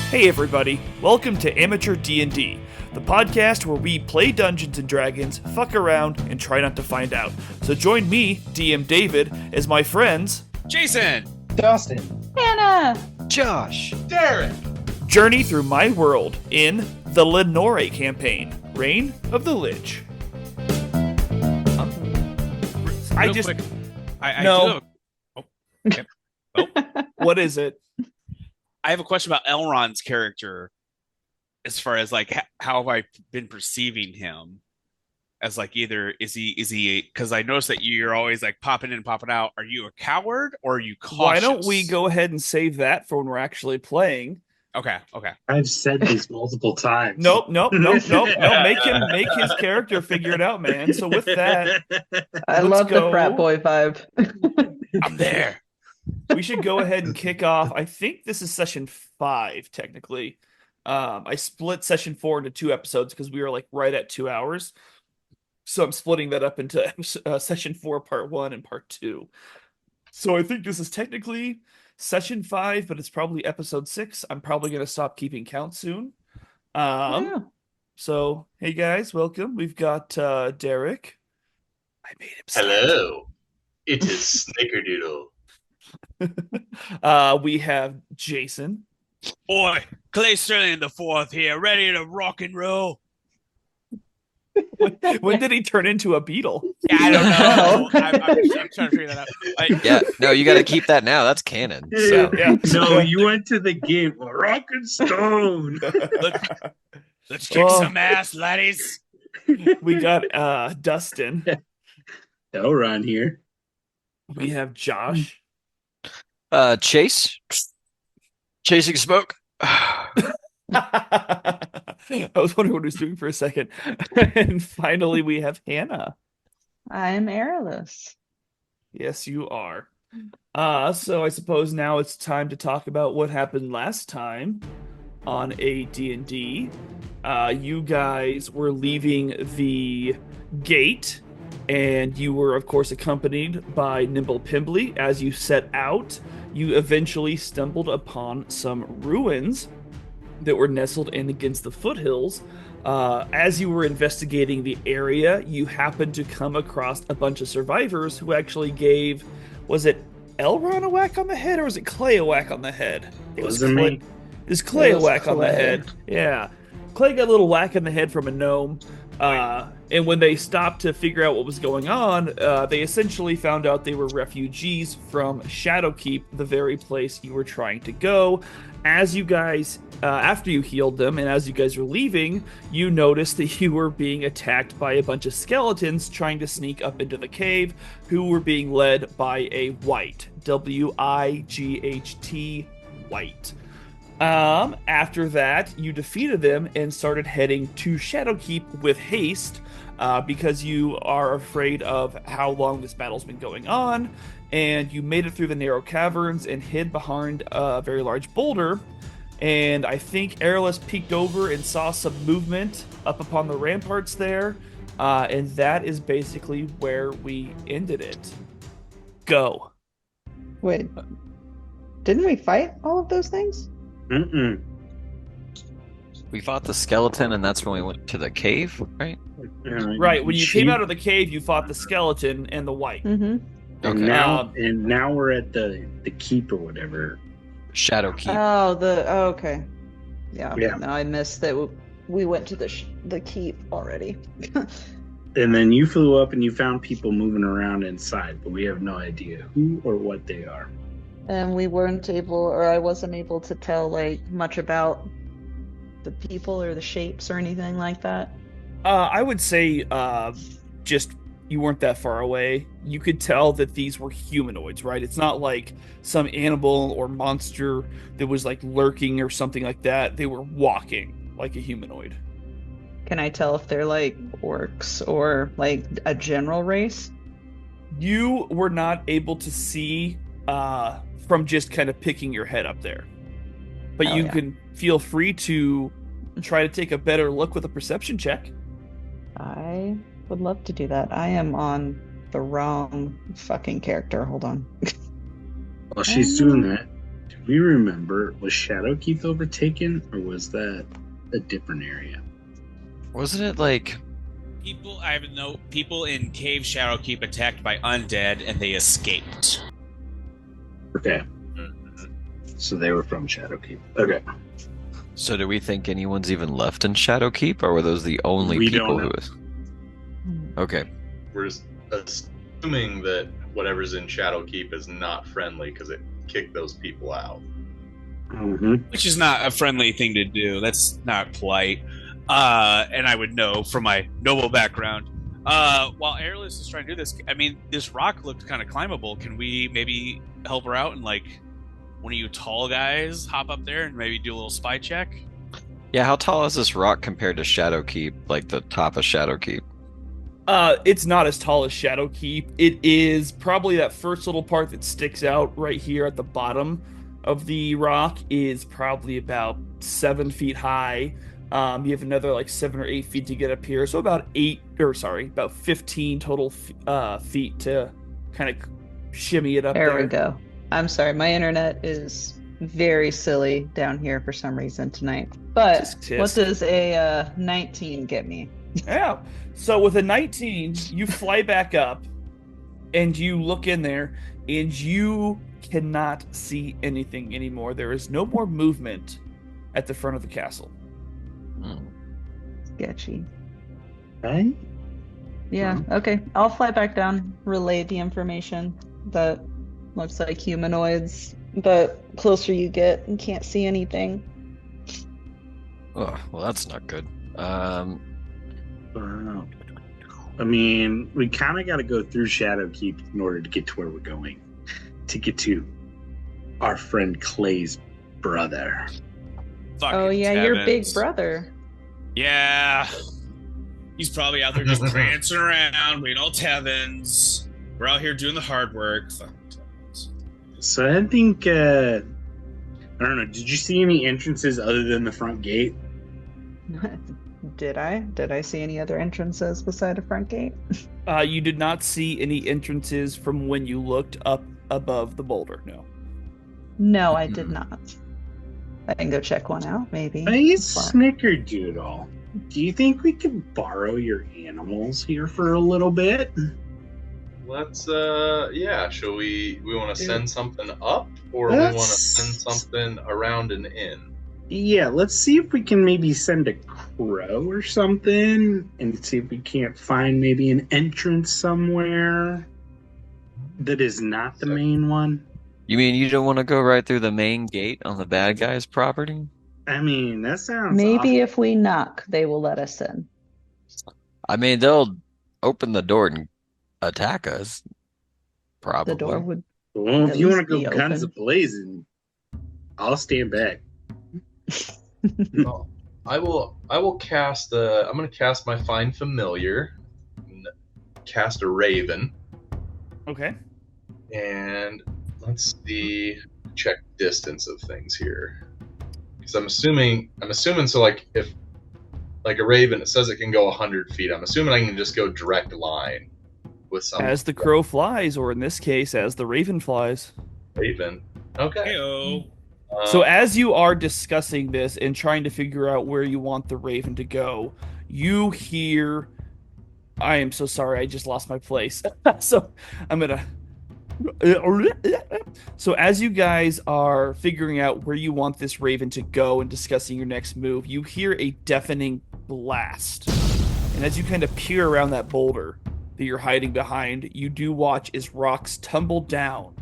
Hey everybody, welcome to Amateur D&D, the podcast where we play Dungeons & Dragons, fuck around, and try not to find out. So join me, DM David, as my friends... Jason! Dustin! Hannah! Josh! Derek! Journey through my world in the Lenore campaign, Reign of the Lich. Real quick, I No. Okay. What is it? I have a question about Elrond's character, as far as like how have I been perceiving him as like either is he because I noticed that you're always like popping in and popping out. Are you a coward or are you cautious? Why don't we go ahead and save that for when we're actually playing? Okay. I've said this multiple times. Nope. Make his character figure it out, man. So with that, I love the frat boy vibe. I'm there. We should go ahead and kick off. I think this is session 5, technically. I split session 4 into 2 episodes because we were like right at 2 hours. So I'm splitting that up into session 4, part 1, and part 2. So I think this is technically session 5, but it's probably episode 6. I'm probably going to stop keeping count soon. So, hey guys, welcome. We've got Derek. I made him start. Hello. It is Snickerdoodle. We have Jason. Boy, Clay Sterling the fourth here, ready to rock and roll. When did he turn into a beetle? Yeah, I don't know. I'm trying to figure that out. Yeah, no, you got to keep that now. That's canon. So. Yeah. No, you went to the game. Rock and stone. Let's kick some ass, laddies. We got Dustin. Elrond here. We have Josh. Chase. Chasing smoke. I was wondering what he was doing for a second. And finally, we have Hannah. I'm airless. Yes, you are. So I suppose now it's time to talk about what happened last time on AD&D. You guys were leaving the gate, and you were, of course, accompanied by Nimble Pimbly. As you set out, you eventually stumbled upon some ruins that were nestled in against the foothills. As you were investigating the area, you happened to come across a bunch of survivors who actually gave, was it Elrond a whack on the head, or was it Clay a whack on the head? It was me. It was Clay a whack on the head. Yeah. Clay got a little whack in the head from a gnome. And when they stopped to figure out what was going on, they essentially found out they were refugees from Shadowkeep, the very place you were trying to go. As you guys, after you healed them, and as you guys were leaving, you noticed that you were being attacked by a bunch of skeletons trying to sneak up into the cave, who were being led by a wight. W-I-G-H-T, wight. After that, you defeated them and started heading to Shadowkeep with haste, because you are afraid of how long this battle's been going on, and you made it through the narrow caverns and hid behind a very large boulder, and I think Airless peeked over and saw some movement up upon the ramparts there, and that is basically where we ended it. Go. Wait, didn't we fight all of those things? Mm-mm. We fought the skeleton, and that's when we went to the cave, right? Right, when you came out of the cave, you fought the skeleton and the wight. Mm-hmm. And Okay. now we're at the keep or whatever. Shadowkeep. Okay. Yeah. No, I missed that. We went to the keep already. And then you flew up and you found people moving around inside, but we have no idea who or what they are. And we weren't able, or I wasn't able to tell like much about the people or the shapes or anything like that. I would say just you weren't that far away. You could tell that these were humanoids, right? It's not like some animal or monster that was like lurking or something like that. They were walking like a humanoid. Can I tell if they're like orcs or like a general race? You were not able to see from just kind of picking your head up there. But you can feel free to try to take a better look with a perception check. I would love to do that. I am on the wrong fucking character. Hold on. Well, she's doing that. Do we remember, was Shadowkeep overtaken, or was that a different area? Wasn't it like I have a note. People in Cave Shadowkeep attacked by undead and they escaped. Okay. So they were from Shadowkeep. Okay. so do we think anyone's even left in Shadowkeep, or were those the only We people don't know. who was Okay. We're just assuming that whatever's in Shadowkeep is not friendly because it kicked those people out. Mm-hmm. Which is not a friendly thing to do. That's not polite. And I would know from my noble background. While Airless is trying to do this, I mean, this rock looked kind of climbable. Can we maybe help her out and, like, one of you tall guys hop up there and maybe do a little spy check? Yeah, how tall is this rock compared to Shadowkeep, like the top of Shadowkeep? It's not as tall as Shadowkeep. It is probably that first little part that sticks out right here at the bottom of the rock is probably about 7 feet high. You have another like 7 or 8 feet to get up here, so about 15 total feet to kind of shimmy it up There there. we go. I'm sorry, my internet is very silly down here for some reason tonight. But Tisk, tisk. what does a 19 get me? Yeah. So with a 19, you fly back up and you look in there and you cannot see anything anymore. There is no more movement at the front of the castle. Sketchy. Right? Yeah, okay. I'll fly back down, relay the information. That looks like humanoids, but closer you get, you can't see anything. Oh, well, that's not good. I mean, we kind of got to go through Shadowkeep in order to get to where we're going. To get to our friend Clay's brother. Fucking Oh yeah, your big Tevins. brother. Yeah. He's probably out there just prancing around, waiting all Tevins. We're out here doing the hard work. Fucking Tevins. So I think, I don't know, did you see any entrances other than the front gate? Did I? Did I see any other entrances beside a front gate? You did not see any entrances from when you looked up above the boulder. No. No, I did not. I can go check one out, maybe. Hey, Fine. Snickerdoodle. Do you think we could borrow your animals here for a little bit? Let's yeah, shall we want to send something up or we want to send something around and in? Yeah, let's see if we can maybe send a crow or something and see if we can't find maybe an entrance somewhere that is not the main one. You mean you don't want to go right through the main gate on the bad guy's property? I mean, that sounds Maybe awful. if we knock, they will let us in. I mean, they'll open the door and attack us. Probably. The door would. Well, if at you want to least go be guns open. a-blazing, I'll stand back. Well, I will cast I'm going to cast my Find Familiar, and cast a Raven, Okay. and let's see, check distance of things here. Because I'm assuming so like if like a Raven, it says it can go 100 feet. I'm assuming I can just go direct line with some As the crow flies, or in this case, as the raven flies. Raven. Okay. Heyo. So as you are discussing this and trying to figure out where you want the raven to go, you hear, I am so sorry, I just lost my place. So I'm gonna. So as you guys are figuring out where you want this raven to go and discussing your next move, you hear a deafening blast. And as you kind of peer around that boulder that you're hiding behind, you do watch as rocks tumble down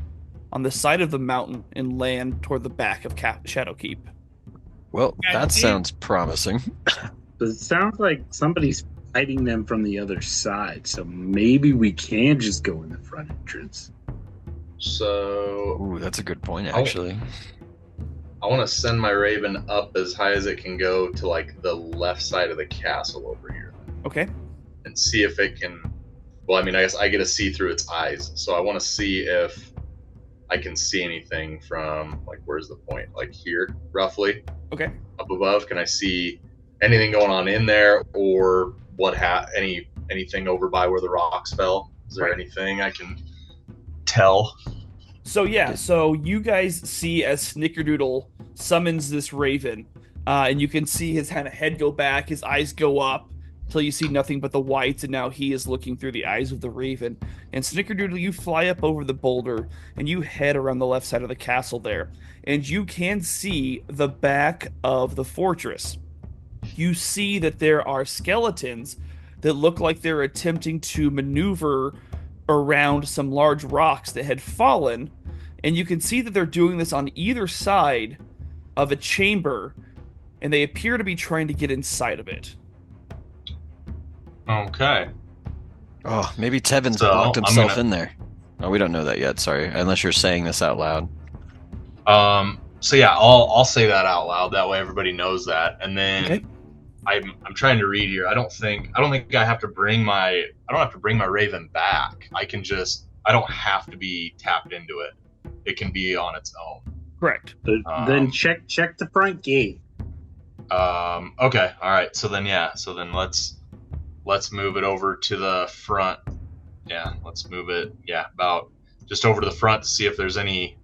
on the side of the mountain and land toward the back of Shadowkeep. Well, God that damn. sounds promising. But it sounds like somebody's fighting them from the other side, so maybe we can just go in the front entrance. So Ooh, that's a good point, actually. I want to send my Raven up as high as it can go to like the left side of the castle over here, Okay. and see if it can. Well, I mean, I guess I get to see through its eyes, so I want to see if I can see anything from like where's the point? Like here, roughly Okay. up above. Can I see anything going on in there, or anything over by where the rocks fell? Is there Right. anything I can tell? So you guys see as Snickerdoodle summons this raven, and you can see his kind of head go back, his eyes go up, till you see nothing but the whites, and now he is looking through the eyes of the raven. And Snickerdoodle, you fly up over the boulder, and you head around the left side of the castle there, and you can see the back of the fortress. You see that there are skeletons that look like they're attempting to maneuver around some large rocks that had fallen, and you can see that they're doing this on either side of a chamber, and they appear to be trying to get inside of it. Okay. Oh, maybe Tevin's So, locked I'm himself gonna- in there. Oh, we don't know that yet. Sorry, unless you're saying this out loud. So yeah, I'll say that out loud. That way everybody knows that. And then Okay. I'm trying to read here. I don't think I have to bring my raven back. I don't have to be tapped into it. It can be on its own. Correct. Then check the front gate. Okay. All right. So then let's move it over to the front. Yeah, let's move it. Yeah, about just over to the front to see if there's anything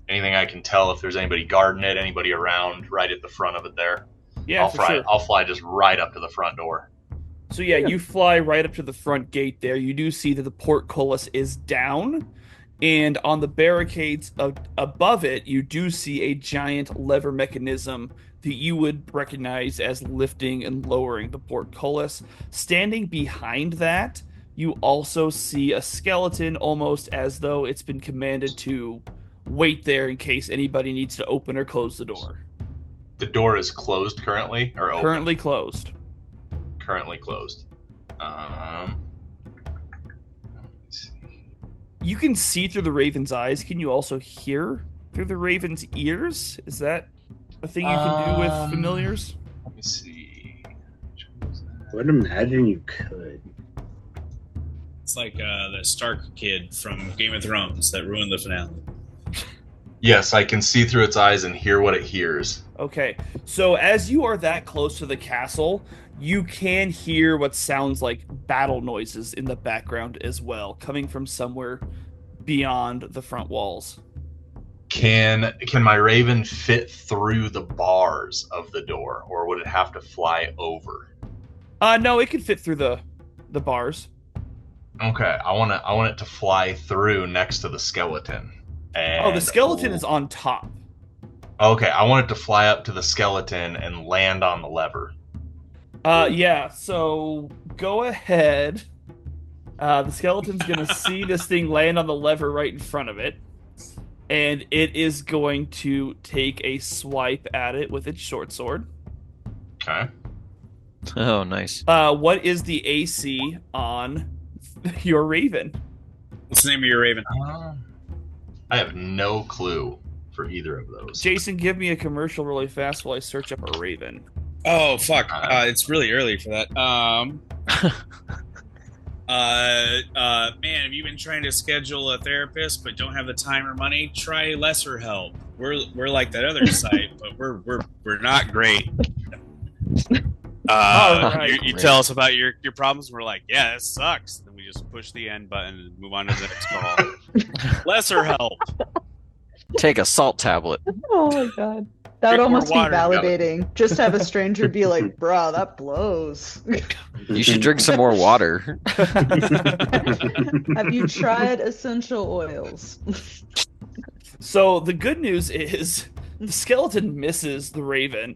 I can tell, if there's anybody guarding it, anybody around right at the front of it there. Yeah, for sure. I'll fly just right up to the front door. So yeah, you fly right up to the front gate there. You do see that the portcullis is down, and on the barricades above it, you do see a giant lever mechanism that you would recognize as lifting and lowering the portcullis. Standing behind that, you also see a skeleton, almost as though it's been commanded to wait there in case anybody needs to open or close the door. The door is closed currently, or open? Currently closed. Currently closed. Let's see. You can see through the raven's eyes. Can you also hear through the raven's ears? Is that a thing you can do with familiars? Let me see. I would imagine you could. It's like the Stark kid from Game of Thrones that ruined the finale. Yes, I can see through its eyes and hear what it hears. Okay, so as you are that close to the castle, you can hear what sounds like battle noises in the background as well, coming from somewhere beyond the front walls. Can my raven fit through the bars of the door, or would it have to fly over? No, it can fit through the bars. Okay, I want it to fly through next to the skeleton. And Oh, the skeleton is on top. Okay, I want it to fly up to the skeleton and land on the lever. Yeah, so go ahead. The skeleton's gonna see this thing land on the lever right in front of it, and it is going to take a swipe at it with its short sword. Okay. Oh, nice. What is the AC on your raven? What's the name of your raven? I have no clue for either of those. Jason, give me a commercial really fast while I search up a raven. Oh fuck! It's really early for that. Man, have you been trying to schedule a therapist but don't have the time or money? Try Lesser Help. We're like that other site, but we're not great. Right. You tell us about your problems. We're like, yeah, that sucks. Then we just push the end button and move on to the next call. Lesser Help. Take a salt tablet. Oh my god. That would Drink more almost be water. validating. Just have a stranger be like, bruh, that blows. You should drink some more water. Have you tried essential oils? So the good news is the skeleton misses the raven.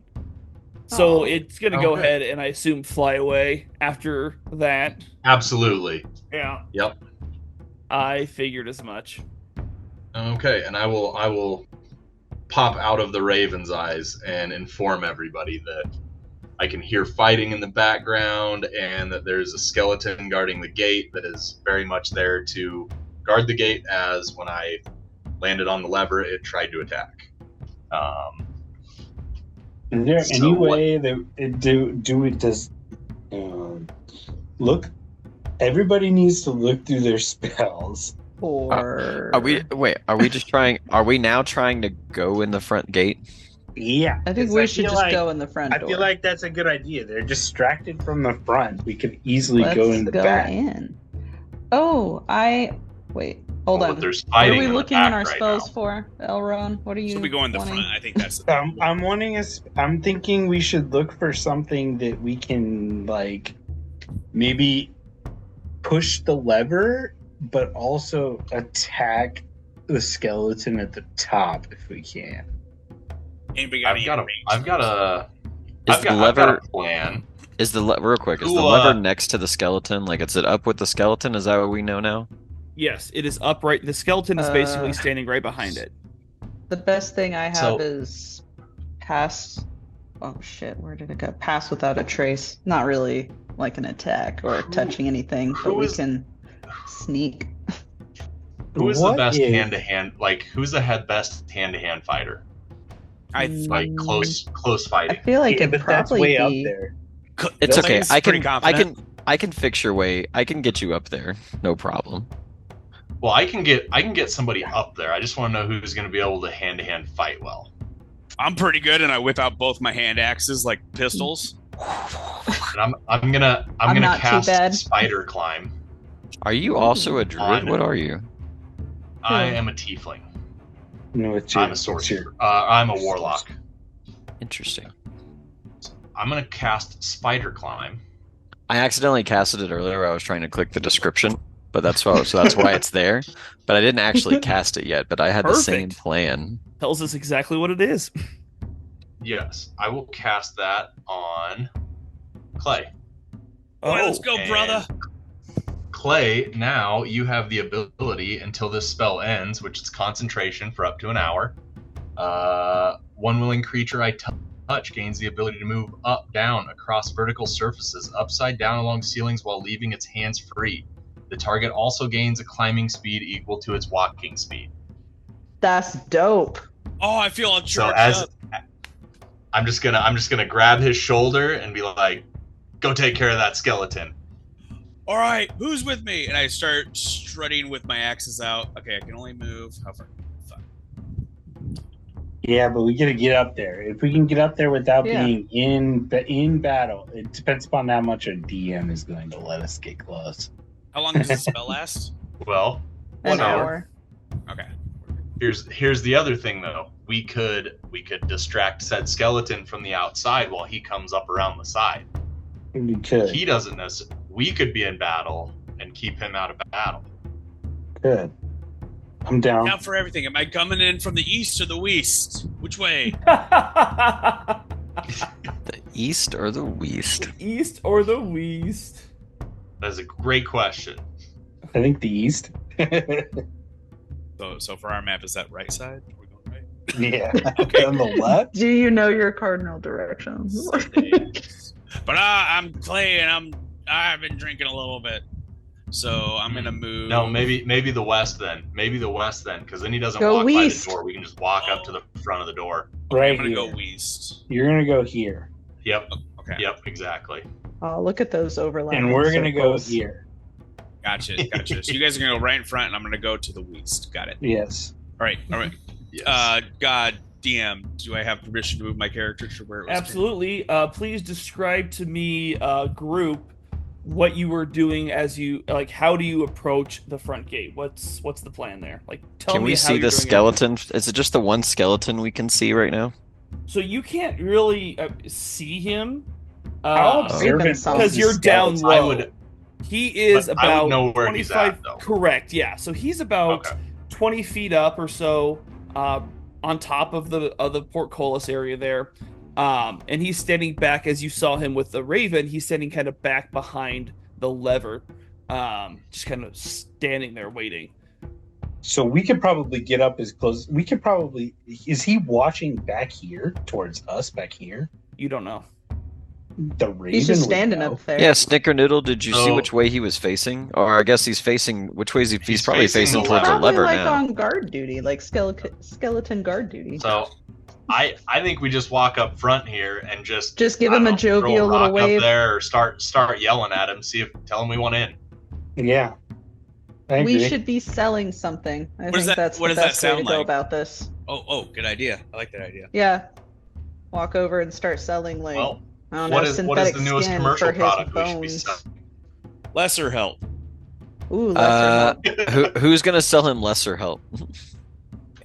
So Oh. it's gonna go Okay. ahead and I assume fly away after that. Absolutely. Yeah. Yep. I figured as much. Okay, and I will pop out of the raven's eyes and inform everybody that I can hear fighting in the background and that there's a skeleton guarding the gate that is very much there to guard the gate, as when I landed on the lever it tried to attack. Is there So any what- way that look? Everybody needs to look through their spells. Or Are we now trying to go in the front gate? Yeah, I think 'cause we should feel just like- go in the front I door. feel like that's a good idea. They're distracted from the front. We could easily Let's go in the back. in. Oh, wait. Hold Well, on. but there's What are fighting we in the looking in back our right spells now. for, Elron? What are you So we go in the wanting? front. I think that's the I'm wanting us. I'm thinking we should look for something that we can like maybe push the lever, but also attack the skeleton at the top if we can. Anybody got any I've got a plan. Is the real quick? Is the Who, lever next to the skeleton? Like, is it up with the skeleton? Is that what we know now? Yes, it is upright. The skeleton is basically Uh, standing right behind it. The best thing I have So- is pass. Oh shit, where did it go? Pass without a trace. Not really like an attack or touching anything, but we can sneak. Who is the What best is- hand-to-hand? Like, who's the best hand-to-hand fighter? Like close I fighting. feel like Yeah, it'd but that's probably way up be. there. It's okay. Clayton's pretty confident. I can fix your way. I can get you up there. No problem. Well, I can get somebody up there. I just want to know who's going to be able to hand-to-hand fight well. I'm pretty good, and I whip out both my hand axes like pistols. And I'm gonna not too cast bad. spider climb. Are you also a druid? What are you? I am a tiefling. No, it's I'm a sorcerer. I'm a warlock. Interesting. I'm gonna cast spider climb. I accidentally casted it earlier. I was trying to click the description, but that's why it's there. But I didn't actually cast it yet. But I had the same Perfect. plan. Tells us exactly what it is. Yes, I will cast that on Clay. All right, let's go, And brother. Clay, now you have the ability until this spell ends, which is concentration for up to an hour. One willing creature I touch gains the ability to move up, down, across vertical surfaces, upside down along ceilings while leaving its hands free. The target also gains a climbing speed equal to its walking speed. That's dope. Oh, I feel all So charged up. I'm just gonna grab his shoulder and be like, "Go take care of that skeleton." All right, who's with me? And I start strutting with my axes out. Okay, I can only move. How far? Fuck. Yeah, but we gotta get up there. If we can get up there without Yeah. being in battle, it depends upon how much our DM is going to let us get close. How long does the spell last? Well, An 1 hour. hour. Okay. Here's the other thing though. We could distract said skeleton from the outside while he comes up around the side. We could. He doesn't necessarily. We could be in battle and keep him out of battle. Good. I'm down. Now for everything. Am I coming in from the east or the west? Which way? The east or the west? East or the west? That's a great question. I think the east. So for our map, is that right side? We're going right. Yeah. Okay. On the left. Do you know your cardinal directions? But I'm Clay, and I've been drinking a little bit, so I'm gonna move. No, maybe the west then. Maybe the west then, because then he doesn't Go walk west. by the door. We can just walk up to the front of the door. Right I'm gonna here. go west. You're gonna go here, Yep. Okay. Yep. Exactly. Oh, look at those overlapping and we're gonna go circles. here. Gotcha. So you guys are gonna go right in front, and I'm gonna go to the west. Got it. Yes. All right. Yes. God, DM, do I have permission to move my character to where it was? Absolutely. Please describe to me, group, what you were doing as you how do you approach the front gate? What's the plan there? Tell Can me we how see you're the doing it. skeleton? Is it just the one skeleton we can see right now? So you can't really see him. How observant observant because you're down low. I would. He is But I about would know where he's 25. at, though. Correct. Yeah. So he's about Okay. 20 feet up or so, on top of the portcullis area there, and he's standing back as you saw him with the raven. He's standing kind of back behind the lever, just kind of standing there waiting. So we could probably get up as close. We could probably. Is he watching back here towards us? Back here, You don't know. the raven. He's just would standing know. up there. Yeah, Snickernoodle, did you see So- which way he was facing? Or I guess he's facing. Which way is he? He's He's probably facing facing the towards the Probably lever like now. on guard duty, like skeleton guard duty. So, I think we just walk up front here and just Just give I him don't a know, throw jovial little rock wave. up there, or start yelling at him. Tell him we want in. Yeah. I We agree. should be selling something. I does think that- that's what the does that best way to sound go like? about this. Oh, good idea. I like that idea. Yeah. Walk over and start selling like Well, I don't what know, is synthetic the newest skin commercial for his product we should be bones. selling? Lesser help. Ooh, lesser help. Who's gonna sell him lesser help?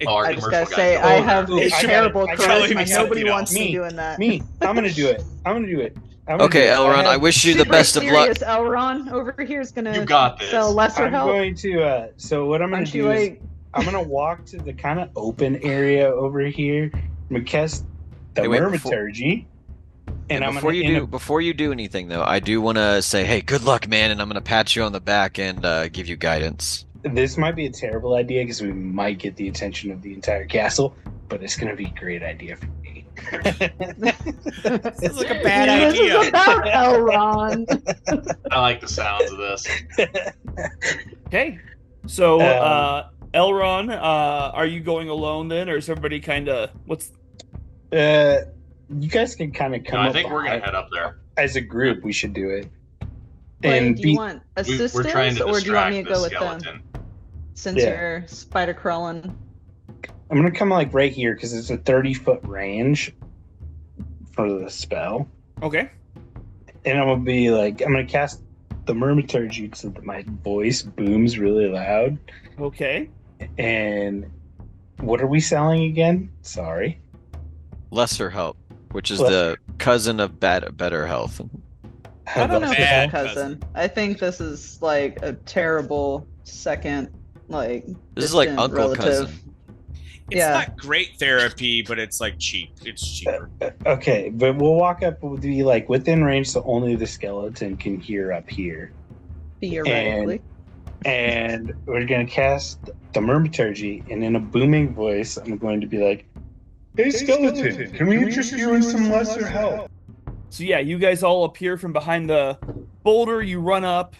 Our I just commercial gotta guy. say, I have Ooh, I got it. terrible I got it. charisma. I got it. Nobody You know, wants me me. doing that. Me. I'm gonna do it. I'm gonna do it. I'm gonna Okay, do it. Elrond, I have- wish you the Super best of luck. serious, Elron over here is gonna You got this. sell lesser I'm help. going to. So what I'm gonna Aren't you do is like? I'm gonna walk to the kind of open area over here. I'm gonna cast the Hey, wait, Mermaturgy, and I'm before gonna before you do anything though, I do want to say, hey, good luck, man, and I'm gonna pat you on the back and give you guidance. This might be a terrible idea because we might get the attention of the entire castle, but it's gonna be a great idea for me. Sounds like a bad This idea. is about Elron. I like the sounds of this. Okay. So, Um, Elron, are you going alone then, or is everybody kind of what's? You guys can kind of No, come I up think we're gonna behind- head up there. as a group. We should do it. Wait, And do you want assistance, We're trying to or do you want me distract to go the with them? skeleton. Since Yeah. you're spider crawling. I'm gonna come like right here because it's a 30-foot range for the spell, Okay. and I'm gonna be like, I'm gonna cast the Mermaturgy so that my voice booms really loud. Okay. And what are we selling again? Sorry. Lesser help, which is Lesser. the cousin of better health. I don't know if Bad it's a cousin. I think this is like a terrible second, like This is like distant uncle relative. cousin. It's Yeah. not great therapy, but it's like cheap. It's cheaper. Okay, but we'll walk up. We'll be like within range, so only the skeleton can hear up here. Theoretically. And we're gonna cast the Mermaturgy, and in a booming voice, I'm going to be like, "Hey, skeleton, can we interest you in some lesser help?" So yeah, you guys all appear from behind the boulder. You run up.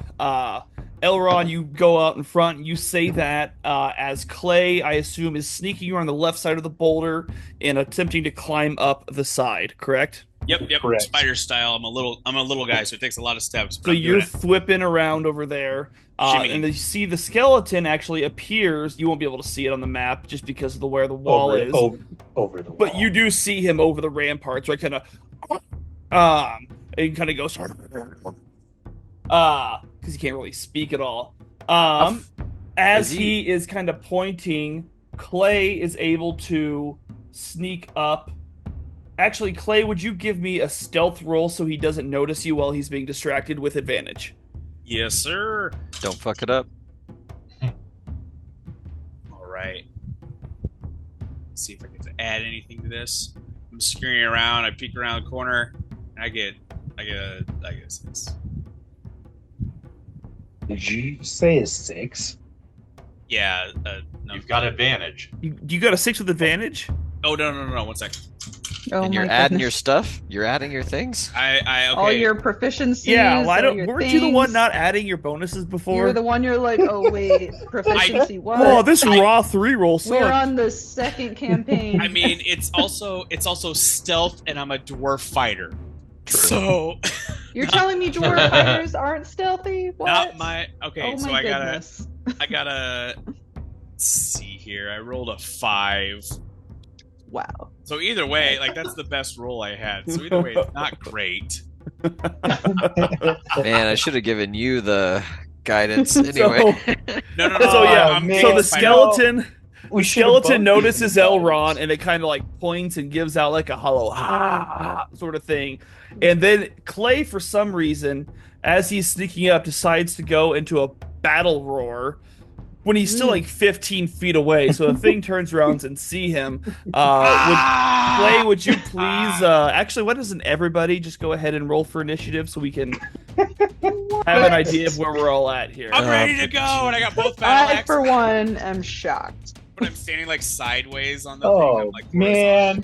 Elron, you go out in front. You say that as Clay, I assume, is sneaking around the left side of the boulder and attempting to climb up the side. Correct? Yep. Correct. Spider style. I'm a little guy, so it takes a lot of steps. But So I'm you're doing it. thwipping around over there, Shimmy. and you see the skeleton actually appears. You won't be able to see it on the map just because of where the wall is. Over the wall. But you do see him over the ramparts, right? Kind of, and kind of goes, because he can't really speak at all. As he is kind of pointing, Clay is able to sneak up. Actually, Clay, would you give me a stealth roll so he doesn't notice you while he's being distracted with advantage? Yes, sir. Don't fuck it up. All right. Let's see if I get to add anything to this. I'm scurrying around. I peek around the corner. And I get a 6. Did you say a 6? Yeah. No. You've got advantage. You got a 6 with advantage? Oh no. 1 second. Oh And you're my adding your goodness. stuff? You're adding your things? I okay. All your proficiencies. Yeah, well, all your weren't you the one things. not adding your bonuses before? You were the one. You're like, oh wait, proficiency. What? Oh, this raw 3 roll sucked. We're on the second campaign. I mean, it's also stealth, and I'm a dwarf fighter. So You're telling me dwarf fighters aren't stealthy? What? not my okay. Oh so my I goodness. gotta let's see here. I rolled a 5. Wow. So either way, like that's the best roll I had. So either way, it's not great. Man, I should have given you the guidance anyway. No. So yeah, I'm man. so being the spider. skeleton We skeleton notices Elron and it kind of like points and gives out like a hollow sort of thing. And then Clay, for some reason, as he's sneaking up, decides to go into a battle roar when he's still like 15 feet away. So the thing turns around and see him. Clay, would you please actually, why doesn't everybody just go ahead and roll for initiative so we can have an idea of where we're all at here? I'm ready to go, and I got both battle I, axes. for one, am shocked. But I'm standing like sideways on the thing. Oh I'm, like, man,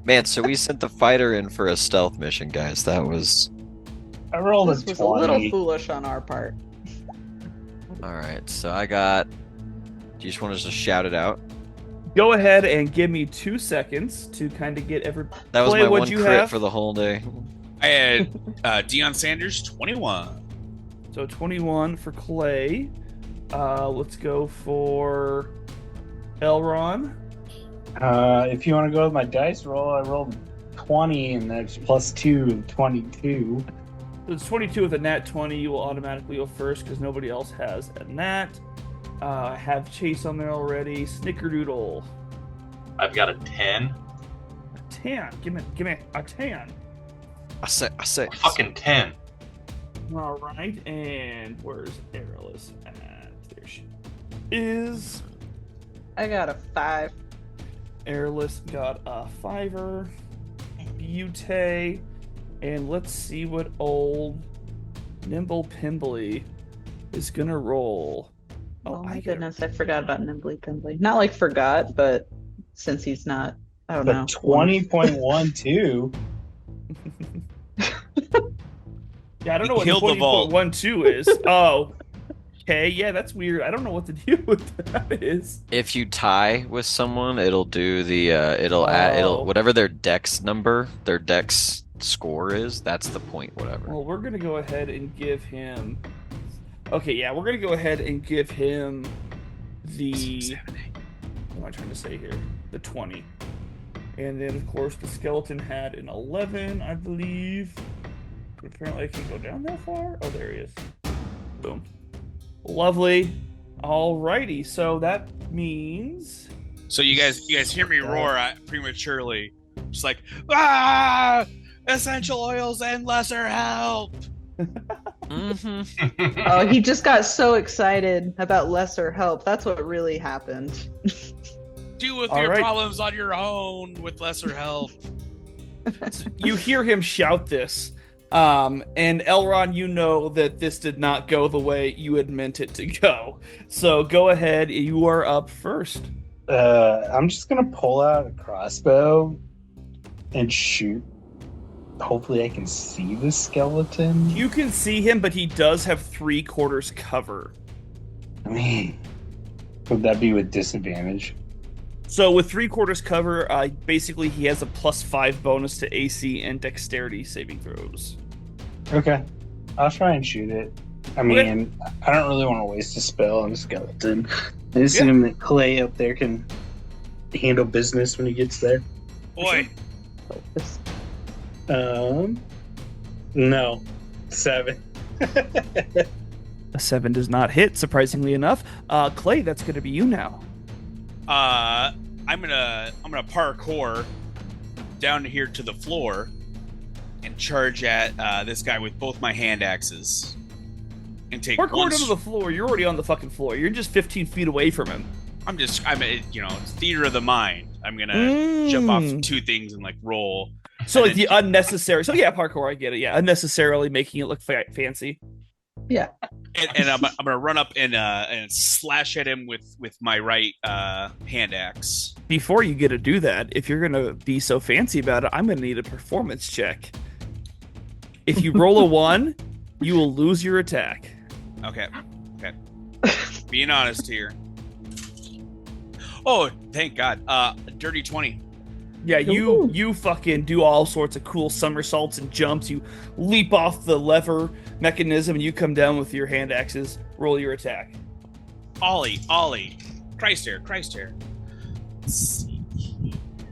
Man, so we sent the fighter in for a stealth mission, guys. That was... I rolled This a was a little 20. foolish on our part. Alright, so I got... Do you just want us to shout it out? Go ahead and give me 2 seconds to kind of get every. That was Clay, my what'd one you crit have? for the whole day. I had Deion Sanders 21. So 21 for Clay. Let's go for Elron. If you want to go with my dice roll, I rolled 20, and that's plus 2, 22. So it's 22 with a nat 20. You will automatically go first because nobody else has a nat. I have Chase on there already. Snickerdoodle. I've got a 10. A 10. Give me a 10. I say. Fucking 10. All right, and where's Aerolus at? There she is. I got a 5. Airless got a 5er. Butte. And let's see what old Nimble Pimbly is gonna roll. Oh my goodness, I forgot about Nimbly Pimbly. Not like forgot, but since he's not, I don't know. 20.12. Yeah, I don't know He what killed the vault. 20.12 is. Oh. Okay, yeah, that's weird. I don't know what the deal with that is. If you tie with someone, it'll do the Oh. whatever their dex score is, that's the point, whatever. Well, we're gonna go ahead and give him. Okay, yeah, we're gonna go ahead and give him the. What am I trying to say here? The 20. And then, of course, the skeleton had an 11, I believe. But apparently, I can't go down that far. Oh, there he is. Boom. Lovely. Alrighty, so that means. So you guys hear me roar prematurely, just like essential oils and lesser help. Mm-hmm. Oh, he just got so excited about lesser help. That's what really happened. Deal with All your right. problems on your own with lesser help. You hear him shout this. And Elron, you know that this did not go the way you had meant it to go. So go ahead. You are up first. I'm just gonna pull out a crossbow and shoot. Hopefully I can see the skeleton. You can see him, but he does have 3/4 cover. I mean, would that be with disadvantage? So with 3/4 cover, basically he has a +5 bonus to AC and dexterity saving throws. Okay. I'll try and shoot it. I mean, I don't really want to waste a spell on a skeleton. I assume that Clay up there can handle business when he gets there. Boy, No. 7. A 7 does not hit, surprisingly enough. Clay, that's going to be you now. I'm gonna parkour down here to the floor and charge at this guy with both my hand axes and take Parkour one. down to the floor. You're already on the fucking floor. You're just 15 feet away from him. It's theater of the mind. I'm gonna jump off 2 things and like roll. So And like the unnecessary. So yeah, parkour. I get it. Yeah, unnecessarily making it look fancy. Yeah. And I'm gonna run up and slash at him with my right hand axe. Before you get to do that, if you're gonna be so fancy about it, I'm gonna need a performance check. If you roll a 1, you will lose your attack. Okay. Being honest here. Oh, thank God. Dirty 20. Yeah, Ooh. you fucking do all sorts of cool somersaults and jumps. You leap off the lever mechanism and you come down with your hand axes. Roll your attack. Ollie. Christ here. Let's see.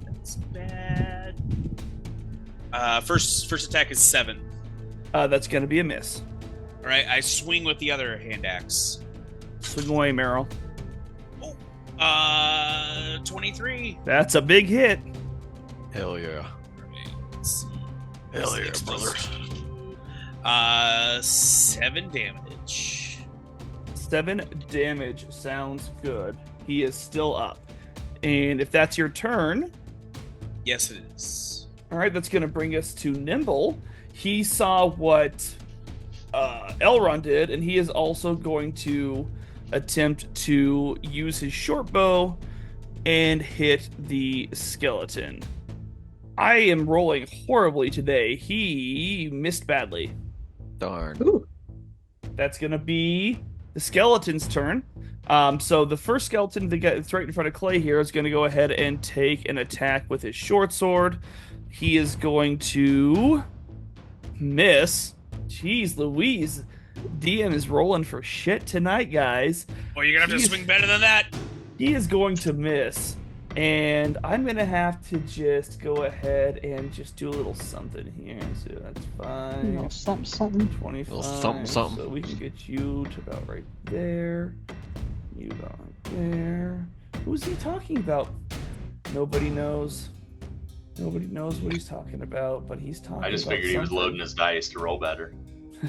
That's bad. First attack is 7. That's gonna be a miss. All right, I swing with the other hand axe. Swing away, Meryl. 23. That's a big hit. Hell yeah. Let's see. Hell yeah, 6 brother. 7 damage. 7 damage sounds good. He is still up. And if that's your turn, Yes, it is. all right, that's going to bring us to Nimble. He saw what Elrond did, and he is also going to attempt to use his short bow and hit the skeleton. I am rolling horribly today. He missed badly. Darn. Ooh. That's going to be the skeleton's turn. So the first skeleton, the guy that's right in front of Clay here, is going to go ahead and take an attack with his short sword. He is going to miss. Jeez Louise. DM is rolling for shit tonight, guys. Oh, you're gonna have to Jeez. swing better than that. He is going to miss. And I'm gonna have to just go ahead and just do a little something here. So that's No, 5, something. 25. Little something. So we can get you to about right there. You about right there. Who's he talking about? Nobody knows. Nobody knows what he's talking about, but he's talking I just about figured he was something. loading his dice to roll better.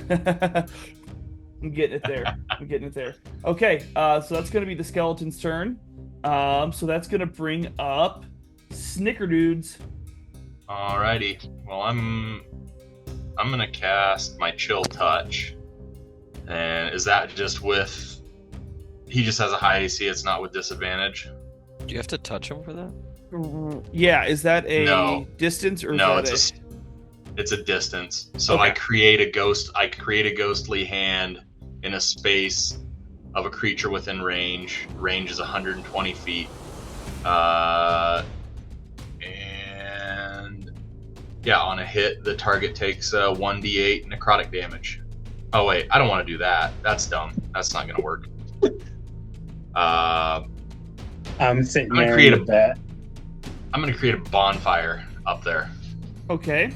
I'm getting it there. I'm getting it there. Okay, so that's gonna be the skeleton's turn. So that's gonna bring up Snickerdudes. Alrighty. Well, I'm gonna cast my Chill Touch. And is that just with? He just has a high AC. It's not with disadvantage. Do you have to touch him for that? Yeah, is that a No. distance or No, is it's a distance. So Okay. I create a ghostly hand in a space of a creature within range. Range is 120 feet. And yeah, on a hit, the target takes 1d8 necrotic damage. Oh wait, I don't want to do that. That's dumb. That's not gonna work. I'm sitting I'm gonna there create in a- the bat. I'm gonna create a bonfire up there. Okay.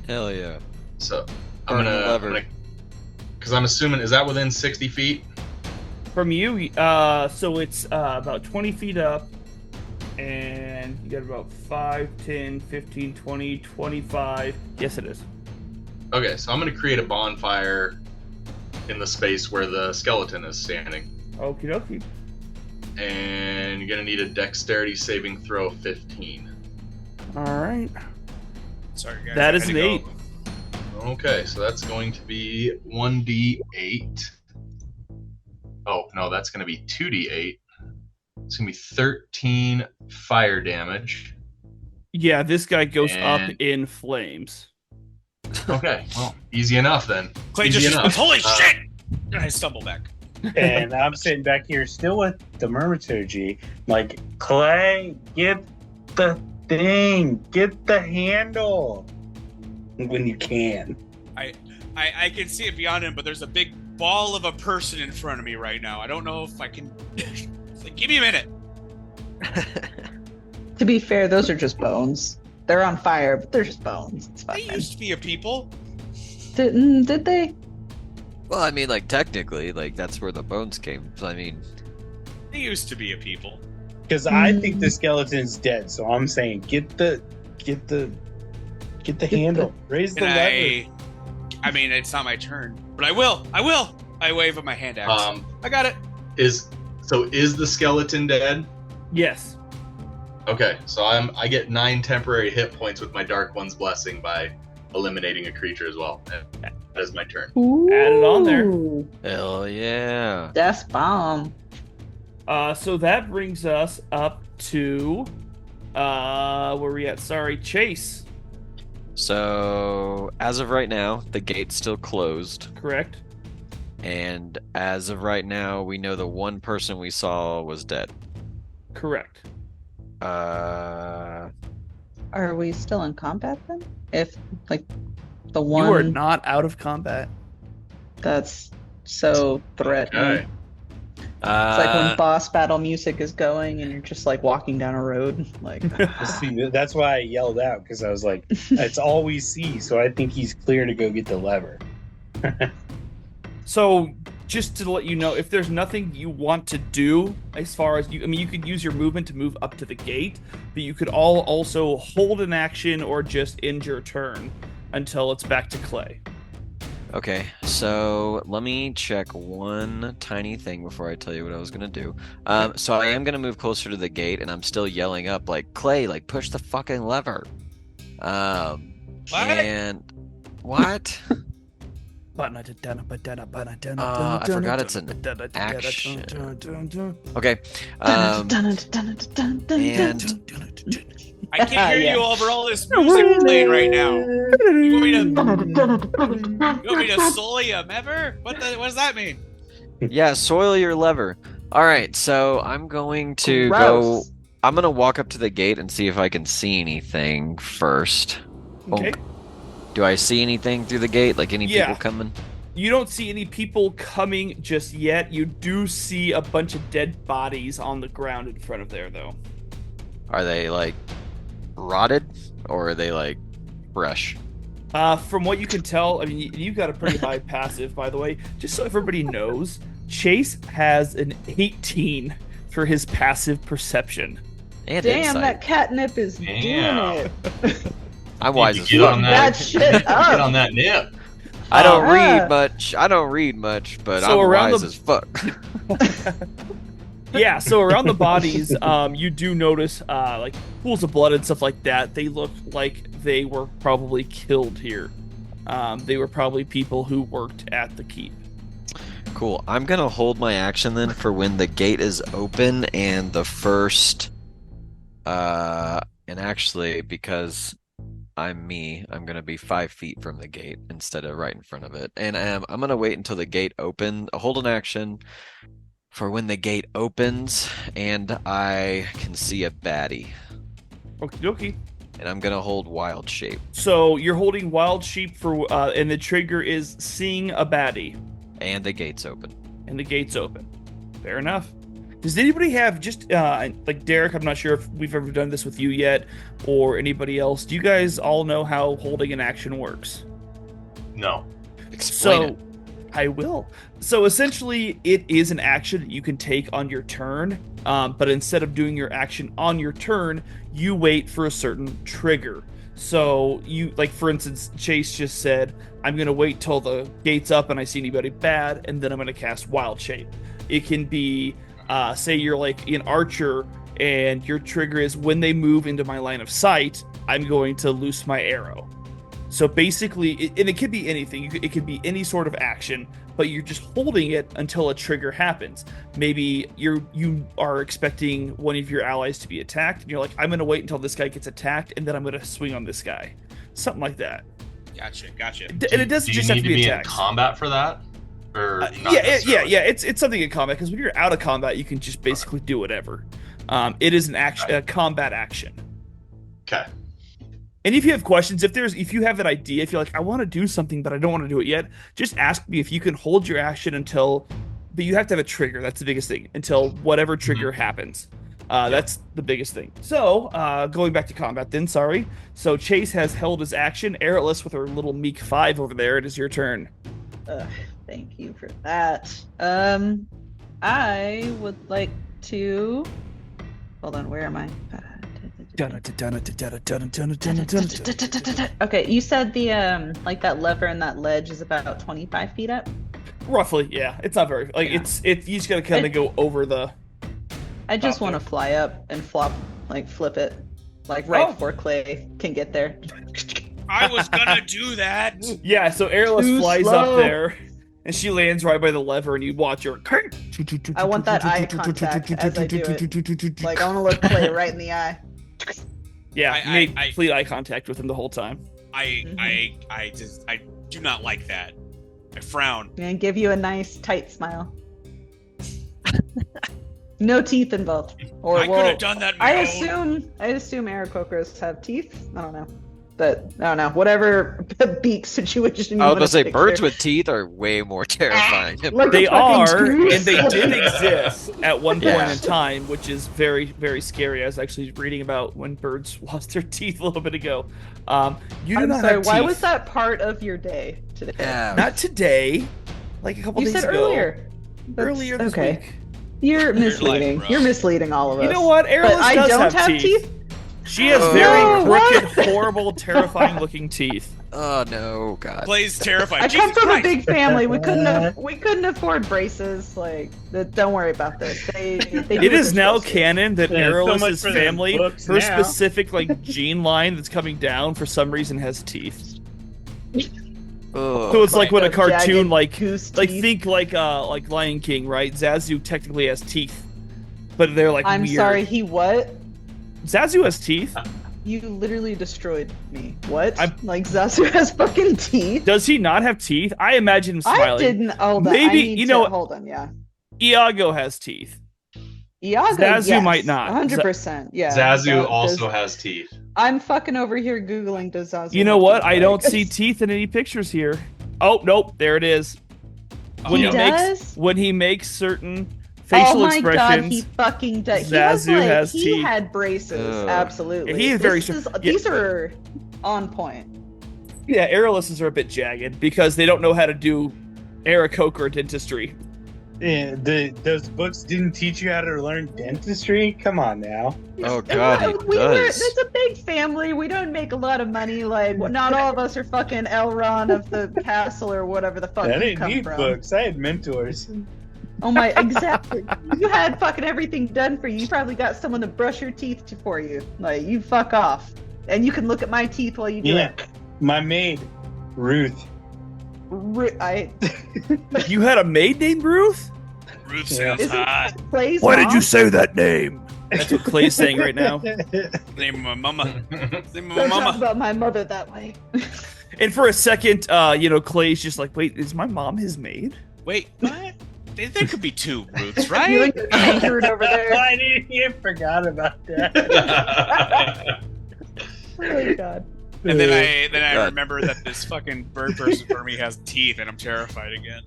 Hell yeah. So Burn the lever. because I'm assuming, is that within 60 feet? From you, so it's about 20 feet up, and you got about 5, 10, 15, 20, 25. Yes, it is. Okay, so I'm gonna create a bonfire in the space where the skeleton is standing. Okie dokie. And you're gonna need a dexterity saving throw of 15. All right. Sorry, guys. That I is had an to 8. go. Okay, so that's going to be 1d8. Oh, no, that's gonna be 2d8. It's gonna be 13 fire damage. Yeah, this guy goes up And- in flames. Okay, well, easy enough then. Clay Easy just enough. holy shit! And I stumble back. And I'm sitting back here still with the Murmaturgy. Like, Clay, get the thing, get the handle when you can. I can see it beyond him, but there's a big ball of a person in front of me right now. I don't know if I can. It's like, give me a minute. To be fair, those are just bones. They're on fire, but they're just bones. It's They fine. used to be a people. Did they? Well, I mean, like, technically, like, that's where the bones came. So, I mean, They used to be a people. Because I think the skeleton's dead, so I'm saying get the handle. Raise the And lever. I mean, it's not my turn, but I will. I wave with my hand axe. I got it. Is the skeleton dead? Yes. Okay, so I get 9 temporary hit points with my Dark One's Blessing by eliminating a creature as well. And that is my turn. Add it on there. Ooh, hell yeah. Death bomb. So that brings us up to where we at? Sorry, Chase. So, as of right now, the gate's still closed. Correct. And as of right now, we know the one person we saw was dead. Correct. Are we still in combat then? If like the You are one not out of combat. that's so threatening. Okay. It's like when boss battle music is going and you're just like walking down a road. Like See, that's why I yelled out, because I was like, that's all we see, so I think he's clear to go get the lever. So, just to let you know, if there's nothing you want to do, as far as you could use your movement to move up to the gate, but you could also hold an action or just end your turn until it's back to Clay. Okay, so let me check one tiny thing before I tell you what I was gonna do. So I am gonna move closer to the gate, and I'm still yelling up like, "Clay, like push the fucking lever." What? And what? I forgot it's an action. Okay. And I can't hear Yeah. you over all this music playing right now. You want me to soul you, ever? What does that mean? yeah, soil your lever. All right, so I'm going to go. Gross. I'm gonna walk up to the gate and see if I can see anything first. Okay. Do I see anything through the gate? Like any Yeah. people coming? You don't see any people coming just yet. You do see a bunch of dead bodies on the ground in front of there, though. Are they like rotted or are they like fresh? From what you can tell, I mean, you've got a pretty high passive, by the way. Just so everybody knows, Chase has an 18 for his passive perception. And Damn, insight. that catnip is doing Damn. it. I'm wise Need as to get fuck. on That shit Get on up. that nip. I don't Uh-huh. read much, but So I'm around wise the- as fuck. Yeah, so around the bodies, you do notice like pools of blood and stuff like that. They look like they were probably killed here. They were probably people who worked at the keep. Cool. I'm gonna hold my action then for when the gate is open and the first and actually because I'm gonna be 5 feet from the gate instead of right in front of it. And I'm gonna wait until the gate hold an action for when the gate opens and I can see a baddie. Okie dokie. And I'm gonna hold wild shape. So you're holding wild sheep for, and the trigger is seeing a baddie, And the gate's open. and the gate's open. Fair enough. Does anybody have just like Derek? I'm not sure if we've ever done this with you yet, or anybody else. Do you guys all know how holding an action works? No. Explain it. I will. So essentially, it is an action that you can take on your turn, but instead of doing your action on your turn, you wait for a certain trigger. So you, like for instance, Chase just said, "I'm gonna wait till the gate's up and I see anybody bad, and then I'm gonna cast Wild Shape." It can be, say you're like an archer, and your trigger is when they move into my line of sight, I'm going to loose my arrow. So basically, and it could be anything. It could be any sort of action, but you're just holding it until a trigger happens. Maybe you are expecting one of your allies to be attacked, and you're like, I'm going to wait until this guy gets attacked, and then I'm going to swing on this guy. Something like that. Gotcha. And it doesn't Do you just have need to to be be in attacks. combat for that? Or not Yeah. necessarily? It's something in combat because when you're out of combat, you can just basically do whatever. It is an action, a combat action. Okay. And if you have questions, if you have an idea, if you're like, I want to do something, but I don't want to do it yet, just ask me if you can hold your action until, but you have to have a trigger. That's the biggest thing, until whatever trigger happens. That's the biggest thing. So, going back to combat then, sorry. So Chase has held his action. Aerolus with her little meek 5 over there. It is your turn. Thank you for that. I would like to. Hold on, where am I? Okay, you said the like that lever and that ledge is about 25 feet up. Roughly, yeah. It's not very like Yeah. it's you just gotta kind of go over the. I just Top want to there. fly up and flip it, like right Oh. before Clay can get there. I was gonna do that. Yeah, so Airless Too flies slow. up there, and she lands right by the lever, and you watch her. I want that eye contact as I do it. Like I want to look Clay right in the eye. Yeah, I- you made I- complete eye contact with him the whole time. I do not like that. I frown. And give you a nice tight smile. No teeth involved. Or I could well, have done that. My I own. assume Aarakocras have teeth. I don't know. But I don't know. Whatever beak situation you I was want gonna say picture. birds with teeth are way more terrifying. Like They a fucking are, goose. and they did exist at one point Yeah. in time, which is very, very scary. I was actually reading about when birds lost their teeth a little bit ago. You do I'm not sorry. have Why teeth. was that part of your day today? Yeah. Not today, like a couple You days said ago. earlier. That's- Earlier this okay. week. You're life, misleading. bro. You're misleading all of us. You know what? But Airless I does don't have teeth. She has Oh. very No, crooked, what? horrible, terrifying-looking teeth. Oh no, God. Clay's terrified. I come Jesus from Christ. a big family. We couldn't afford braces. Like, don't worry about this. They do It what is they're now supposed to. canon that Yeah, so Aerolus' much for them family, books her now. specific like gene line that's coming down for some reason has teeth. Ugh. So it's like when a Those cartoon jagged like goose like teeth. think like Lion King, right? Zazu technically has teeth, but they're like I'm weird. sorry. He what? Zazu has teeth. You literally destroyed me. What? I'm- Like Zazu has fucking teeth. Does he not have teeth? I imagine him I smiling. didn't. Hold on. Maybe- I need you know to, what? hold on. Yeah. Iago has teeth. Iago, Zazu yes, might not. 100%. Yeah. Zazu Does- also has teeth. I'm fucking over here googling. Does Zazu? You know have what? teeth? I don't Like- see teeth in any pictures here. Oh nope, there it is. When He he makes does? when he makes certain facial oh my god, he expressions. fucking does. Zazu has he teeth. had braces, Ugh. absolutely. Yeah, he is very These are on point. Yeah, Aerolist's are a bit jagged because they don't know how to do Aarakocra dentistry. Yeah, those books didn't teach you how to learn dentistry? Come on now. Oh god, he does. It's a big family. We don't make a lot of money. Like, not all of us are fucking Elrond of the castle or whatever the fuck I you didn't come need from. books. I had mentors. Oh my, exactly. You had fucking everything done for you. You probably got someone to brush your teeth for you. Like, you fuck off. And you can look at my teeth while you do Yeah. it. My maid, Ruth. You had a maid named Ruth? Ruth sounds Isn't hot. Clay's Why did mom? you say that name? That's what Clay's saying right now. Name of my mama. Name of my Don't talk mama. about my mother that way. And for a second, Clay's just like, wait, is my mom his maid? Wait, what? There could be two Ruths, You right? and your anchored over there. I didn't even forgot about that. Oh my god. And then I God. remember that this fucking bird person for me has teeth, and I'm terrified again.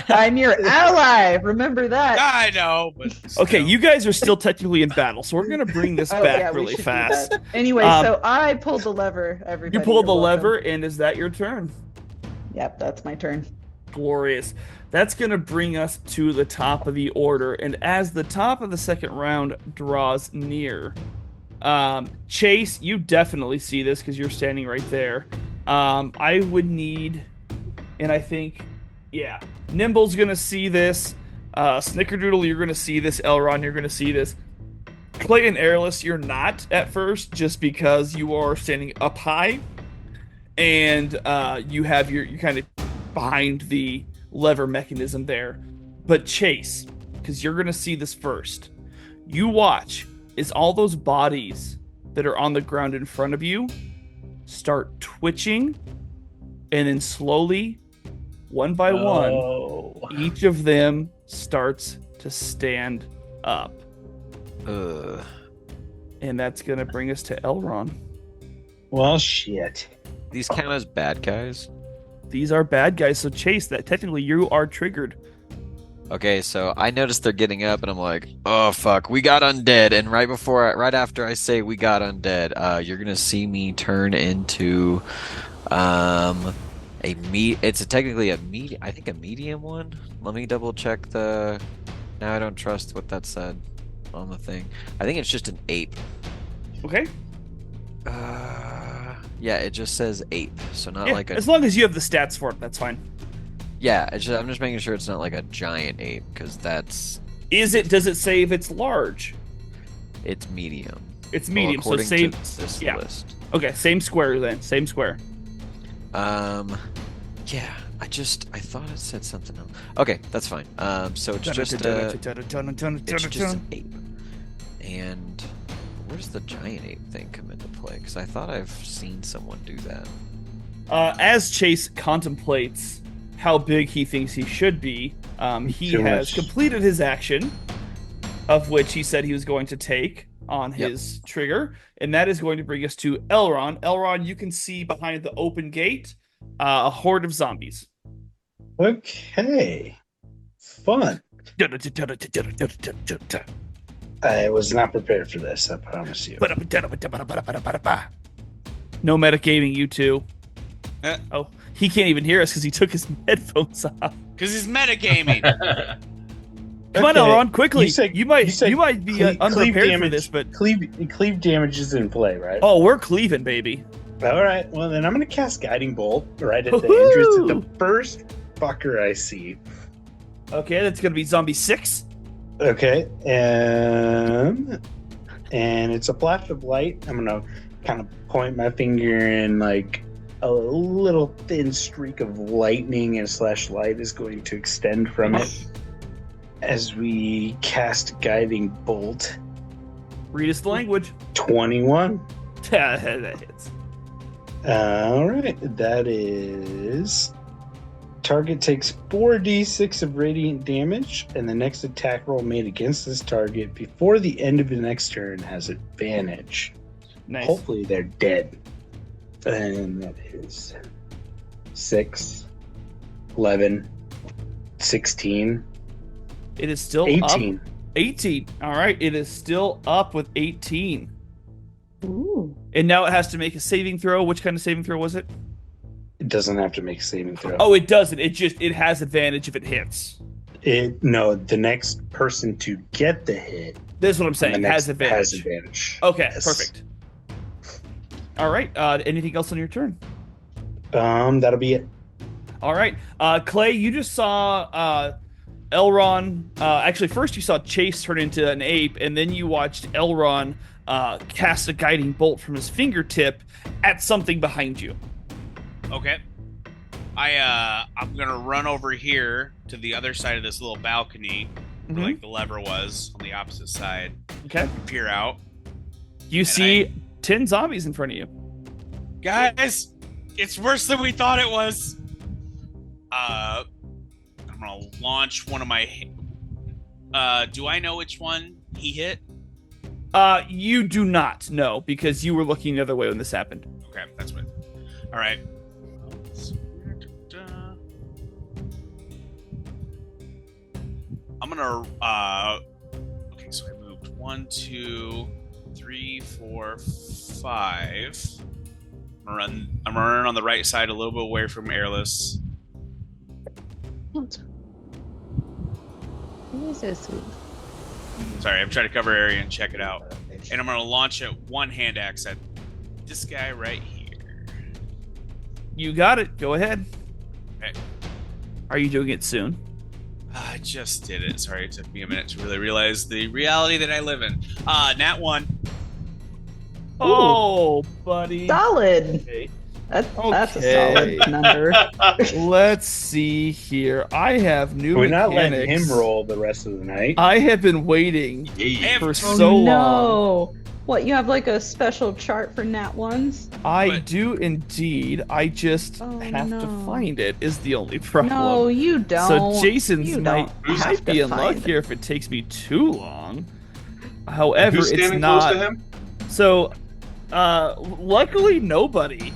I'm your ally. Remember that. I know, but Okay, still. you guys are still technically in battle, so we're gonna bring this Oh, back yeah, we really should do fast. that. Anyway, Um, so I pulled the lever, everybody. You pulled the You're welcome. lever, and is that your turn? Yep, that's my turn. Glorious. That's going to bring us to the top of the order. And as the top of the second round draws near, Chase, you definitely see this because you're standing right there. I would need, and I think, yeah, Nimble's going to see this. Snickerdoodle, you're going to see this. Elrond, you're going to see this. Clay and Airless, you're not at first just because you are standing up high. And you have you're kind of behind the lever mechanism there. But Chase, because you're going to see this first, you watch as all those bodies that are on the ground in front of you start twitching, and then slowly, one by one, each of them starts to stand up. Ugh. And that's going to bring us to Elrond. Well, shit. These count as bad guys? These are bad guys, so Chase, that technically you are triggered. Okay, so I noticed they're getting up, and I'm like, "Oh fuck, we got undead!" And right after I say we got undead, you're gonna see me turn into, It's technically a medium. I think a medium one. Let me double check the. Now I don't trust what that said on the thing. I think it's just an ape. Okay? Yeah, it just says ape, so not Yeah, like a. as long as you have the stats for it, that's fine. Yeah, I'm just making sure it's not like a giant ape, because does it say if it's large? it's medium. It's medium, so according same. to this yeah. list. Okay, same square then. Same square. Yeah, I thought it said something else. Okay, that's fine. So it's just an ape. And where's the giant ape thing come into play? Because I thought I've seen someone do that. As Chase contemplates how big he thinks he should be, he Too has much. completed his action, of which he said he was going to take on his trigger, and that is going to bring us to Elrond. Elrond, you can see behind the open gate a horde of zombies. Okay. Fun. I was not prepared for this, I promise you. No metagaming, you two. Eh. Oh, he can't even hear us because he took his headphones off. Because he's metagaming. Come on, Okay, Elrond, quickly. you said- You might you said be cleave unprepared for damage. this, but Cleave damage is in play, right? oh, we're cleaving, baby. All right. Well, then I'm going to cast Guiding Bolt right at the Woohoo! entrance of the first fucker I see. Okay, that's gonna be zombie 6. Okay. And it's a flash of light. I'm going to kind of point my finger and like a little thin streak of lightning and slash light is going to extend from it as we cast Guiding Bolt. Read us the language. 21. That hits. All right, that is. Target takes 4d6 of radiant damage, and the next attack roll made against this target before the end of the next turn has advantage. Nice. Hopefully, they're dead. And that is 6, 11, 16, It is still 18. up. 18. All right, it is still up with 18. Ooh. And now it has to make a saving throw. Which kind of saving throw was it? It doesn't have to make a saving throw. Oh, it doesn't. It has advantage if it hits. No, the next person to get the hit This is what I'm on the saying. next Has advantage. has advantage. Okay, Yes. perfect. All right. Anything else on your turn? That'll be it. All right. Clay, you just saw Elron. Actually, first you saw Chase turn into an ape, and then you watched Elron cast a guiding bolt from his fingertip at something behind you. Okay. I'm gonna run over here to the other side of this little balcony where like the lever was on the opposite side. Okay. Peer out. You see 10 zombies in front of you. Guys, it's worse than we thought it was. I'm gonna launch one of my. Do I know which one he hit? You do not know because you were looking the other way when this happened. Okay, that's what. All right. I'm gonna. Okay, so I moved 1, 2, 3, 4, 5. I'm running on the right side, a little bit away from airless. Sorry, I'm trying to cover area and check it out. And I'm gonna launch a one-hand axe at this guy right here. You got it. Go ahead. Okay. Are you doing it soon? I just did it. Sorry, it took me a minute to really realize the reality that I live in. Nat 1. Oh, buddy. Solid. Okay. That's a Okay. solid number. Let's see here. I have new We're not letting mechanics. him roll the rest of the night. I have been waiting Yeah. for so long. No. What, you have like a special chart for nat ones? I But- do indeed. I just Oh, have to no. find it is the only problem. No, you don't. So Jason's You might don't have be to in luck find it. here if it takes me too long. However, Who's it's standing not. close to him? So, luckily nobody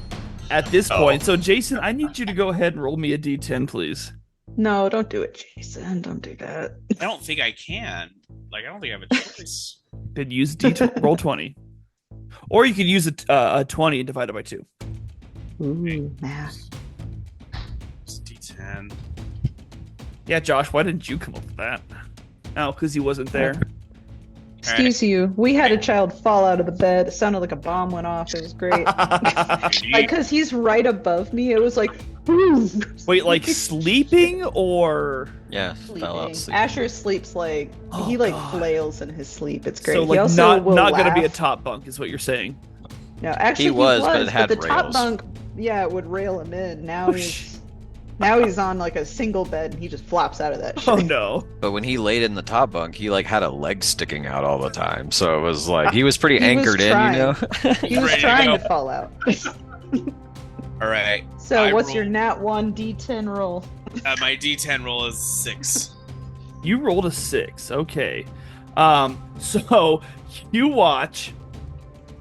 at this Oh. point. So, Jason, I need you to go ahead and roll me a d10, please. No, don't do it, Jason. Don't do that. I don't think I can. Like, I don't think I have a choice. Then use roll 20, or you could use a 20 and divide it by 2. Ooh, math. It's D10. Yeah, Josh, why didn't you come up with that? Oh, because he wasn't there. Excuse you. We had a child fall out of the bed. It sounded like a bomb went off. It was great. Like, because he's right above me. It was like, boom. Wait, like sleeping or? Yeah, fell out sleep. Asher sleeps like Oh, he like God. flails in his sleep. It's great. So, he like, also will not gonna be a laugh. top bunk, is what you're saying. No, actually He was, but it had the top rails. bunk, yeah, it would rail him in. Now Oh, he's on like a single bed and he just flops out of that shit. Oh no. But when he laid in the top bunk, he like had a leg sticking out all the time. So it was like he was pretty He was anchored in, you know. He was Ready to trying go. to fall out. All right. So I what's your rolled- nat 1 d10 roll? My D10 roll is 6. You rolled a 6. Okay. So you watch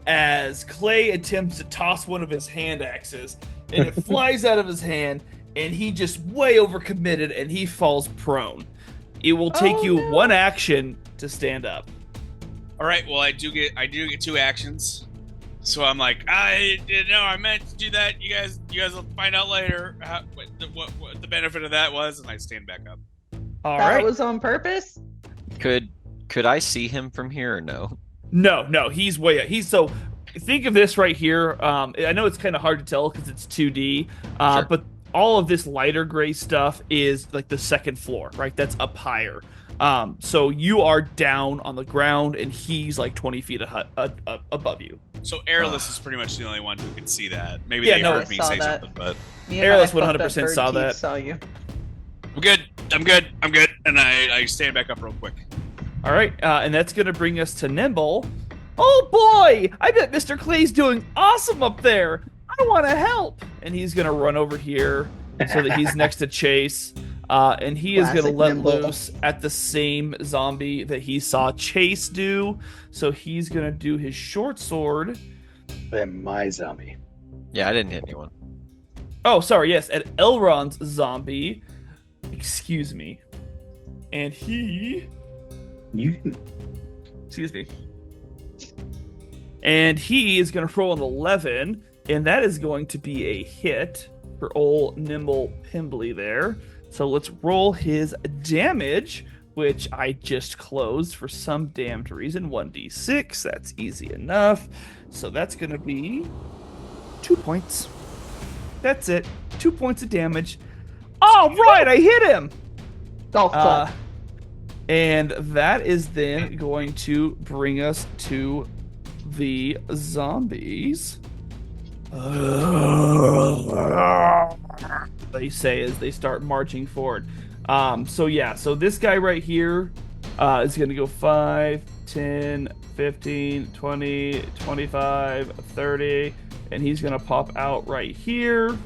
as Clay attempts to toss one of his hand axes, and it flies out of his hand, and he just way overcommitted, and he falls prone. It will take Oh, you no. one action to stand up. All right. Well, I do get 2 actions. So I'm like, I didn't know I meant to do that. You guys will find out later what the benefit of that was, and I stand back up. All That right. was on purpose? Could I see him from here or no? No, he's way. He's so. Think of this right here. I know it's kind of hard to tell because it's 2D, Sure. but all of this lighter gray stuff is like the second floor, right? That's up higher. So you are down on the ground, and he's like 20 feet above you. So Airless is pretty much the only one who can see that. Maybe Yeah, they no, heard I me saw say that. something, but Me and Airless my fucked 100% up bird saw teeth that. Saw you. I'm good, and I stand back up real quick. All right, and that's gonna bring us to Nimble. Oh boy, I bet Mr. Clay's doing awesome up there. I want to help, and he's gonna run over here so that he's next to Chase, and he is gonna Classic let Nimble. loose at the same zombie that he saw Chase do. So he's gonna do his short sword. And my zombie. Yeah, I didn't hit anyone. Oh, sorry, yes, at Elrond's zombie. Excuse me. And he, You can. excuse me, and he is going to roll an 11, and that is going to be a hit for old Nimble Pimbly there. So let's roll his damage, which I just closed for some damned reason. 1d6, that's easy enough. So that's going to be 2 points. That's it. 2 points of damage. All right, I hit him. Golf club. And that is then going to bring us to the zombies. They say as they start marching forward. So this guy right here is going to go 5, 10, 15, 20, 25, 30, and he's going to pop out right here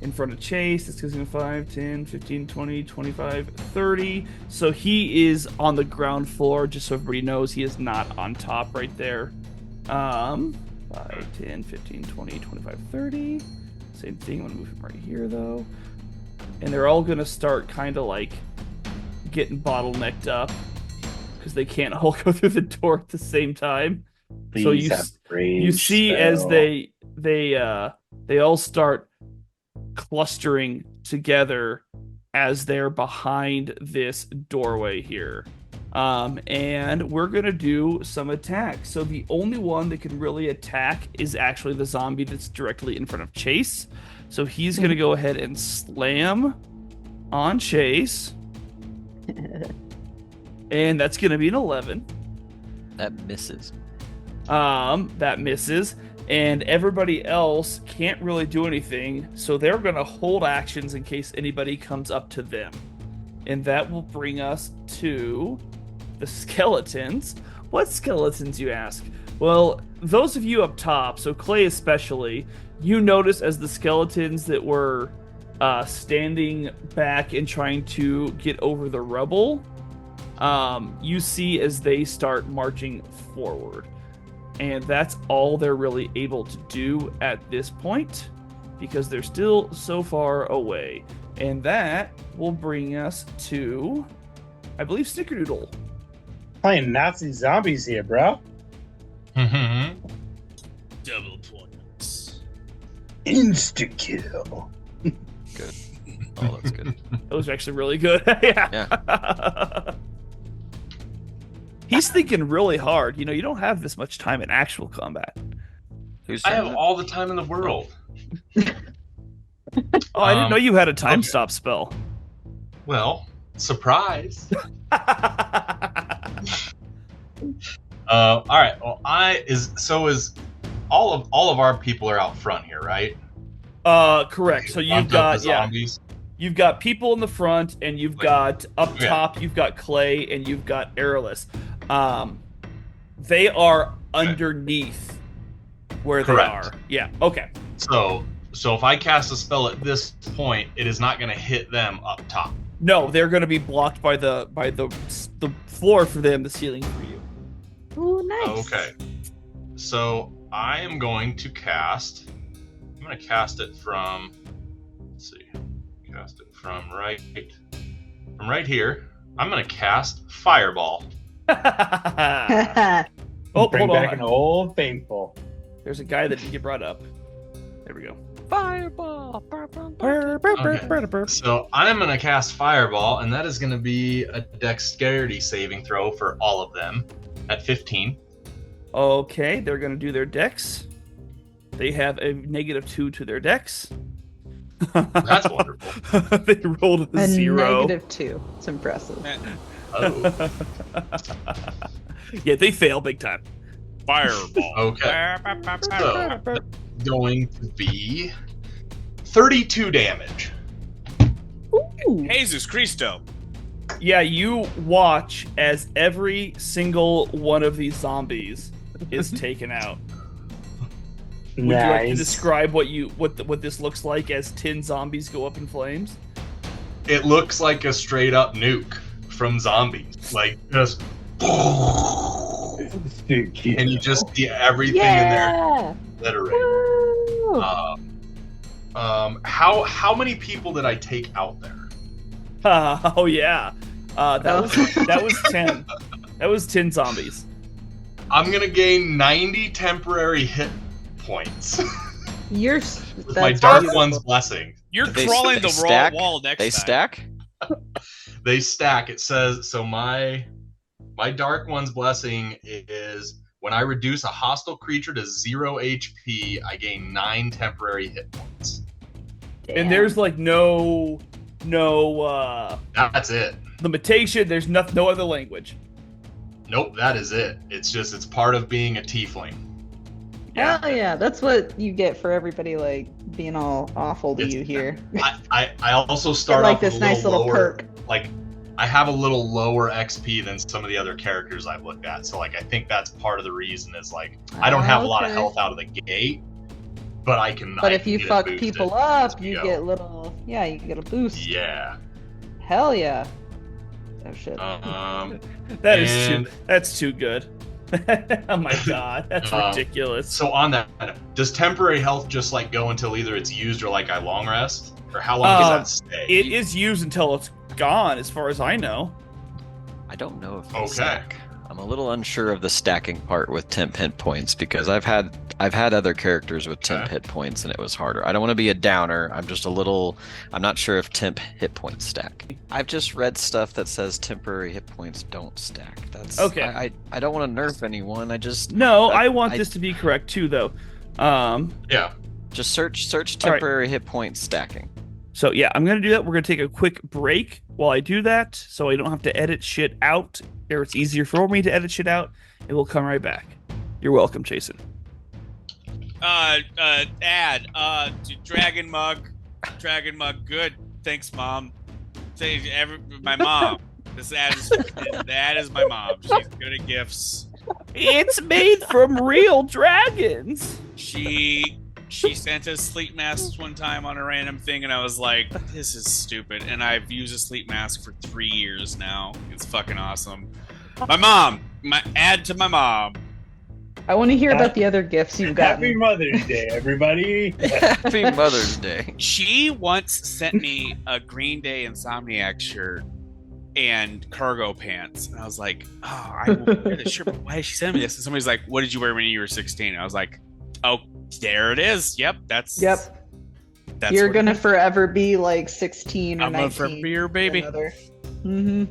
in front of Chase. It's going to 5, 10, 15, 20, 25, 30. So he is on the ground floor, just so everybody knows he is not on top right there. 5, 10, 15, 20, 25, 30. Same thing. I'm going to move him right here, though. And they're all going to start kind of like getting bottlenecked up because they can't all go through the door at the same time. So you see as they all start clustering together as they're behind this doorway here. And we're going to do some attacks. So the only one that can really attack is actually the zombie that's directly in front of Chase. So he's going to go ahead and slam on Chase. And that's going to be an 11. That misses. That misses. And everybody else can't really do anything. So they're going to hold actions in case anybody comes up to them. And that will bring us to the skeletons. What skeletons, you ask? Well, those of you up top, so Clay especially, you notice as the skeletons that were standing back and trying to get over the rubble, you see as they start marching forward. And that's all they're really able to do at this point because they're still so far away. And that will bring us to, I believe, Snickerdoodle. Playing Nazi zombies here, bro. Double points. Insta-kill. Good. Oh, that's good. Those are actually really good. Yeah. He's thinking really hard. You know, you don't have this much time in actual combat. Who's I have all the time in the world. Oh, I didn't know you had a time stop spell. Well, surprise. All right. Well, all of our people are out front here, right? Correct. So you've Bumped up got the zombies. you've got people in the front, and you've got up top. You've got Clay, and you've got Airless. They are underneath where Correct. they are. Yeah. Okay. So if I cast a spell at this point, it is not going to hit them up top. No, they're going to be blocked by the floor for them, the ceiling for you. Ooh, nice. Okay. So I am going to cast. I'm going to cast it from. Let's see. Cast it from right here. I'm going to cast Fireball. Oh, Bring hold back on. an old faithful. There's a guy that didn't get brought up. There we go. Fireball. Okay. So I'm going to cast Fireball, and that is going to be a dexterity saving throw for all of them at 15. Okay, they're going to do their dex. They have a -2 to their dex. That's wonderful. They rolled a 0. -2. It's impressive. Oh. Yeah, they fail big time. Fireball. Okay. So, going to be 32 damage. Ooh. Jesus Cristo. Yeah, you watch as every single one of these zombies is taken out. Would you like to describe what this looks like as 10 zombies go up in flames? It looks like a straight up nuke from zombies. Like, just. And you just see everything in there obliterated. Woo! How many people did I take out there? Oh yeah, That was 10. That was 10 zombies. I'm gonna gain 90 temporary hit points You're with my Dark One's blessing. You're They- crawling they the stack? wall next They time. stack? They stack. It says so. My Dark One's blessing is when I reduce a hostile creature to 0 HP, I gain 9 temporary hit points. And there's like no That's it. limitation. There's no other language. Nope, that is it. It's part of being a tiefling. Hell yeah, that's what you get for everybody like being all awful to you here. I also start like off this with a nice little little lower, perk. like I have a little lower XP than some of the other characters I've looked at. So like I think that's part of the reason is like I don't have a lot of health out of the gate, but I can. But I if can you get it fuck boosted people as up, we you go. get you get a boost. Yeah. Hell yeah. Oh shit. That's too good. Oh my god, that's ridiculous. So on that, does temporary health just like go until either it's used or like I long rest, or how long does that stay? It is used until it's gone, as far as I know. I don't know if they Okay. stack. I'm a little unsure of the stacking part with temp hit points because I've had other characters with temp hit points and it was harder. I don't want to be a downer. I'm not sure if temp hit points stack. I've just read stuff that says temporary hit points don't stack. That's okay. I don't want to nerf anyone. I want this to be correct too, though. Yeah. Just search temporary hit points stacking. So yeah, I'm gonna do that. We're gonna take a quick break while I do that, so I don't have to edit shit out, or it's easier for me to edit shit out, and we'll come right back. You're welcome, Jason. Dragon mug, good. Thanks, Mom. My mom. That is my mom. She's good at gifts. It's made from real dragons. She sent us sleep masks one time on a random thing, and I was like, this is stupid. And I've used a sleep mask for 3 years now. It's fucking awesome. My mom. Add to my mom. I want to hear about the other gifts you've gotten. Happy Mother's Day, everybody. Happy Mother's Day. She once sent me a Green Day Insomniac shirt and cargo pants. And I was like, oh, I will wear this shirt, but why did she send me this? And somebody's like, what did you wear when you were 16? And I was like, oh, there it is. Yep, that's You're gonna forever be like 16 or I'm 19. a forever your baby. Mm-hmm.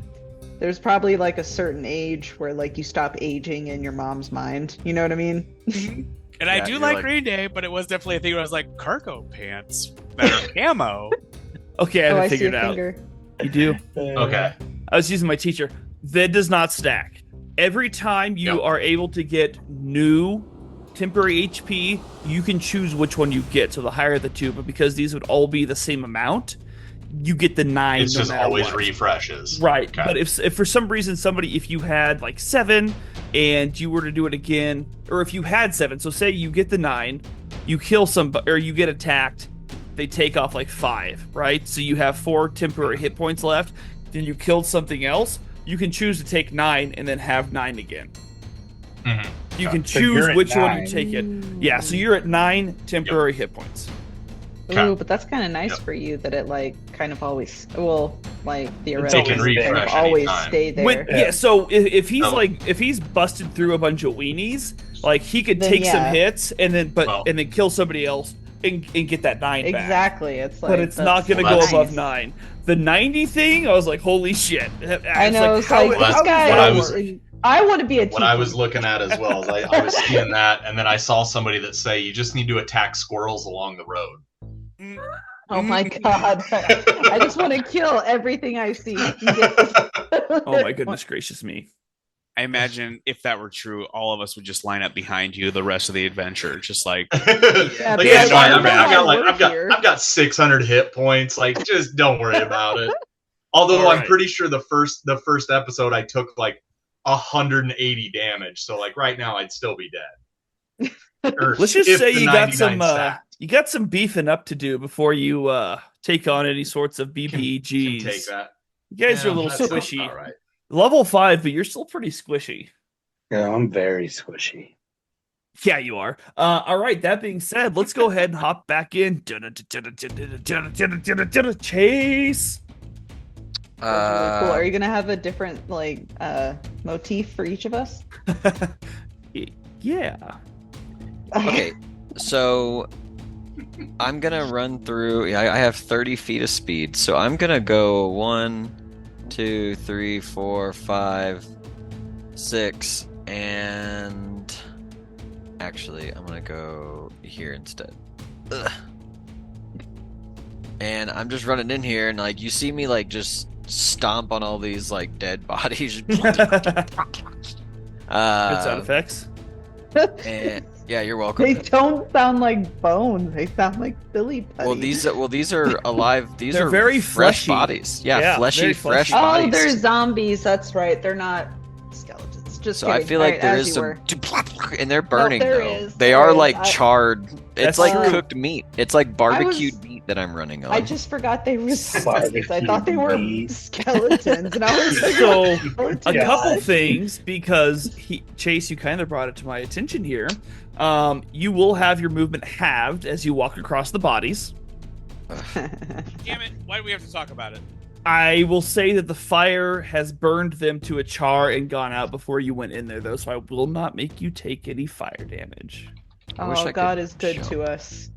There's probably like a certain age where like you stop aging in your mom's mind. You know what I mean? And I do like Green Day, but it was definitely a thing where I was like, cargo pants that are camo. Okay, I haven't I see figured a out. finger. You do? Okay. I was using my teacher. That does not stack. Every time you are able to get new temporary HP, you can choose which one you get. So the higher the two, but because these would all be the same amount, you get the 9. It's just always refreshes. Right. Okay. But if for some reason if you had like 7 and you were to do it again, or if you had 7, so say you get the 9, you kill somebody or you get attacked, they take off like 5, right? So you have 4 temporary hit points left. Then you killed something else. You can choose to take 9 and then have 9 again. Mm-hmm. You can So choose you're at which one 9. you take it. Yeah, so you're at 9 temporary hit points. Ooh, but that's kind of nice for you that it like kind of always theoretically can refresh always anytime. stay there. So if he's if he's busted through a bunch of weenies, like he could Then, take some yeah. hits and then and then kill somebody else and get that 9 back. Exactly. It's like But it's not going to Well, go that's above nice. 9. The 90 thing, I was like, holy shit. I know. It's like, Well, that's this guy. what I was- I want to be a What I was teacher. looking at as well is I was seeing that, and then I saw somebody that say you just need to attack squirrels along the road. Oh my god! I just want to kill everything I see. Oh my goodness gracious me. I imagine if that were true, all of us would just line up behind you the rest of the adventure, just like Like, Yeah, it's fine. I know I work here. I've got 600 hit points. Like, just don't worry about it. Although All I'm right. pretty sure the first episode I took like 180 damage. So like right now I'd still be dead. Or Let's just if say the you got 99 stacked. you got some beefing up to do before you take on any sorts of Can BBGs. take that. You guys are a little That's squishy. all right. Level 5, but you're still pretty squishy. Yeah, I'm very squishy. Yeah, you are. All right. That being said, let's go ahead and hop back in. Chase. That's really cool. Uh, Are you gonna have a different like motif for each of us? Yeah. okay, so I'm gonna run through. I have 30 feet of speed, so I'm gonna go 1, 2, 3, 4, 5, 6, and actually, I'm gonna go here instead. Ugh. And I'm just running in here, and like you see me like just stomp on all these like dead bodies. Good sound effects. And yeah, you're They welcome. don't sound like bones. They sound like silly putty. Well, these are alive. These They're are very fresh fleshy. bodies. Yeah, Yeah, fleshy, very fresh fleshy. Oh, bodies. they're zombies. That's right. They're not skeletons. Just So kidding. I feel like Alright, there as is you some, were. and they're burning there though. is, They there are is. like charred. That's It's like true. cooked meat. It's like barbecued meat that I'm running on. I just forgot they were zombies. I Barbecue thought they were meat. skeletons, and I was like, So, oh, a couple gosh. things, because Chase, you kind of brought it to my attention here. You will have your movement halved as you walk across the bodies. Damn it! Why do we have to talk about it? I will say that the fire has burned them to a char and gone out before you went in there, though, so I will not make you take any fire damage. I wish I Oh, could God is good jump. to us.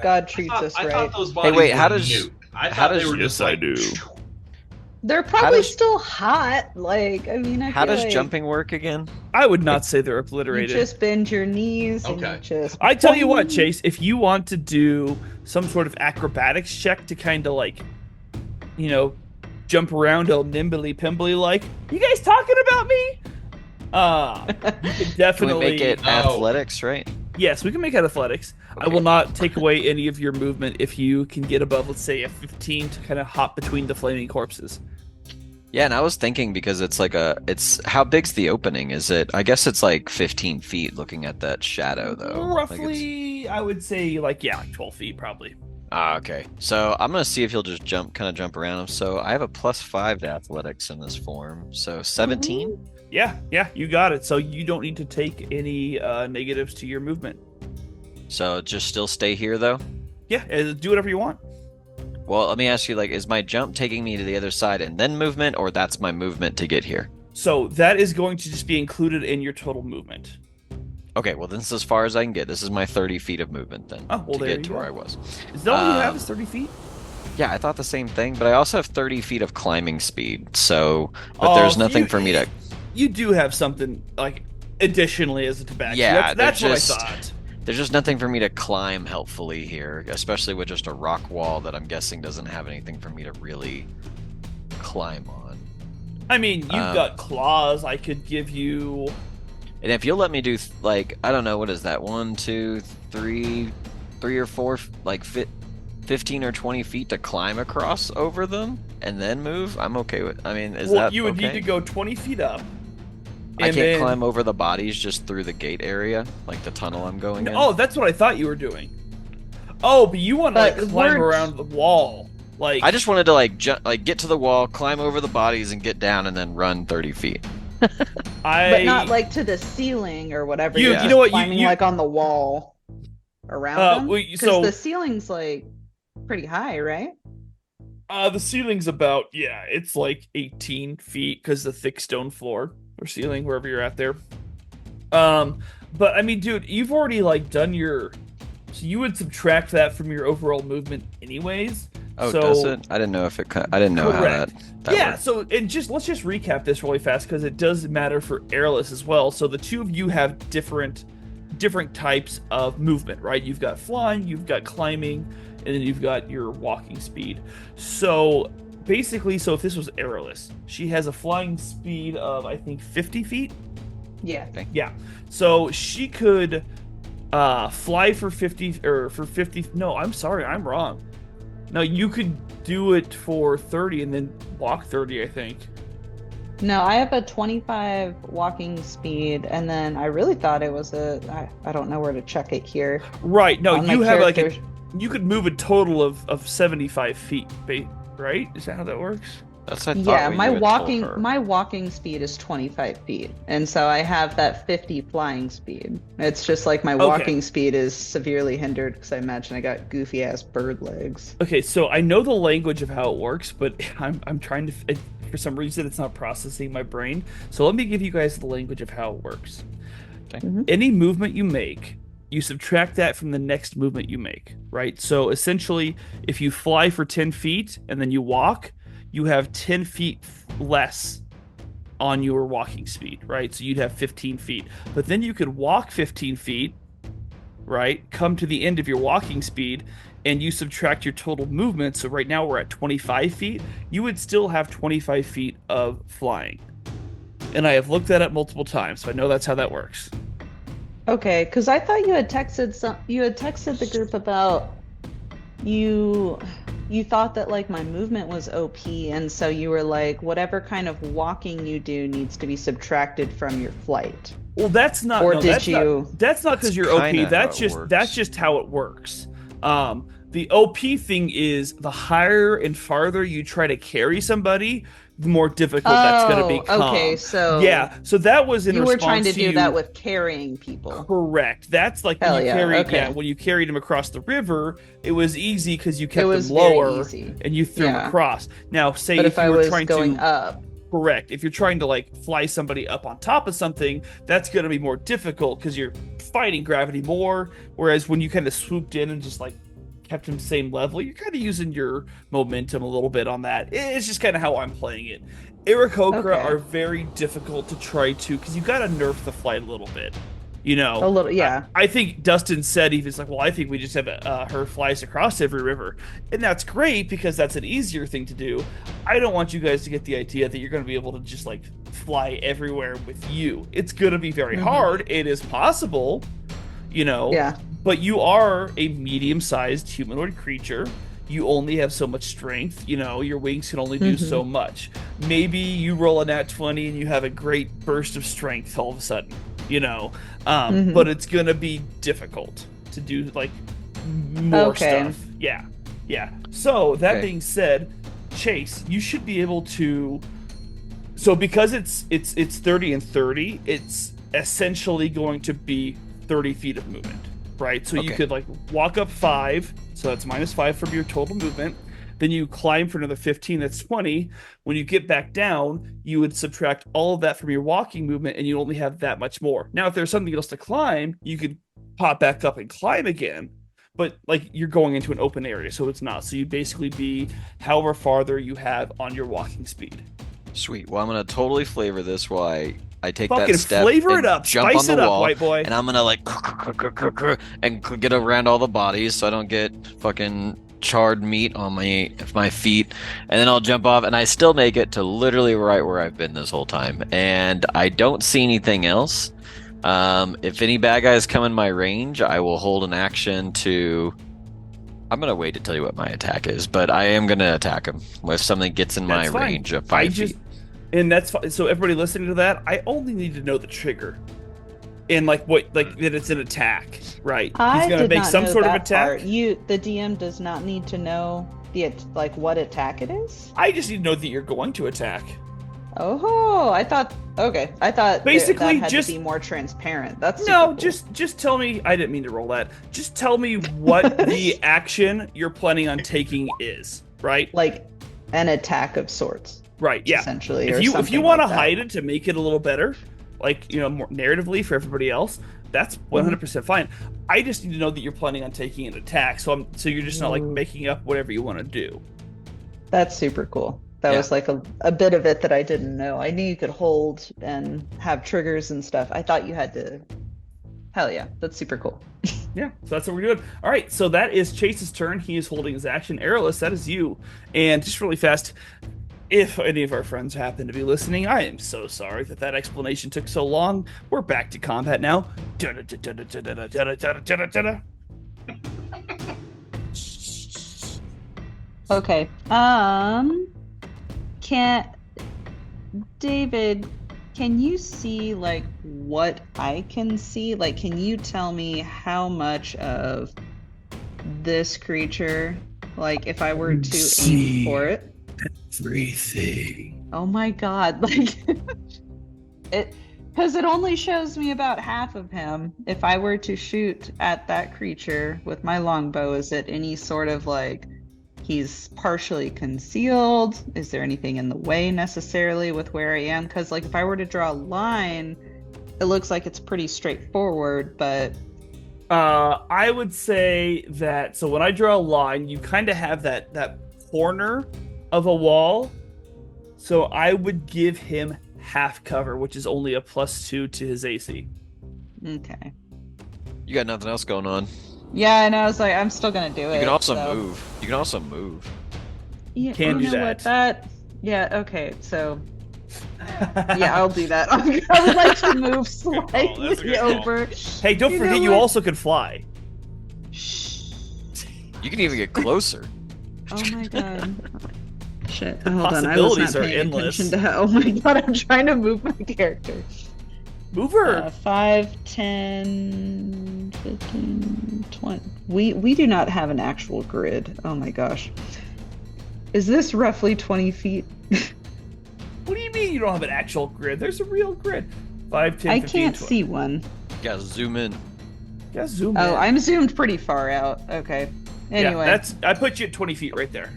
God treats us I right. thought those bodies wait, were how does- nuked. I how thought they does- were Yes, just I like. do. They're probably does- still hot. Like, I mean, I How feel does like jumping work again? I would not say they're you obliterated. just bend your knees and Okay. you just. I tell you what, Chase, if you want to do some sort of acrobatics check to kind of like, jump around all nimbly pimbly like, you guys talking about me? You can Can we definitely make it Oh. athletics, right? Yes, we can make it athletics. I Okay. will not take away any of your movement if you can get above, let's say, a 15 to kind of hop between the flaming corpses. Yeah, and I was thinking because it's how big's the opening? Is it? I guess it's like 15 feet. Looking at that shadow, though. Like it's- Roughly, I would say, like 12 feet probably. Ah, okay. So I'm gonna see if he'll just kind of jump around him. So I have a +5 to athletics in this form. So 17. Yeah, you got it. So you don't need to take any negatives to your movement. So just still stay here though. Yeah, do whatever you want. Well, let me ask you, like, is my jump taking me to the other side and then movement, or that's my movement to get here? So that is going to just be included in your total movement. Okay, well, this is as far as I can get. This is my 30 feet of movement then Oh, well, to there get you to where go. I was. Is that all you have Um, is 30 feet? Yeah, I thought the same thing, but I also have 30 feet of climbing speed. So, but there's so nothing for me to. You do have something, like, additionally as a tobacco. Yeah, that's what just- I thought. There's just nothing for me to climb helpfully here, especially with just a rock wall that I'm guessing doesn't have anything for me to really climb on. I mean, you've got claws. I could give you. And if you'll let me do like, I don't know, what is that? 1, 2, 3 or 4, like 15 or 20 feet to climb across over them and then move, I'm okay with. I mean, is that You would okay? need to go 20 feet up. I and can't then- climb over the bodies just through the gate area, like the tunnel I'm going in. Oh, that's what I thought you were doing. Oh, but you want to like But climb we're- around the wall, like I just wanted to like get to the wall, climb over the bodies, and get down, and then run 30 feet. But not like to the ceiling or whatever. You- You're you know what, you- climbing you- like on the wall around them. well, Because so- the ceiling's like pretty high, right? The ceiling's about it's like 18 feet because the thick stone floor or ceiling wherever you're at there. But I mean, dude, you've already like done your, so you would subtract that from your overall movement anyways. Oh, so, does it? I didn't know if it. I didn't know Correct. how that yeah, worked. so and let's just recap this really fast because it does matter for airless as well. So the two of you have different types of movement, right? You've got flying, you've got climbing, and then you've got your walking speed. So basically, so if this was airless, she has a flying speed of I think 50 feet. Yeah. Yeah. So she could fly for 50 or for 50. No, I'm sorry, I'm wrong. No, you could do it for 30 and then walk 30, I think. No, I have a 25 walking speed, and then I really thought it was I don't know where to check it here. Right. No, on my you have character. you could move a total of 75 feet, right? Is that how that works? That's what I thought Yeah, you my had told her. walking speed is 25 feet, and so I have that 50 flying speed. It's just like my Okay. walking speed is severely hindered because I imagine I got goofy ass bird legs. Okay, so I know the language of how it works, but I'm trying to for some reason it's not processing my brain. So let me give you guys the language of how it works. Okay. Mhm. Any movement you make, you subtract that from the next movement you make, right? So essentially, if you fly for 10 feet and then you walk, you have 10 feet less on your walking speed, right? So you'd have 15 feet. But then you could walk 15 feet, right? Come to the end of your walking speed and you subtract your total movement. So right now we're at 25 feet. You would still have 25 feet of flying. And I have looked that up multiple times, so I know that's how that works. Okay, because I thought you had texted the group about you thought that like my movement was OP, and so you were like, whatever kind of walking you do needs to be subtracted from your flight. Well, that's not. Or no, did that's you- Not, that's not because That's you're OP. kinda how That's it just works. that's just how it works. The OP thing is the higher and farther you try to carry somebody, the more difficult that's going to become. Okay, so yeah, so that was in you were response trying to do you. that with carrying people. Correct. That's like when Hell you yeah, carried, okay. when you carried him across the river, it was easy because you kept was him very lower easy. and you threw him Yeah. across. Now, say But if if I you were was trying going to up, correct, if you're trying to like fly somebody up on top of something, that's going to be more difficult because you're fighting gravity more. Whereas when you kind of swooped in and just like kept him same level, you're kind of using your momentum a little bit on that. It's just kind of how I'm playing it. Aarakocra Okay. are very difficult to try to because you got to nerf the flight a little bit. You know, a little, yeah. I think Dustin said he was like, well, I think we just have her flies across every river, and that's great because that's an easier thing to do. I don't want you guys to get the idea that you're going to be able to just like fly everywhere with you. It's going to be very hard. It is possible, you know. Yeah. But you are a medium-sized humanoid creature. You only have so much strength. You know, your wings can only do so much. Maybe you roll a nat 20 and you have a great burst of strength all of a sudden. You know, but it's gonna be difficult to do like more stuff. Yeah. So that Okay. being said, Chase, you should be able to. So because it's 30 and 30, it's essentially going to be 30 feet of movement, right? So you Okay. could like walk up 5, so that's -5 from your total movement. Then you climb for another 15, that's 20. When you get back down, you would subtract all of that from your walking movement and you only have that much more. Now, if there's something else to climb, you could pop back up and climb again. But like you're going into an open area, so it's not. So you'd basically be however farther you have on your walking speed. Sweet. Well, I'm gonna totally flavor this while I take Fucking that step flavor and it up, jump spice on the it up, wall, white boy. and I'm gonna like and get around all the bodies so I don't get fucking charred meat on my feet, and then I'll jump off, and I still make it to literally right where I've been this whole time, and I don't see anything else. If any bad guys come in my range, I will hold an action to. I'm gonna wait to tell you what my attack is, but I am gonna attack him if something gets in my That's fine. range of 5 feet. And that's fine. So everybody listening to that, I only need to know the trigger. And like what, like that it's an attack, right? I He's gonna did make not some know sort of that attack. part. The DM does not need to know like what attack it is. I just need to know that you're going to attack. Oh, I thought Basically, that had just- to be more transparent. That's No, super cool. just tell me. I didn't mean to roll that. Just tell me what the action you're planning on taking is. Right. like an attack of sorts, Right. Yeah. essentially. If or you something want to like that. hide it to make it a little better, like more narratively for everybody else, that's 100% fine. I just need to know that you're planning on taking an attack, so you're just not like making up whatever you want to do. That's super cool. That Yeah. was like a bit of it that I didn't know. I knew you could hold and have triggers and stuff. I thought you had to. Hell yeah, that's super cool. Yeah, so that's what we're doing. All right, so that is Chase's turn. He is holding his action. Aerolus, that is you. And just really fast, if any of our friends happen to be listening, I am so sorry that explanation took so long. We're back to combat now. Okay. David, can you see like what I can see? Like, can you tell me how much of this creature, like if I were to aim for it? everything. Oh my god, like it, because it only shows me about half of him. If I were to shoot at that creature with my longbow, is it any sort of like he's partially concealed? Is there anything in the way necessarily with where I am? Because like if I were to draw a line, it looks like it's pretty straightforward, but I would say that, so when I draw a line, you kind of have that corner of a wall. So I would give him half cover, which is only a +2 to his AC. okay. You got nothing else going on. Yeah, and I was like, I'm still gonna do it. You can also so. move. You can also move. Yeah, Can you do know what, that. yeah, okay, so yeah, I'll do that. I would like to move That's a good slightly call. over. Hey, don't You forget know you what? also can fly. You can even get closer. Oh my god. Shit. Hold on. I was possibilities not are paying endless. attention to how. Oh my god, I'm trying to move my character. Move her. 5, 10, 15, 20. We do not have an actual grid. Oh my gosh. Is this roughly 20 feet? What do you mean you don't have an actual grid? There's a real grid. 5, 10, I 15, can't 20. see one. You gotta zoom in. Yeah, zoom Oh, in. I'm zoomed pretty far out. Okay. Anyway. Yeah, I put you at 20 feet right there.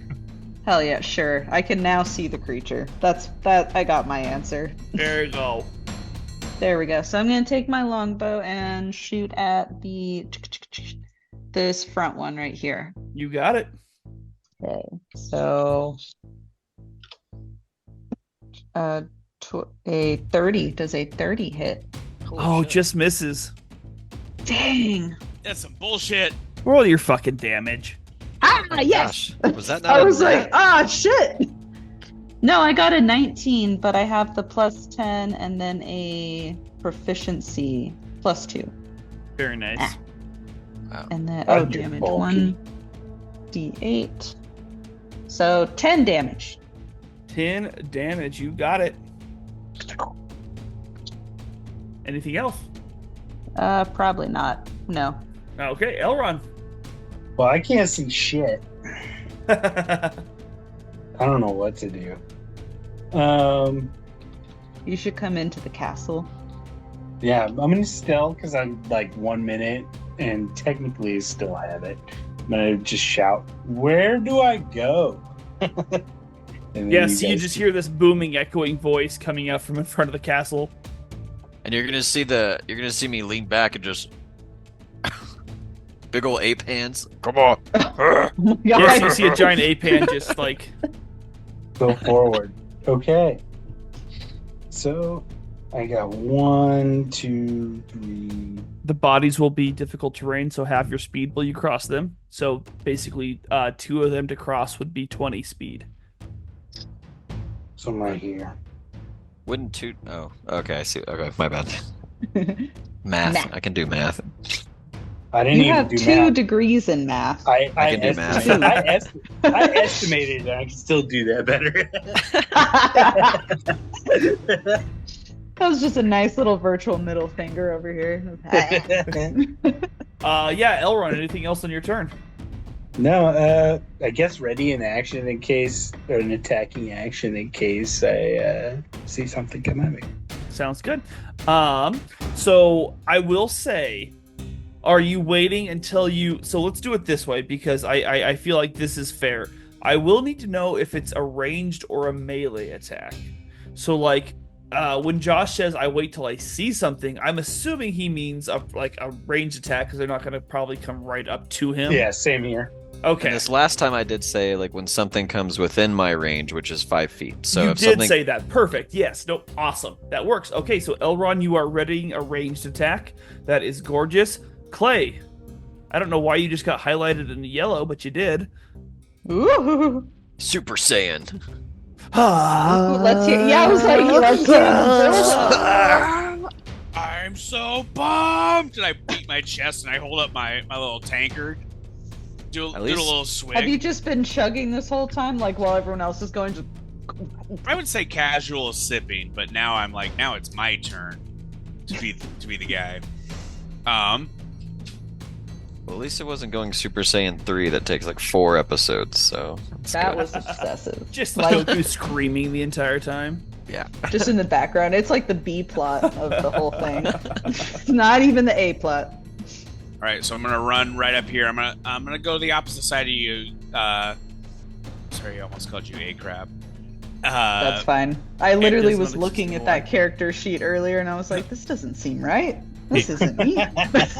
Hell yeah, sure. I can now see the creature. That I got my answer. There you go. There we go. So I'm gonna take my longbow and shoot at this front one right here. You got it. Okay. So a 30. Does a 30 hit? Oh, just misses. Dang. That's some bullshit. Roll your fucking damage. Ah, Oh my yes. gosh. Was that not I a was rat? like, shit. No, I got a 19, but I have the +10 and then a proficiency +2. Very nice. Ah. Wow. And then, That'd be damage. bulky. 1d8. So 10 damage. 10 damage. You got it. Anything else? Probably not. No. Okay, Elron. Well, I can't see shit. I don't know what to do. You should come into the castle. Yeah, I'm gonna still because I'm like 1 minute and technically still have it. I'm gonna just shout, "Where do I go?" And then Yes, you guys just hear this booming, echoing voice coming out from in front of the castle. And you're gonna see me lean back and just big old ape hands. Come on. Oh my Yes, God. you see a giant ape hand just like. go forward. Okay. So I got 1, 2, 3. The bodies will be difficult terrain, so half your speed will you cross them. So basically, 2 of them to cross would be 20 speed. So I'm right here. Wouldn't two? Oh, okay. I see. Okay, my bad. Math. Math. I can do math. I didn't You even have do 2 math. degrees in math. I can do math. I estimated, and I can still do that better. That was just a nice little virtual middle finger over here. Yeah, Elrond, anything else on your turn? No, I guess ready in action in case, or an attacking action in case I see something come at me. Sounds good. So I will say, are you waiting until you? So let's do it this way because I feel like this is fair. I will need to know if it's a ranged or a melee attack. So like, when Josh says I wait till I see something, I'm assuming he means a ranged attack because they're not going to probably come right up to him. Yeah, same here. Okay. And this last time I did say like when something comes within my range, which is 5 feet. So you if did something say that. Perfect. Yes. No. Awesome. That works. Okay. So Elrond, you are readying a ranged attack. That is gorgeous. Clay, I don't know why you just got highlighted in yellow, but you did. Ooh. Super Saiyan. Let's hear. Yeah, I was like, let's hear the build-up. I'm so pumped! And I beat my chest and I hold up my little tankard. Do a little swig. Have you just been chugging this whole time, like while everyone else is going? Just... I would say casual sipping, but now I'm like, now it's my turn to be the guy. Well, at least it wasn't going Super Saiyan 3 that takes like 4 episodes, so that's That good. was excessive. Just Like- Goku screaming the entire time. Yeah. Just in the background. It's like the B plot of the whole thing. It's not even the A plot. All right, so I'm gonna run right up here. I'm gonna go the opposite side of you. Sorry, I almost called you a crab. That's fine. I literally there's was another looking at boy. that character sheet earlier and I was like, this doesn't seem right. This isn't me.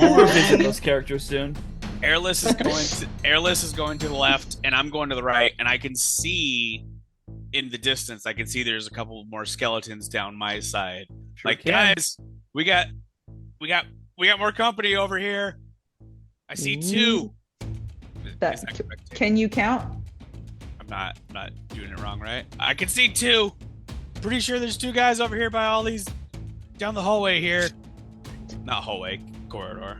We'll revisit those characters soon. Airless is going to the left, and I'm going to the right, and I can see in the distance. I can see there's a couple more skeletons down my side. Sure Like, can. guys, we got more company over here. I see 2. That- Is that correct? Can you count? I'm not doing it wrong, right? I can see 2. Pretty sure there's 2 guys over here by all these down the hallway here. Not hallway, corridor.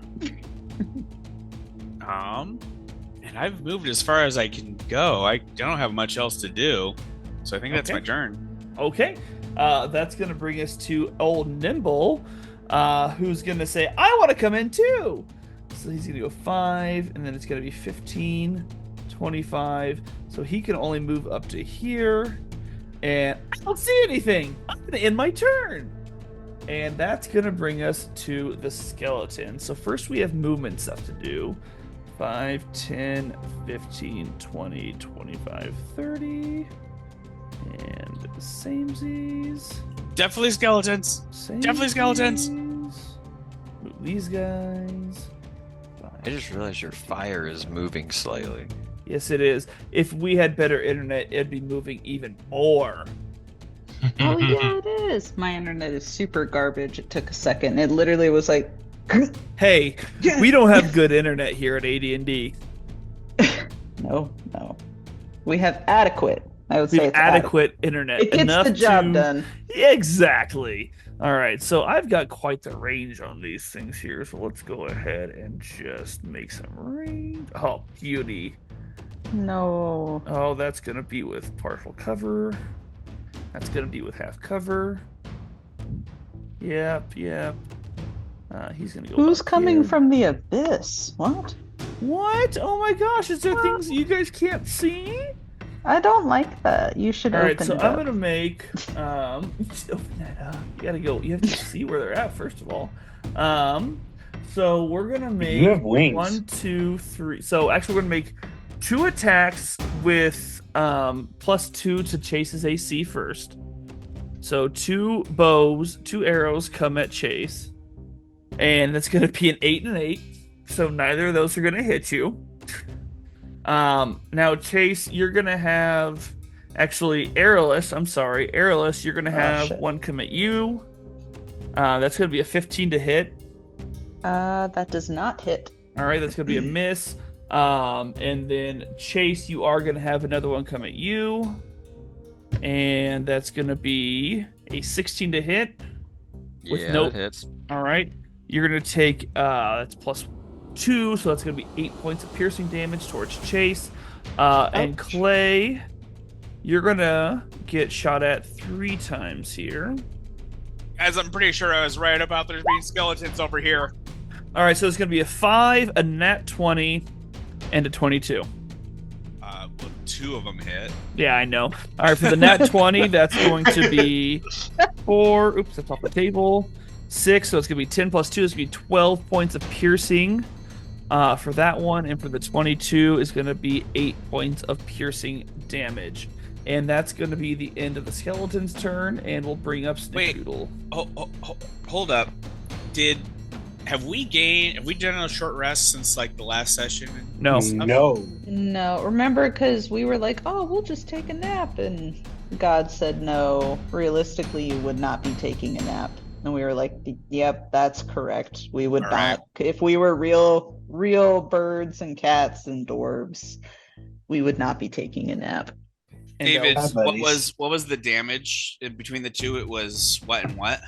And I've moved as far as I can go. I don't have much else to do, so I think that's Okay. my turn. Okay. That's going to bring us to old Nimble, who's going to say, I want to come in too. So he's going to go 5, and then it's going to be 15, 25. So he can only move up to here. And I don't see anything. I'm going to end my turn. And that's going to bring us to the skeleton. So first we have movement stuff to do. 5, 10, 15, 20, 25, 30. And samesies. Definitely skeletons. Definitely skeletons. Move these guys. I just realized your fire is moving slightly. Yes, it is. If we had better internet, it'd be moving even more. Oh yeah, it is. My internet is super garbage. It took a second. It literally was like, Hey, we don't have good internet here at AD&D. no. We have adequate. I would We say have it's adequate internet. It gets enough the job to... done. Exactly. All right, so I've got quite the range on these things here, so let's go ahead and just make some range. Oh, beauty. No. Oh, that's going to be with partial cover. That's going to be with half cover. Yep. He's going to go Who's up coming here. from the abyss? What? What? Oh my gosh, is there things you guys can't see? I don't like that. You should All right, open so it I'm up. gonna make just open that up. You gotta go. You have to see where they're at first of all. So we're gonna make You have wings. 1, 2, 3. So actually, we're gonna make 2 attacks with +2 to Chase's AC first. So 2 bows, 2 arrows come at Chase, and that's gonna be an 8 and an 8. So neither of those are gonna hit you. Now Chase, you're gonna have actually Airless. I'm sorry, Airless. You're gonna have shit. 1 come at you. That's gonna be a 15 to hit. That does not hit. All right, that's gonna be a miss. And then Chase, you are gonna have another one come at you, and that's gonna be a 16 to hit. With Yeah, no- it hits. All right, you're gonna take that's +2, so that's gonna be 8 points of piercing damage towards Chase. And Clay, you're gonna get shot at 3 times here. Guys, I'm pretty sure I was right about there being skeletons over here. All right, so it's gonna be a 5, a nat 20, and a 22. Well, 2 of them hit. Yeah, I know. All right, for the nat 20, that's going to be 4. Oops, that's off the table. 6, so it's going to be 10 plus 2. It's going to be 12 points of piercing for that one. And for the 22, is going to be 8 points of piercing damage. And that's going to be the end of the skeleton's turn, and we'll bring up Snickerdoodle. Hold up. Have we done a short rest since like the last session? No. No. No, remember, because we were like, oh, we'll just take a nap. And God said, no, realistically, you would not be taking a nap. And we were like, yep, that's correct. We would All not. right. If we were real birds and cats and dwarves, we would not be taking a nap. And David, Hi, what buddies. was the damage in between the 2? It was what and what?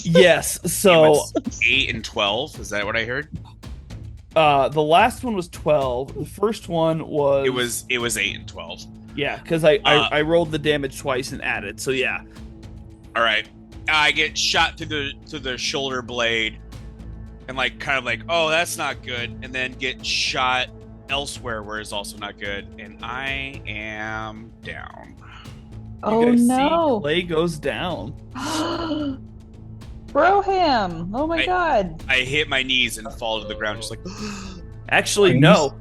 Yes, It so was 8 and 12. Is that what I heard? the last one was 12. The first one was... It was 8 and 12. Yeah, because I rolled the damage twice and added, so yeah. All right. I get shot through the shoulder blade. and like kind of like, oh, that's not good, and then get shot elsewhere where it's also not good, and I am down. Oh you guys no. see Clay goes down. Bro him. Oh my god. I hit my knees and fall to the ground, just like. Actually, Are you no.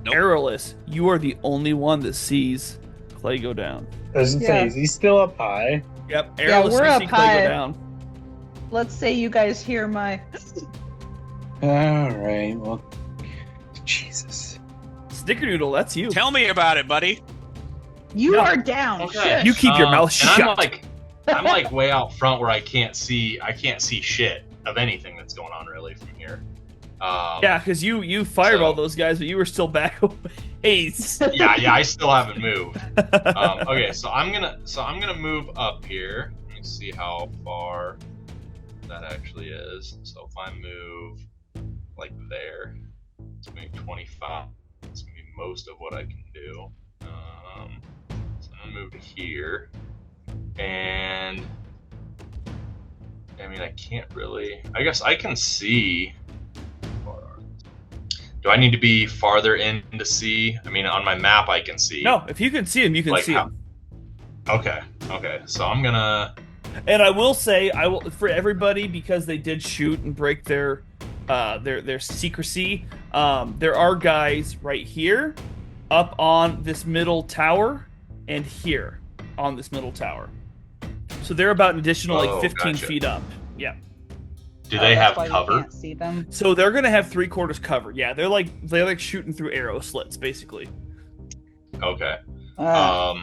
Nope. Arrowless, you are the only one that sees Clay go down. I was gonna say, Yeah. is he still up high? Yep, Yeah, Arrowless, we're you up see Clay high. go down. Let's say you guys hear my. All right. Well, Jesus. Snickerdoodle, that's you. Tell me about it, buddy. You No. are down. Okay. You keep your mouth And shut. I'm like way out front where I can't see shit of anything that's going on really from here. Yeah, because you fireballed So- those guys, but you were still back a ways. yeah, I still haven't moved. Okay, so I'm gonna move up here. Let me see how far that actually is. So if I move like there, it's gonna be 25. It's gonna be most of what I can do. So I'm gonna move to here, and I mean I can't really. I guess I can see. Do I need to be farther in to see? I mean, on my map I can see. No, if you can see him, you can Like see how- him. Okay. So I'm gonna. And I will say, I will for everybody because they did shoot and break their secrecy. There are guys right here, up on this middle tower, and here on this middle tower. So they're about an additional Oh, 15 gotcha. feet up. Yeah. Do they That's have why you cover? can't see them. So they're gonna have 3/4 cover. Yeah, they're like shooting through arrow slits, basically. Okay. Uh,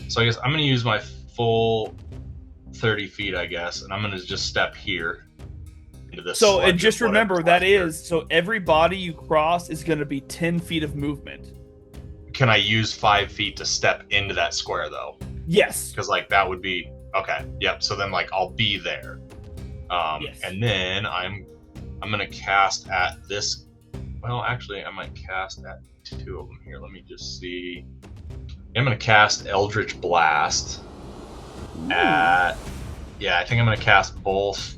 So I guess I'm gonna use my full 30 feet, I guess, and I'm gonna just step here into this. So sludge and just of remember whatever's that left here. is so every body you cross is gonna be 10 feet of movement. Can I use 5 feet to step into that square though? Yes. Because like that would be okay. Yep. So then like I'll be there. Yes. And then I'm gonna cast at this. Well, actually, I might cast at 2 of them here. Let me just see. I'm gonna cast Eldritch Blast at. Yeah, I think I'm gonna cast both.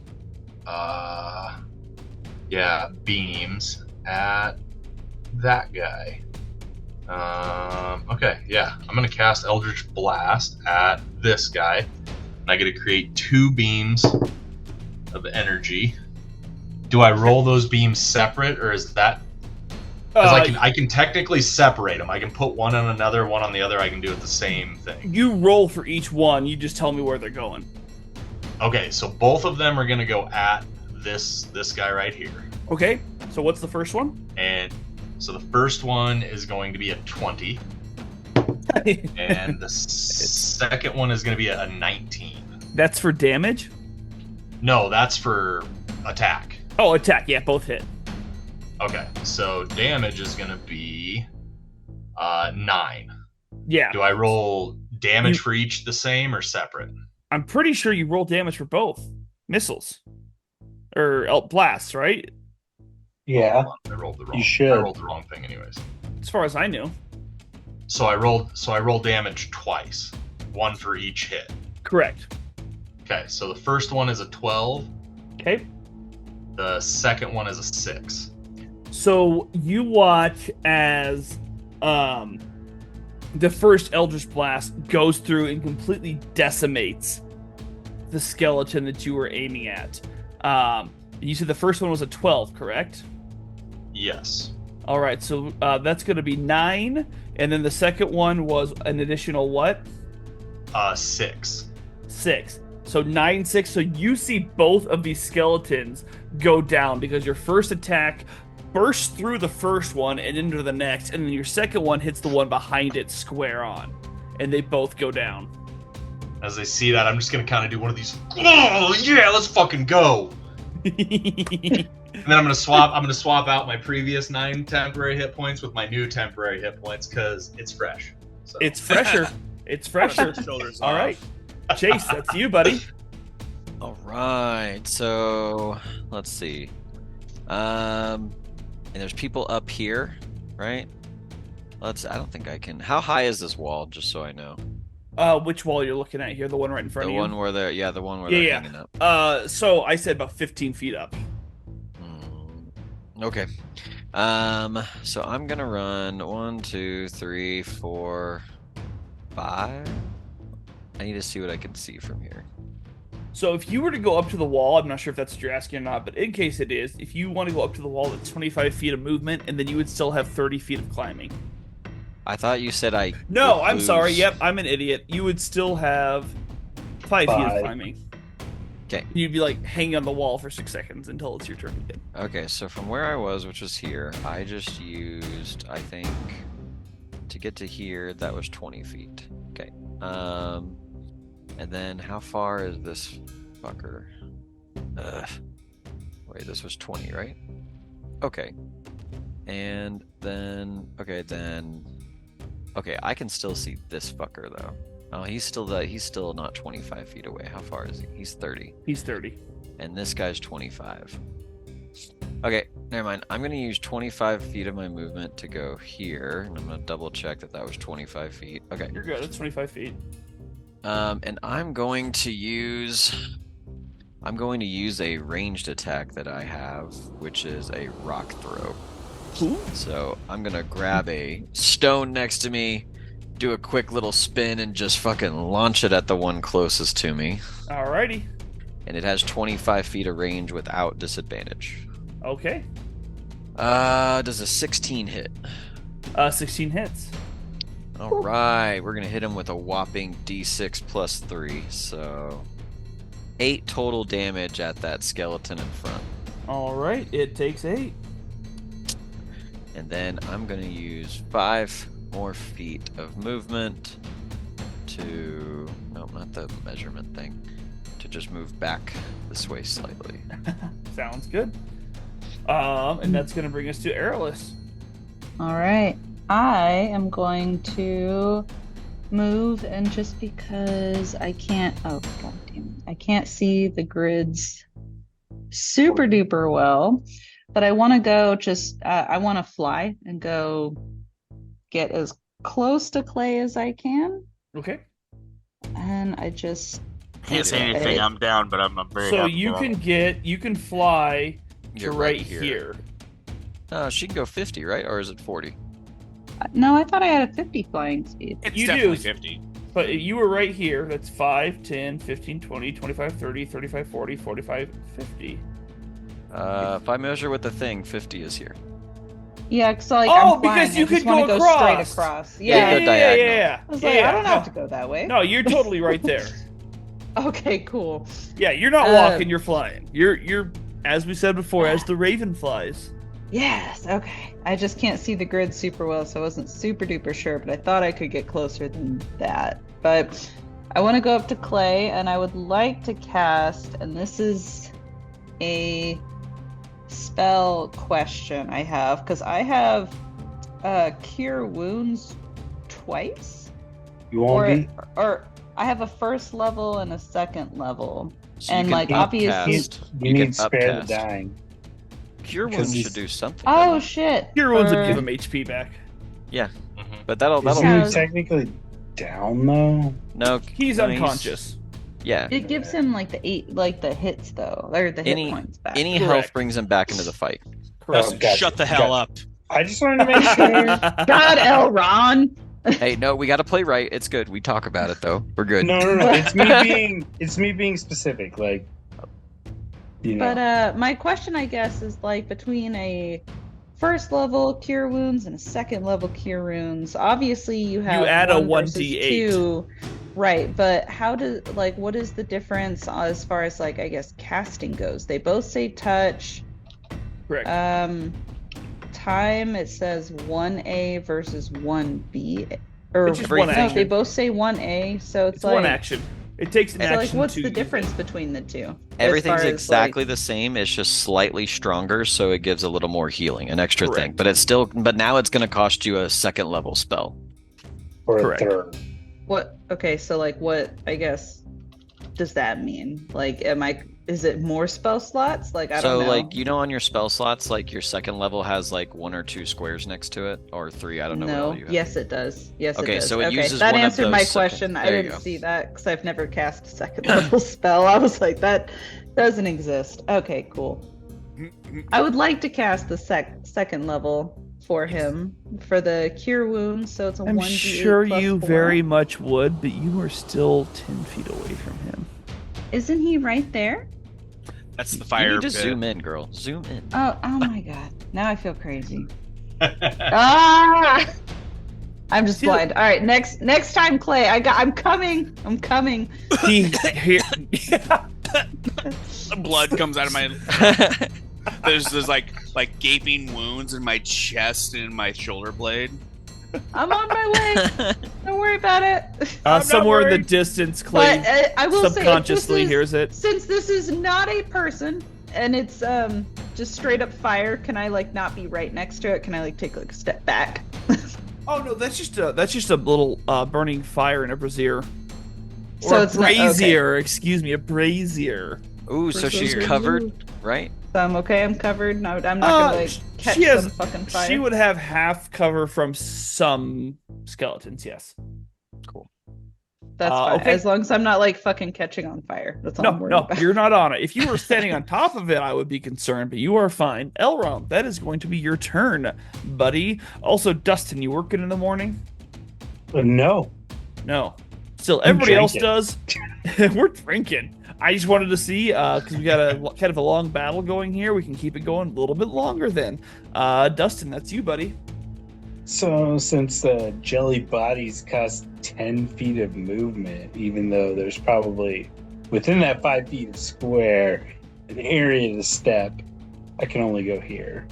Beams at that guy. Okay, yeah, I'm gonna cast Eldritch Blast at this guy, and I get to create 2 beams of energy. Do I roll those beams separate, or is that? Because I can technically separate them. I can put one on another, one on the other. I can do it the same thing. You roll for each one. You just tell me where they're going. Okay, so both of them are gonna go at this guy right here, Okay. So what's the first one? and so the first one is going to be a 20, and the second one is going to be a 19. That's for damage. No, that's for attack. Oh, attack. Yeah, both hit. Okay, so damage is going to be 9. Yeah. Do I roll damage You- for each the same or separate? I'm pretty sure you roll damage for both missiles or blasts, right? Yeah. I rolled the wrong. You should. I rolled the wrong thing, anyways. As far as I knew. So I rolled damage twice, one for each hit. Correct. Okay, so the first one is a 12. Okay. The second one is a 6. So you watch as the first Eldritch Blast goes through and completely decimates the skeleton that you were aiming at. You said the first one was a 12, correct? Yes. All right, so that's going to be 9, and then the second one was an additional what? 6. 6. So 9, 6. So you see both of these skeletons go down because your first attack bursts through the first one and into the next, and then your second one hits the one behind it square on, and they both go down. As I see that, I'm just gonna kind of do one of these. Oh yeah, let's fucking go! And then I'm gonna swap out my previous 9 temporary hit points with my new temporary hit points because it's fresh. So. It's fresher. It's fresher. Shoulders All off. right, Chase, that's you, buddy. All right, so let's see. And there's people up here, right? I don't think I can. How high is this wall? Just so I know. Which wall you're looking at here? The one right in front The of you. one where they're, the one where Yeah, they're yeah. hanging up. So I said about 15 feet up. Hmm. Okay. So I'm gonna run 1, 2, 3, 4, 5. I need to see what I can see from here. So if you were to go up to the wall, I'm not sure if that's what you're asking or not, but in case it is, if you want to go up to the wall, it's 25 feet of movement, and then you would still have 30 feet of climbing. I thought you said I. No, would I'm sorry. lose- Yep, I'm an idiot. You would still have 5 feet of 5. climbing. Okay. You'd be like hanging on the wall for 6 seconds until it's your turn again. Okay, so from where I was, which was here, I just used, I think, to get to here, that was 20 feet. Okay. And then how far is this fucker? Wait, this was 20, right? Okay. And then, okay, I can still see this fucker though. Oh, he's still not 25 feet away. How far is he? He's 30. He's 30. And this guy's 25. Okay, never mind. I'm going to use 25 feet of my movement to go here, and I'm going to double check that was 25 feet. Okay. You're good. That's 25 feet. And I'm going to use a ranged attack that I have, which is a rock throw. Ooh. So I'm going to grab a stone next to me, do a quick little spin, and just fucking launch it at the one closest to me. Alrighty. And it has 25 feet of range without disadvantage. Okay. Does a 16 hit? 16 hits. All right, we're gonna hit him with a whopping D6 plus 3, so 8 total damage at that skeleton in front. Alright, it takes 8. And then I'm gonna use 5 more feet of movement to, no, not the measurement thing, to just move back this way slightly. Sounds good. And that's gonna bring us to Aerolus. All right. I am going to move, and just because I can't, oh god damn it, I can't see the grids super duper well, but I want to go I want to fly and go get as close to Clay as I can, Okay. and I just Can't say anything. I'm down, but I'm very So happy you for can fly to You're right right here. here. She can go 50, right? Or is it 40? no, I thought I had a 50 flying speed. It's You definitely do. 50. But you were right here. That's 5, 10, 15, 20, 25, 30, 35, 40, 45, 50. If I measure with the thing, 50 is here. Yeah, because like Oh, I'm flying, because you I just could want to go go straight across. across. Yeah, Yeah, you go diagonal. yeah. I was like, I don't have to go that way. No, you're totally right there. Okay, cool. Yeah, you're not Uh, walking, you're flying. You're as we said before, as the raven flies. Yes, okay. I just can't see the grid super well, so I wasn't super duper sure, but I thought I could get closer than that. But I want to go up to Clay, and I would like to cast, and this is a spell question I have, because I have Cure Wounds twice. You won't Or, be. or I have a first level and a second level. So And, you can like, obviously- upcast. You need can spare the upcast. dying. Cure because wounds he's- should do something. Oh doesn't it? shit. Your wounds would For- give him HP back. But that'll Is Yeah. he technically down though? no. He's no, unconscious. Yeah. It gives him like the hits though, or the hit Any- points back. Any Correct. health brings him back into the fight. Correct. Oh, gotcha. Shut the hell up. I just wanted to make sure. God, Elron. Hey, no, we got to play right. It's good. We talk about it though. We're good. No. It's me being specific. Like, you know. But my question, I guess, is like between a first level cure wounds and a second level cure wounds. Obviously, you have add a 1 versus 1d8. 2, right? But what is the difference as far as like I guess casting goes? They both say touch. Correct. Time it says 1A versus 1B, or It's just one no, action. they both say 1A. So it's, it's like one action. It takes an So like, action what's to the use difference it. between the two? Everything's As far as, exactly the same. It's just slightly stronger, so it gives a little more healing, an extra thing. Correct. But it's still. But now it's going to cost you a second level spell. or correct. a third. What? Okay, so like, what? I guess does that mean? Like, is it more spell slots? Like, I don't know. like on your spell slots, like your second level has like 1 or 2 squares next to it, or 3. I don't know. What No. all you have. Yes, it does. Yes, Okay, it does. so it okay, uses that one of answered my those second- question. I there you didn't go. see that because I've never cast a second level spell. I was like, that doesn't exist. Okay, cool. I would like to cast the second level for him for the cure wounds, so it's a I'm 1d8 sure plus you 4. very much would, but you are still 10 feet away from him. Isn't he right there? That's the You fire need to pit. zoom in, girl. Zoom in. Oh my god. Now I feel crazy. Ah! I'm just blind. All right, next time, Clay. I'm coming. I'm coming. Blood comes out of my. There's like gaping wounds in my chest and in my shoulder blade. I'm on my way. Don't worry about it. Somewhere in the distance, Clay But I will subconsciously say, hears it. Since this is not a person and it's just straight up fire, can I like not be right next to it? Can I like take like a step back? Oh no, that's just a little burning fire in a brazier. So Or it's a not- okay. brazier, excuse me, a brazier. Ooh, so she's Brazier. covered, right? So I'm okay. I'm covered. No, I'm not gonna like catch she has- some fucking fire. She would have half cover from some skeletons, yes. That's fine. okay. As long as I'm not like fucking catching on fire. That's all I'm worried No, about. you're not on it. If you were standing on top of it, I would be concerned, but you are fine. Elrond, that is going to be your turn, buddy. Also, Dustin, you working in the morning? No. No. Still, I'm everybody else drinking. does. We're drinking. I just wanted to see, because we got a kind of a long battle going here. We can keep it going a little bit longer then. Dustin, that's you, buddy. So since the jelly bodies cost 10 feet of movement, even though there's probably within that 5 feet of square an area to step, I can only go here.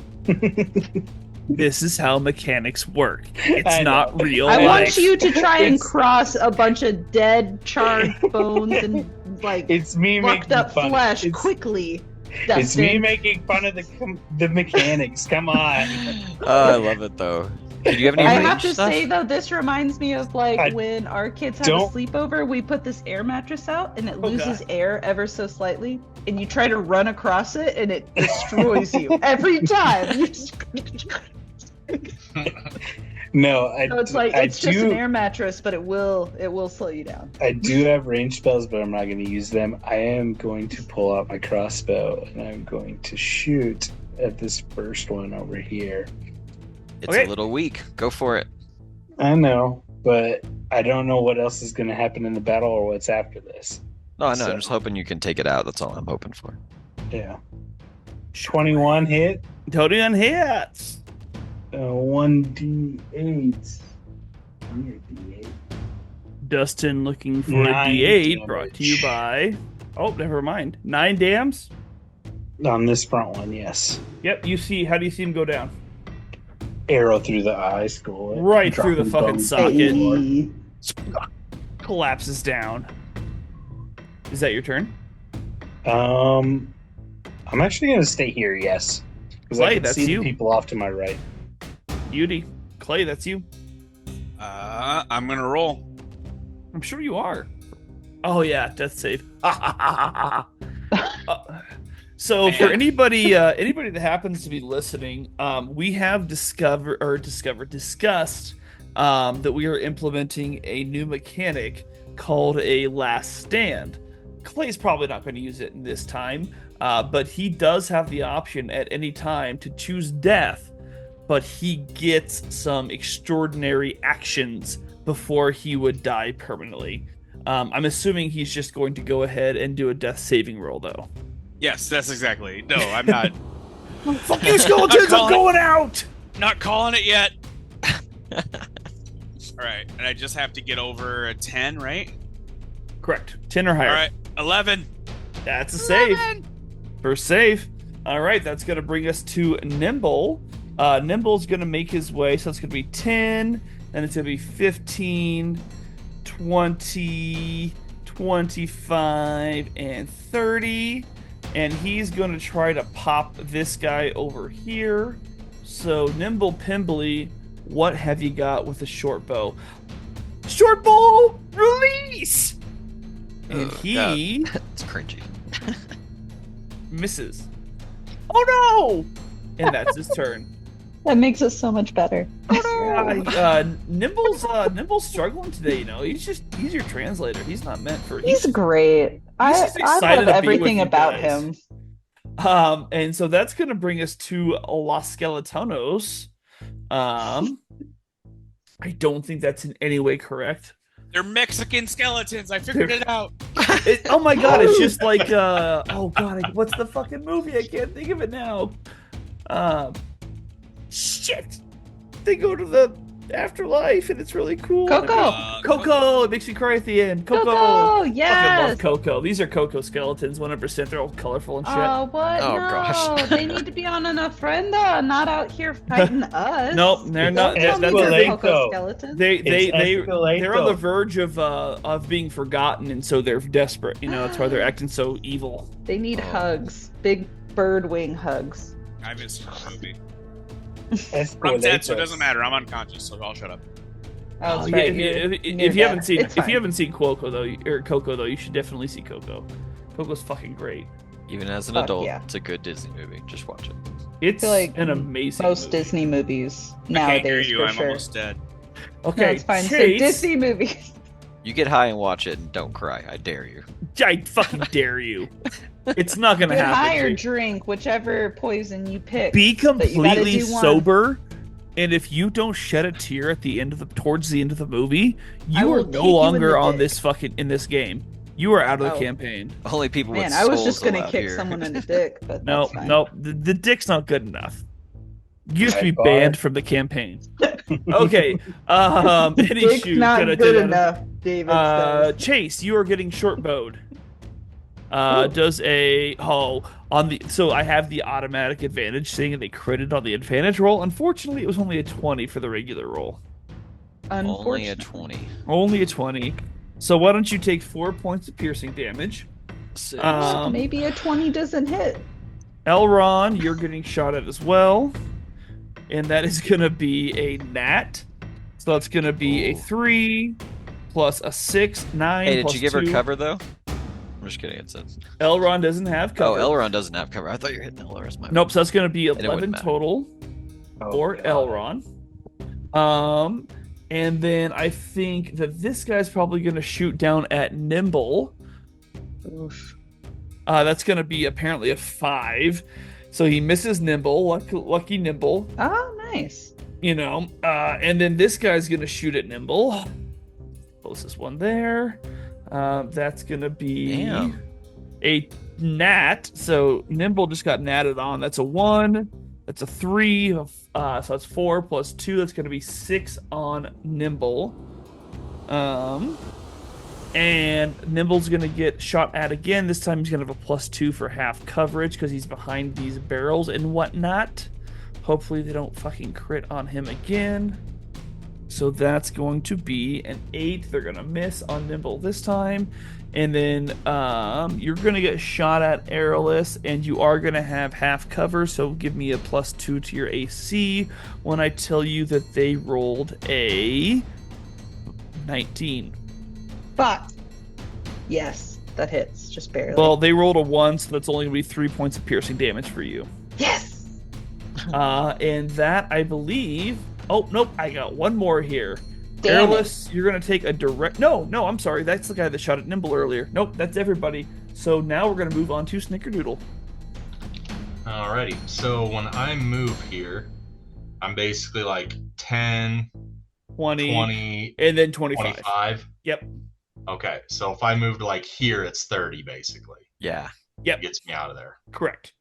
This is how mechanics work. I It's not know. real I life. want you to try and It's- cross a bunch of dead, charred bones and like It's me fucked making up fun. flesh It's, quickly. it's me Dustin. making fun of the mechanics. Come on. Oh, I love it though. Did you have any I range have to stuff? say though, this reminds me of like I when our kids have don't- a sleepover. We put this air mattress out and it Okay. loses air ever so slightly, and you try to run across it and it destroys you every time. You just- No, so it's like I it's just an do. air mattress, but it will slow you down. I do have range spells, but I'm not going to use them. I am going to pull out my crossbow and I'm going to shoot at this first one over here. It's Okay. a little weak. Go for it. I know, but I don't know what else is going to happen in the battle or what's after this. No, I know. So- I'm just hoping you can take it out. That's all I'm hoping for. Yeah. 21 hit, Tony on hits. 1d8. D8. Dustin looking for Nine a D8 damage. brought to you by. Oh, never mind. 9 dams. On this front one, yes. Yep. You see? How do you see him go down? Arrow through the eye, skull. Right through the dropping fucking bones. socket. Hey. Collapses down. Is that your turn? I'm actually going to stay here, yes. Because I Clay, can that's see you. the people off to my right. Beauty. Clay, that's you. I'm gonna roll. I'm sure you are. Oh yeah, death save. So for anybody that happens to be listening, we have discussed that we are implementing a new mechanic called a last stand. Clay's probably not going to use it in this time, but he does have the option at any time to choose death, but he gets some extraordinary actions before he would die permanently. I'm assuming he's just going to go ahead and do a death saving roll, though. Yes, that's exactly. No, I'm not. Fuck you, skeletons! I'm calling- going out! Not calling it yet. All right, and I just have to get over a 10, right? Correct. 10 or higher. All right, 11. That's a save. First save. All right, that's going to bring us to Nimble. Nimble's going to make his way, so it's going to be 10, and it's going to be 15, 20, 25, and 30. And he's going to try to pop this guy over here. So, Nimble Pimbly, what have you got with a short bow? Short bow, release! And Oh, he It's cringy. misses. Oh no! And that's his turn. That makes it so much better. Nimble's struggling today. You know, he's your translator. He's not meant for. He's great. He's just I excited love to be with everything you about guys. him. And so that's gonna bring us to Los Skeletonos. I don't think that's in any way correct. They're Mexican skeletons. I figured it out. Oh my god, it's just like oh god, what's the fucking movie? I can't think of it now. Shit. They go to the afterlife and it's really cool. Coco! It makes me cry at the end. Coco! Yes! Fucking love Coco. These are Coco skeletons, 100%. They're all colorful and shit. Oh, what? Oh, no. gosh. They need to be on an ofrenda, not out here fighting us. Nope, they're not. Don't That's tell me the they're thing. Coco skeletons. They're on the verge of being forgotten, and so they're desperate. You know, that's why they're acting so evil. They need hugs. Big bird wing hugs. I missed the movie. I'm dead, so it doesn't matter. I'm unconscious, so I'll shut up. Oh, that's Yeah, right. if you haven't seen Coco though, you should definitely see Coco. Coco's fucking great. Even as an Fuck adult, yeah. it's a good Disney movie. Just watch it. It's I feel like an amazing most movie. Disney movies I can't hear nowadays, you. for I'm sure. almost dead. Okay, No, it's fine. So Chase, Disney movies. You get high and watch it and don't cry. I dare you. I fucking dare you. It's not gonna Get happen. high or Chase. drink, whichever poison you pick. Be but you gotta completely do one. sober, and if you don't shed a tear at the end of towards the end of the movie, I you will are kick no you in longer the on dick. this in this game. You are out of the Oh. campaign. Only people Man, with I was souls just gonna allowed kick here. someone in the dick, but No, that's fine. no, the dick's not good enough. You used to be High bar. banned from the campaign. Okay. Any Dick's shoot, not gonna good do- enough, David says. Chase, you are getting short bowed. Does a so I have the automatic advantage, seeing they critted on the advantage roll. Unfortunately, it was only a 20 for the regular roll. Only a Unfortunately. 20. Only a 20. So why don't you take 4 points of piercing damage? Six. Maybe a 20 doesn't hit. Elron, you're getting shot at as well. And that is going to be a nat. So that's going to be a Ooh. 3 plus a 6, 9 Hey, did plus you give her 2. cover though? I'm just kidding. It says. Elron doesn't have cover. Oh, Elrond doesn't have cover. I thought you were hitting Elrond. My Nope, so that's going to be it wouldn't 11 matter. total for Elron. And then I think that this guy's probably going to shoot down at Nimble. Oof. That's going to be apparently a 5. So he misses Nimble. Lucky Nimble. Oh, nice. You know. And then this guy's going to shoot at Nimble. Closest one there. That's going to be Damn. a nat. So Nimble just got natted on. That's a 1. That's a 3. So that's 4 plus 2. That's going to be 6 on Nimble. And Nimble's going to get shot at again. This time he's going to have a +2 for half coverage because he's behind these barrels and whatnot. Hopefully they don't fucking crit on him again. So that's going to be an 8. They're going to miss on Nimble this time. And then you're going to get shot at arrowless, and you are going to have half cover, so give me a +2 to your AC when I tell you that they rolled a 19. But, yes, that hits. Just barely. Well, they rolled a 1, so that's only going to be 3 points of piercing damage for you. yes! And that, I believe... Oh, nope, I got one more here. Damn Airless, you're going to take a direct... No, I'm sorry. That's the guy that shot at Nimble earlier. Nope, that's everybody. So now we're going to move on to Snickerdoodle. Alrighty. So when I move here, I'm basically like 10, 20, and then 25. 25. Yep. Okay. So if I move to like here, it's 30 basically. Yeah. Yep. It gets me out of there. Correct.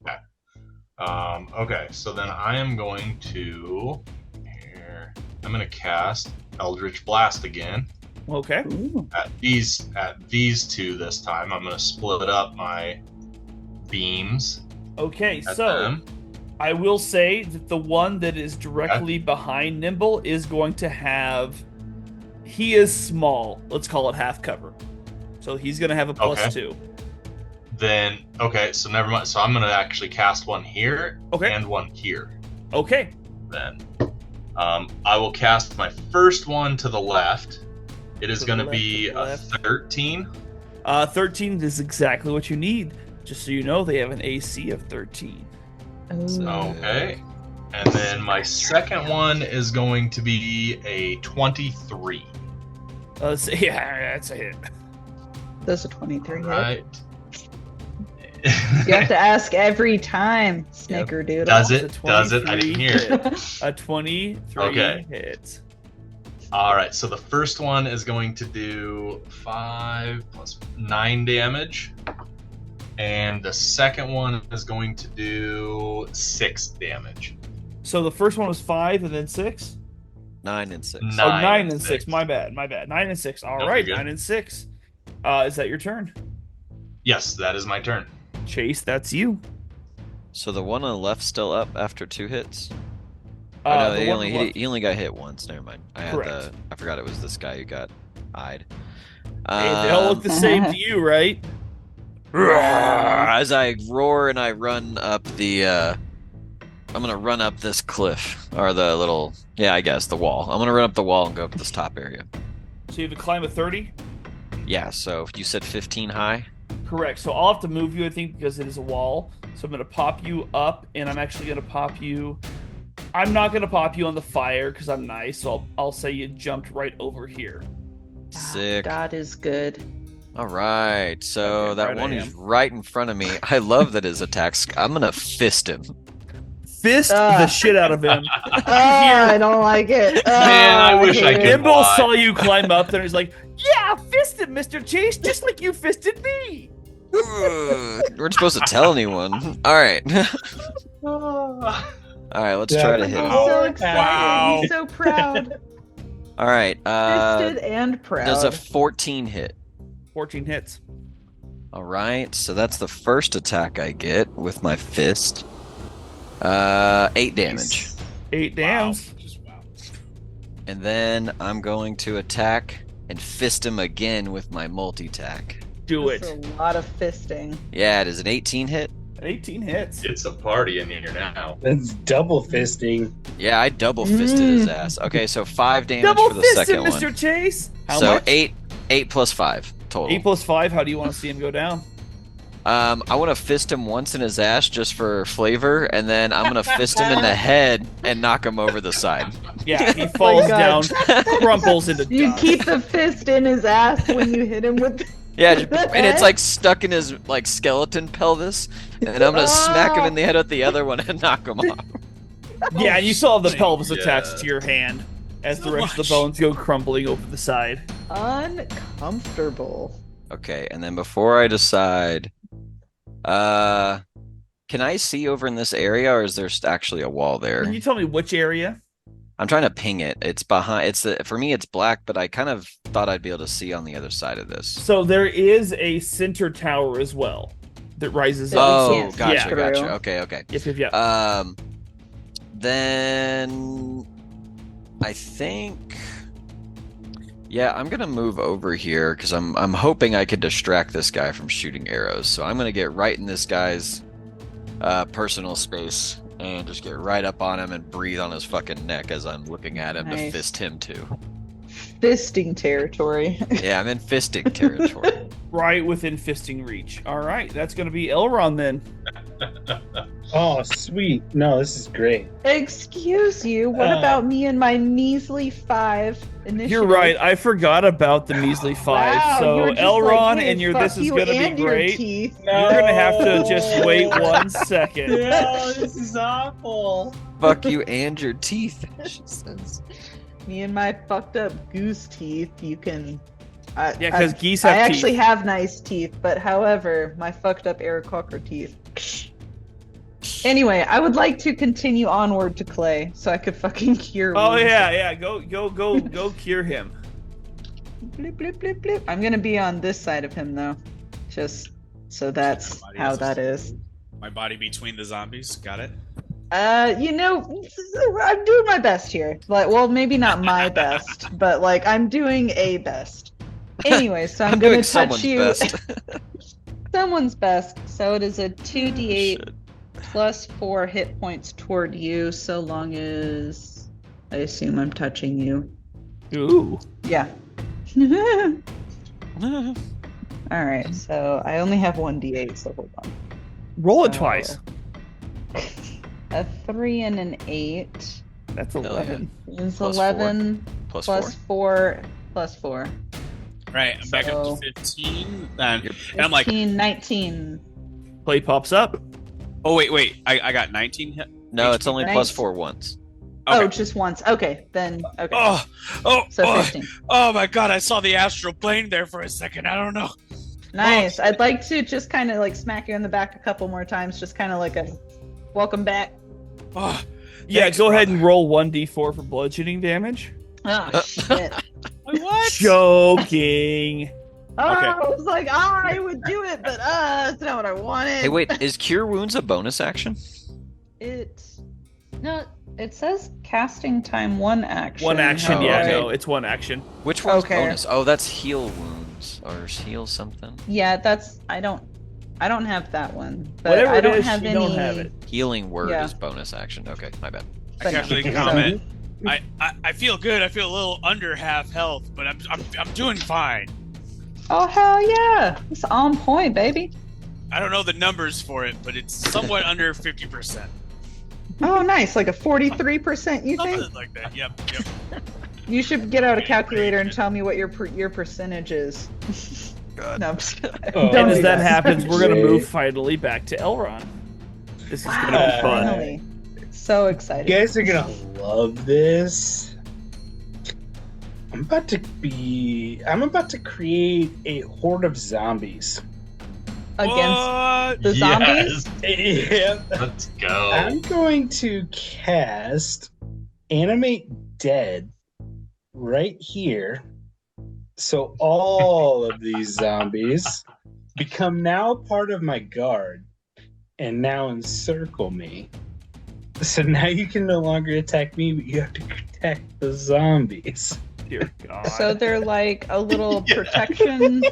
Okay. So then I am going to here. I'm going to cast Eldritch Blast again. Okay. Ooh. At these two this time. I'm going to split up my beams Okay, at so them. I will say that the one that is directly behind Nimble is going to have... He is small. Let's call it half cover. So he's going to have a +2. Then okay, so never mind. So I'm going to actually cast one here Okay. and one here. Okay. Then I will cast my first one to the left. It is To going the to left, be to the a left. 13. 13 is exactly what you need. Just so you know, they have an AC of 13. Ooh. Okay. And then my second one is going to be a 23. Yeah, that's a hit. Those are 23 hit. Right. You have to ask every time, Snickerdoodle. Does It's it? a Does it? I 23 didn't hear it. hit. A 23 Okay. hit. All right, so the first one is going to do 5 plus 9 damage, and the second one is going to do 6 damage. So the first one was 5 and then 6? 9 and 6. Oh, 9 9 and 6. My bad. 9 and 6. All No, right, you're good. 9 and 6. Is that your turn? Yes, that is my turn. Chase, that's you. So the one on the left still up after 2 hits? Uh, no, the he one only, on the left- he only got hit once. Never mind. Correct. I forgot it was this guy who got eyed. Hey, they all look the same to you, right? As I roar and I run up the, I'm gonna run up this cliff or the little, I guess the wall. I'm gonna run up the wall and go up this top area. So you have to climb a 30? Yeah. So you said 15 high. Correct. So I'll have to move you, I think, because it is a wall. So I'm going to pop you up, and I'm actually going to pop you... I'm not going to pop you on the fire, because I'm nice, so I'll say you jumped right over here. Sick. God is good. All right. So Okay, that right one I is am. right in front of me. I love that his attacks. I'm gonna fist him. Fist the shit out of him. I don't like it. Man, I wish I hate could it. Nimble watch. saw you climb up there, and he's like, yeah, fist him, Mr. Chase, just like you fisted me. We're supposed to tell anyone. All right. All right. Let's try to hit He's him. so excited. Wow. He's so proud. All right. Fisted and proud. Does a 14 hit? 14 hits. All right. So that's the first attack I get with my fist. 8 damage. 8 dams. Just wow. And then I'm going to attack and fist him again with my multi-tack. Do That's it. a lot of fisting. Yeah, it is an 18 hit. 18 hits. It's a party in here now. That's double fisting. Yeah, I double fisted his ass. Okay, so 5 damage Double for the fist him, second Mr. one. Chase. How So much? 8 plus 5 total. 8 plus 5. How do you want to see him go down? I want to fist him once in his ass just for flavor, and then I'm gonna fist him in the head and knock him over the side. Yeah, he falls down, God. crumples into You dust. keep the fist in his ass when you hit him with. Yeah, and it's like stuck in his like skeleton pelvis, and I'm gonna smack him in the head with the other one and knock him off. Yeah, and you still have the pelvis Yeah. attached to your hand as the So rest of much. the bones go crumbling over the side. Uncomfortable. Okay, and then before I decide, can I see over in this area, or is there actually a wall there? Can you tell me which area? I'm trying to ping it. It's behind. For me, it's black, but I kind of thought I'd be able to see on the other side of this. So there is a center tower as well that rises That up. we Oh, can't gotcha, see gotcha. through. Okay. Yep. Then I think, yeah, I'm gonna move over here because I'm hoping I could distract this guy from shooting arrows. So I'm gonna get right in this guy's personal space and just get right up on him and breathe on his fucking neck as I'm looking at him to Nice. fist him too. Fisting territory. Yeah, I'm in fisting territory. Right within fisting reach. All right, that's going to be Elrond then. Oh, sweet. No, this is great. Excuse you. What about me and my measly 5 initiative? You're right. I forgot about the measly 5. Wow, So you're just Elrond like, hey, and your fuck this is you going to be and your great. teeth. You're going to have to just wait 1 second. No, this is awful. Fuck you and your teeth. She says. Me and my fucked up goose teeth. You can. Yeah, because geese have I actually teeth. have nice teeth, but however, my fucked up Eric Cocker teeth. Anyway, I would like to continue onward to Clay, so I could fucking cure. Oh wounds. yeah. Go cure him. Blip, blip, blip, blip. I'm gonna be on this side of him though, just so that's My body how is- that is. My body between the zombies. Got it. You know, I'm doing my best here. Like, well, maybe not my best, but like I'm doing a best. Anyway, so I'm gonna doing touch someone's you. best. Someone's best. So it is a 2d8 Shit. plus 4 hit points toward you, so long as I assume I'm touching you. Ooh. Yeah. All right. So I only have 1d8, so hold on. Roll it So- twice. A 3 and an 8 That's Hell yeah. 11. is Plus 11 Plus plus 4. 4 plus 4. Right. I'm back up So- to 15. And You're- I'm like, 15, 19. Clay pops up. Oh wait. I got 19 hit. No, it's only Nice. plus 4 once. Okay. Oh, just once. Okay, then okay. Oh, So 15. Oh my god, I saw the astral plane there for a second. I don't know. Nice. I'd like to just kind of like smack you in the back a couple more times, just kind of like a welcome back. Oh, Yeah, thanks, go ahead brother. and roll 1d4 for bludgeoning damage. Oh shit. Wait, what? Joking. Oh, Okay. I was like, I would do it, but that's not what I wanted. Hey, wait, is Cure Wounds a bonus action? It says casting time 1 action. One action, Oh, yeah, okay. no, it's 1 action. Which one's Okay. bonus? Oh, that's Heal Wounds. Or Heal something. Yeah, that's I don't have that one. But Whatever I it don't is, have you any. don't have it. Healing Word Yeah. is bonus action. Okay, my bad. I can actually comment. I feel good. I feel a little under half health, but I'm doing fine. Oh hell yeah! It's on point, baby. I don't know the numbers for it, but it's somewhat under 50%. Oh nice, like a 43%. You think? Something like that. Yep. You should get out a calculator and tell me what your percentage is. God. No, I'm just kidding. Oh, Don't And as do that happens, we're gonna Jay. move finally back to Elron. This is gonna be fun. Finally. So excited. You guys are gonna love this. I'm about to create a horde of zombies. Against What? the zombies? Yep. Let's go. I'm going to cast Animate Dead right here. So all of these zombies become now part of my guard and now encircle me. So now you can no longer attack me, but you have to protect the zombies. Dear God. So they're like a little Yeah. protection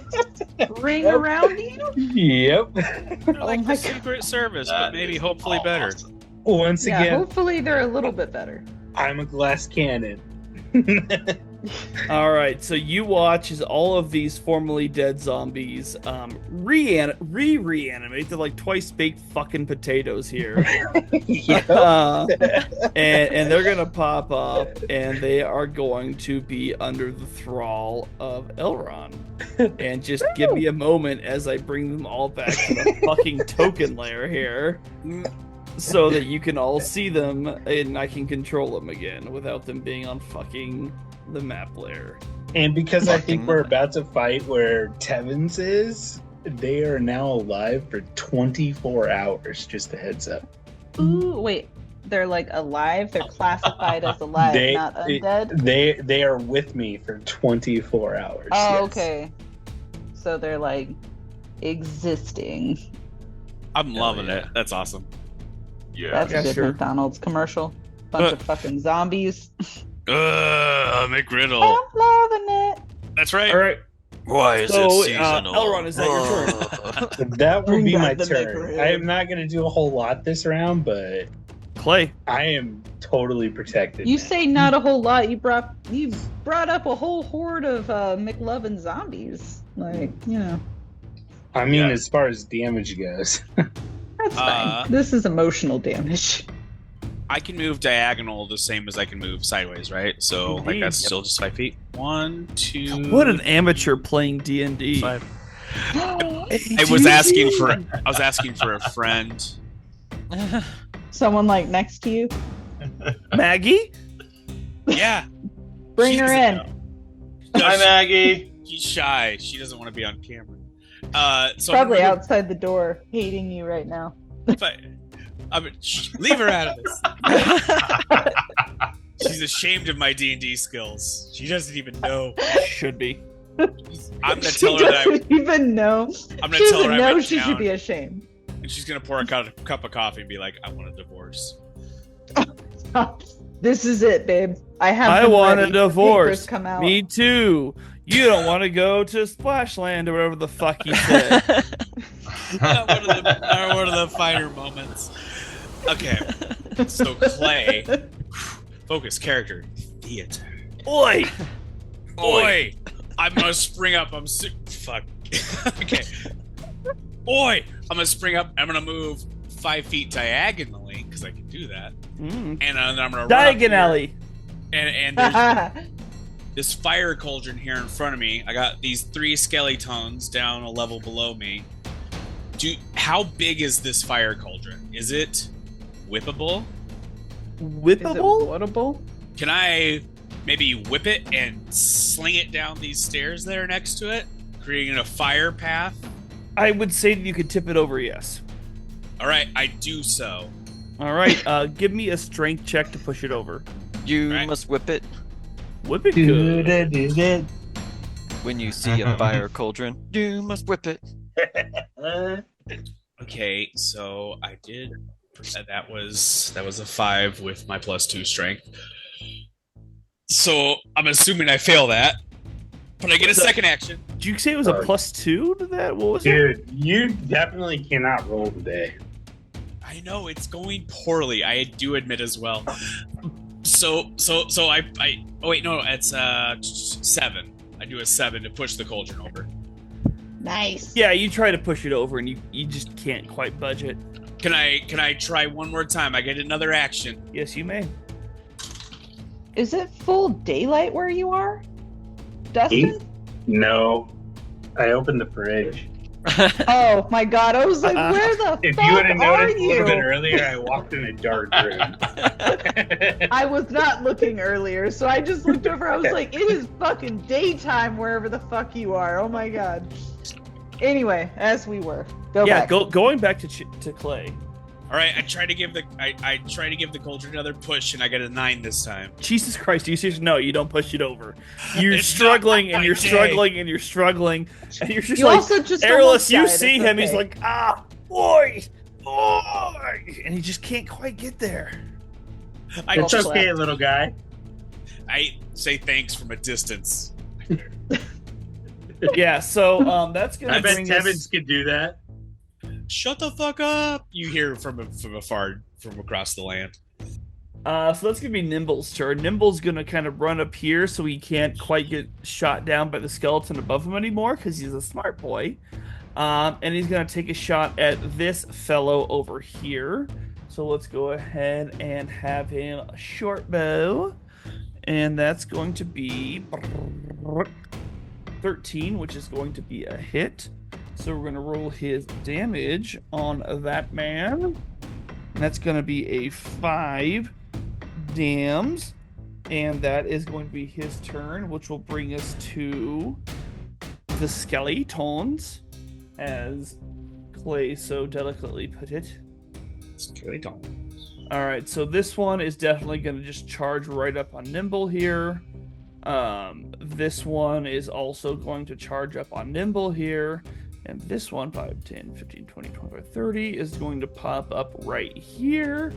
ring around you? Yep. They're like my the God. Secret Service, but That maybe is hopefully better. awesome. Once Yeah, again, hopefully they're a little bit better. I'm a glass cannon. All right, so you watch as all of these formerly dead zombies reanimate. They're like twice baked fucking potatoes here. Yep. And they're gonna pop up, and they are going to be under the thrall of Elron. And just give me a moment as I bring them all back to the fucking token layer here, so that you can all see them and I can control them again without them being on fucking the map layer. And because I think Fucking we're nice. about to fight where Tevins is, they are now alive for 24 hours. Just a heads up. Ooh, wait. They're like alive? They're classified as alive, They- not undead? They are with me for 24 hours. Oh, yes. okay. So they're like existing. I'm loving it. That's awesome. Yeah. That's Yeah, a good sure. McDonald's commercial. Bunch of fucking zombies. McGriddle. I'm loving it. That's right. All right, Why is So, it seasonal? Elron, is that your turn? That will Bring be back my the turn. McRib. I am not going to do a whole lot this round, but Clay. I am totally protected. You now. say not a whole lot. You brought up a whole horde of McLovin zombies. Like, you know, I mean, Yeah. as far as damage goes. that's fine. This is emotional damage. I can move diagonal the same as I can move sideways, right? So like Indeed. that's still just 5 feet. 1, 2. What an amateur playing D&D. 5. I was asking for a friend. Someone like next to you. Maggie? Yeah. Bring She her doesn't in. know. Hi, No, Maggie. she's shy. She doesn't want to be on camera. So Probably I'm outside the door, hating you right now. leave her out of this. She's ashamed of my D&D skills. She doesn't even know. Should be. I'm gonna She tell her that doesn't even know. I'm gonna She tell her doesn't I know went she down, should be ashamed. and she's gonna pour a cup of coffee and be like, "I want a divorce." This is it, babe. I have. I them want a ready. divorce. Papers come out. Me too. You don't want to go to Splashland or whatever the fuck he said. One of the finer moments. Okay, so Clay, focus character, theater. Oi! Oi! I'm gonna spring up. Fuck. Okay. Oi! I'm gonna spring up. I'm gonna move 5 feet diagonally because I can do that, Mm. and then I'm gonna run up Diagonally. here, and there's this fire cauldron here in front of me. I got these 3 skeletons down a level below me, How big is this fire cauldron? Is it whippable? Whippable? Whatable? Can I maybe whip it and sling it down these stairs that are next to it, creating a fire path? I would say that you could tip it over, yes. All right, I do so. All right, give me a strength check to push it over. You Right. must whip it Whip it good. Good. when you see a fire cauldron. You must whip it. Okay, so I did. That was a 5 with my +2 strength. So I'm assuming I fail that, but I get a second action. Did you say it was a +2 to that? What was it? Dude, you definitely cannot roll today. I know it's going poorly. I do admit as well. So I oh wait, no, it's 7. I do a 7 to push the cauldron over. Nice. Yeah, you try to push it over and you just can't quite budge it. Can I try one more time? I get another action. Yes, you may. Is it full daylight where you are, Dustin? No. I opened the fridge. Oh my god, I was like, where the If fuck you would have are noticed a little bit you? earlier, I walked in a dark room. I was not looking earlier, so I just looked over. I was like, it is fucking daytime wherever the fuck you are. Oh my god. Anyway, as we were. Go back. Going back to Clay. All right, I try to give the cauldron another push, and I get a 9 this time. Jesus Christ, you seriously? No, you don't push it over. You're It's struggling not and you're my day. struggling and you're struggling, and you're just You like, also just Airless, almost you died, see it's him, he's okay. like, boy, and he just can't quite get there. It's Well, okay, little guy. I say thanks from a distance. Yeah, so that's gonna I bet bring Tevins us. could do that. Shut the fuck up! You hear from afar, from across the land. So that's gonna be Nimble's turn. Nimble's gonna kind of run up here so he can't quite get shot down by the skeleton above him anymore because he's a smart boy. And he's gonna take a shot at this fellow over here. So let's go ahead and have him a short bow, and that's going to be 13, which is going to be a hit. So we're going to roll his damage on that man. And that's going to be a 5 dams. And that is going to be his turn, which will bring us to the skeletons, as Clay so delicately put it. All right, so this one is definitely going to just charge right up on Nimble here. This one is also going to charge up on Nimble here. And this one, 5, 10, 15, 20, 25, 30, is going to pop up right here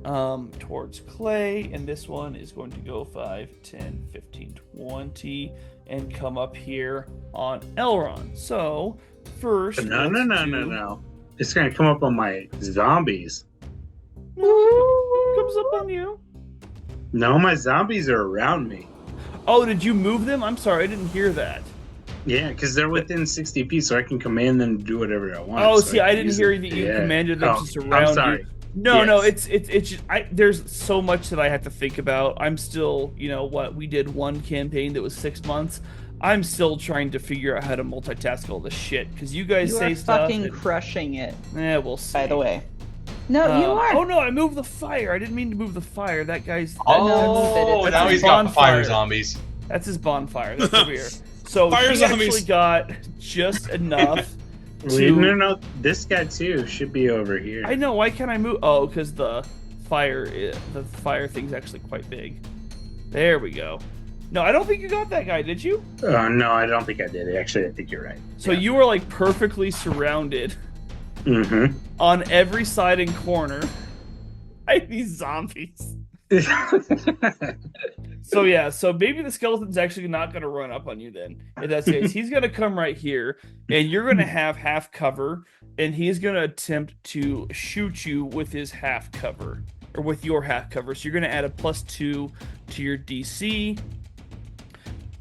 towards Clay. And this one is going to go 5, 10, 15, 20, and come up here on Elrond. So, first... No. It's going to come up on my zombies. No, comes up on you. No, my zombies are around me. Oh, did you move them? I'm sorry, I didn't hear that. Yeah, because they're within 60 feet, so I can command them to do whatever I want. Oh, so see, I can didn't use hear it. that you Yeah. commanded them Oh, to surround I'm sorry. you. No, Yes. it's just there's so much that I have to think about. I'm still, we did one campaign that was 6 months. I'm still trying to figure out how to multitask all this shit because you guys You say are stuff. fucking crushing it, We'll see. by the way. No, you are. Oh no, I moved the fire. I didn't mean to move the fire. That guy's. Oh, that's now his he's got bonfire. fire zombies. That's his bonfire. That's over here. So Fire he zombies. actually got just enough. No. This guy too should be over here. I know. Why can't I move? Oh, because the fire thing's actually quite big. There we go. No, I don't think you got that guy. Did you? No, I don't think I did. Actually, I think you're right. So you were like perfectly surrounded Mm-hmm. on every side and corner by these zombies. So yeah, so maybe the skeleton's actually not going to run up on you then. In that case, he's going to come right here, and you're going to have half cover, and he's going to attempt to shoot you with his half cover, or with your half cover. So you're going to add a +2 to your DC,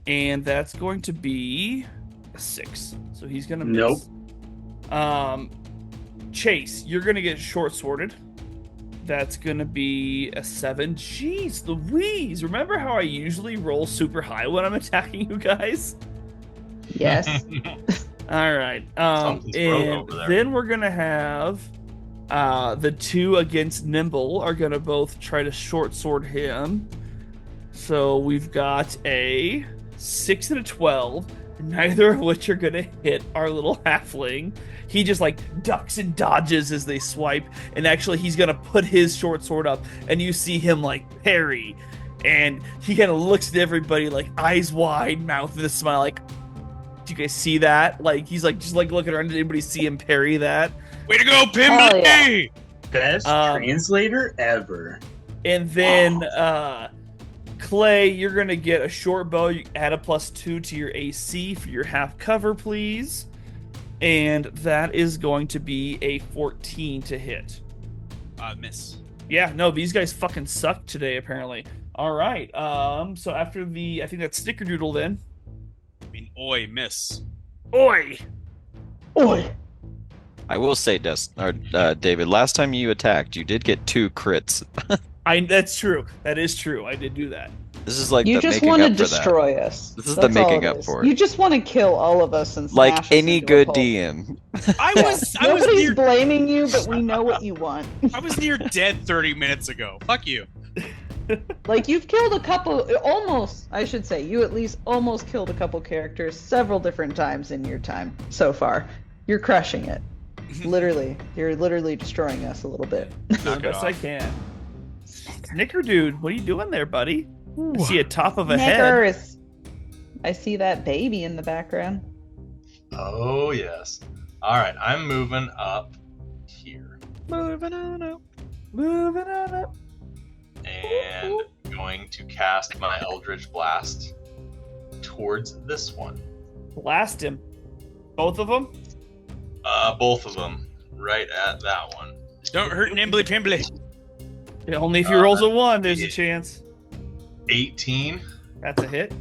and that's going to be a 6. So he's going to miss. Nope. Chase, you're going to get short-sworded. That's going to be a 7. Jeez Louise. Remember how I usually roll super high when I'm attacking you guys? Yes. All right. Something's broke And over there. then we're gonna have the two against Nimble are gonna both try to short sword him. So we've got a 6 and a 12, neither of which are gonna hit our little halfling. He just like ducks and dodges as they swipe, and actually he's gonna put his short sword up, and you see him like parry, and he kind of looks at everybody like eyes wide, mouth with a smile, like, do you guys see that? Like he's like just like looking around. Did anybody see him parry that? Way to go, Hell Pimbley! yeah. Best translator ever. And then Clay, you're gonna get a short bow. You add a +2 to your AC for your half cover, please. And that is going to be a 14 to hit. Miss. Yeah, no, these guys fucking suck today, apparently. All right. So after I think that's Snickerdoodle then. I mean, oi, miss. Oi! Oi. I will say, David, last time you attacked, you did get 2 crits. That's true. That is true. I did do that. This is like You the just making want to up for that. destroy us. This is That's the making all up is. for You it. just want to kill all of us and Like smash us any into a good pulp. DM. I was Nobody's near blaming you, but we know what you want. I was near dead 30 minutes ago. Fuck you. Like, you've killed a couple, almost, I should say, you at least almost killed a couple characters several different times in your time so far. You're crushing it. Literally. You're literally destroying us a little bit. Do the Knock it best off. I can. Snickerdude, what are you doing there, buddy? I see a top of a head. Snickers. I see that baby in the background. Oh yes. All right, I'm moving up here Moving on up. Moving on up. and going to cast my Eldritch Blast towards this one. Blast him. Both of them? Both of them, right at that one. Don't hurt Nimbly Pimbly. Yeah, only if he rolls a 1, there's a chance. 18 That's a hit.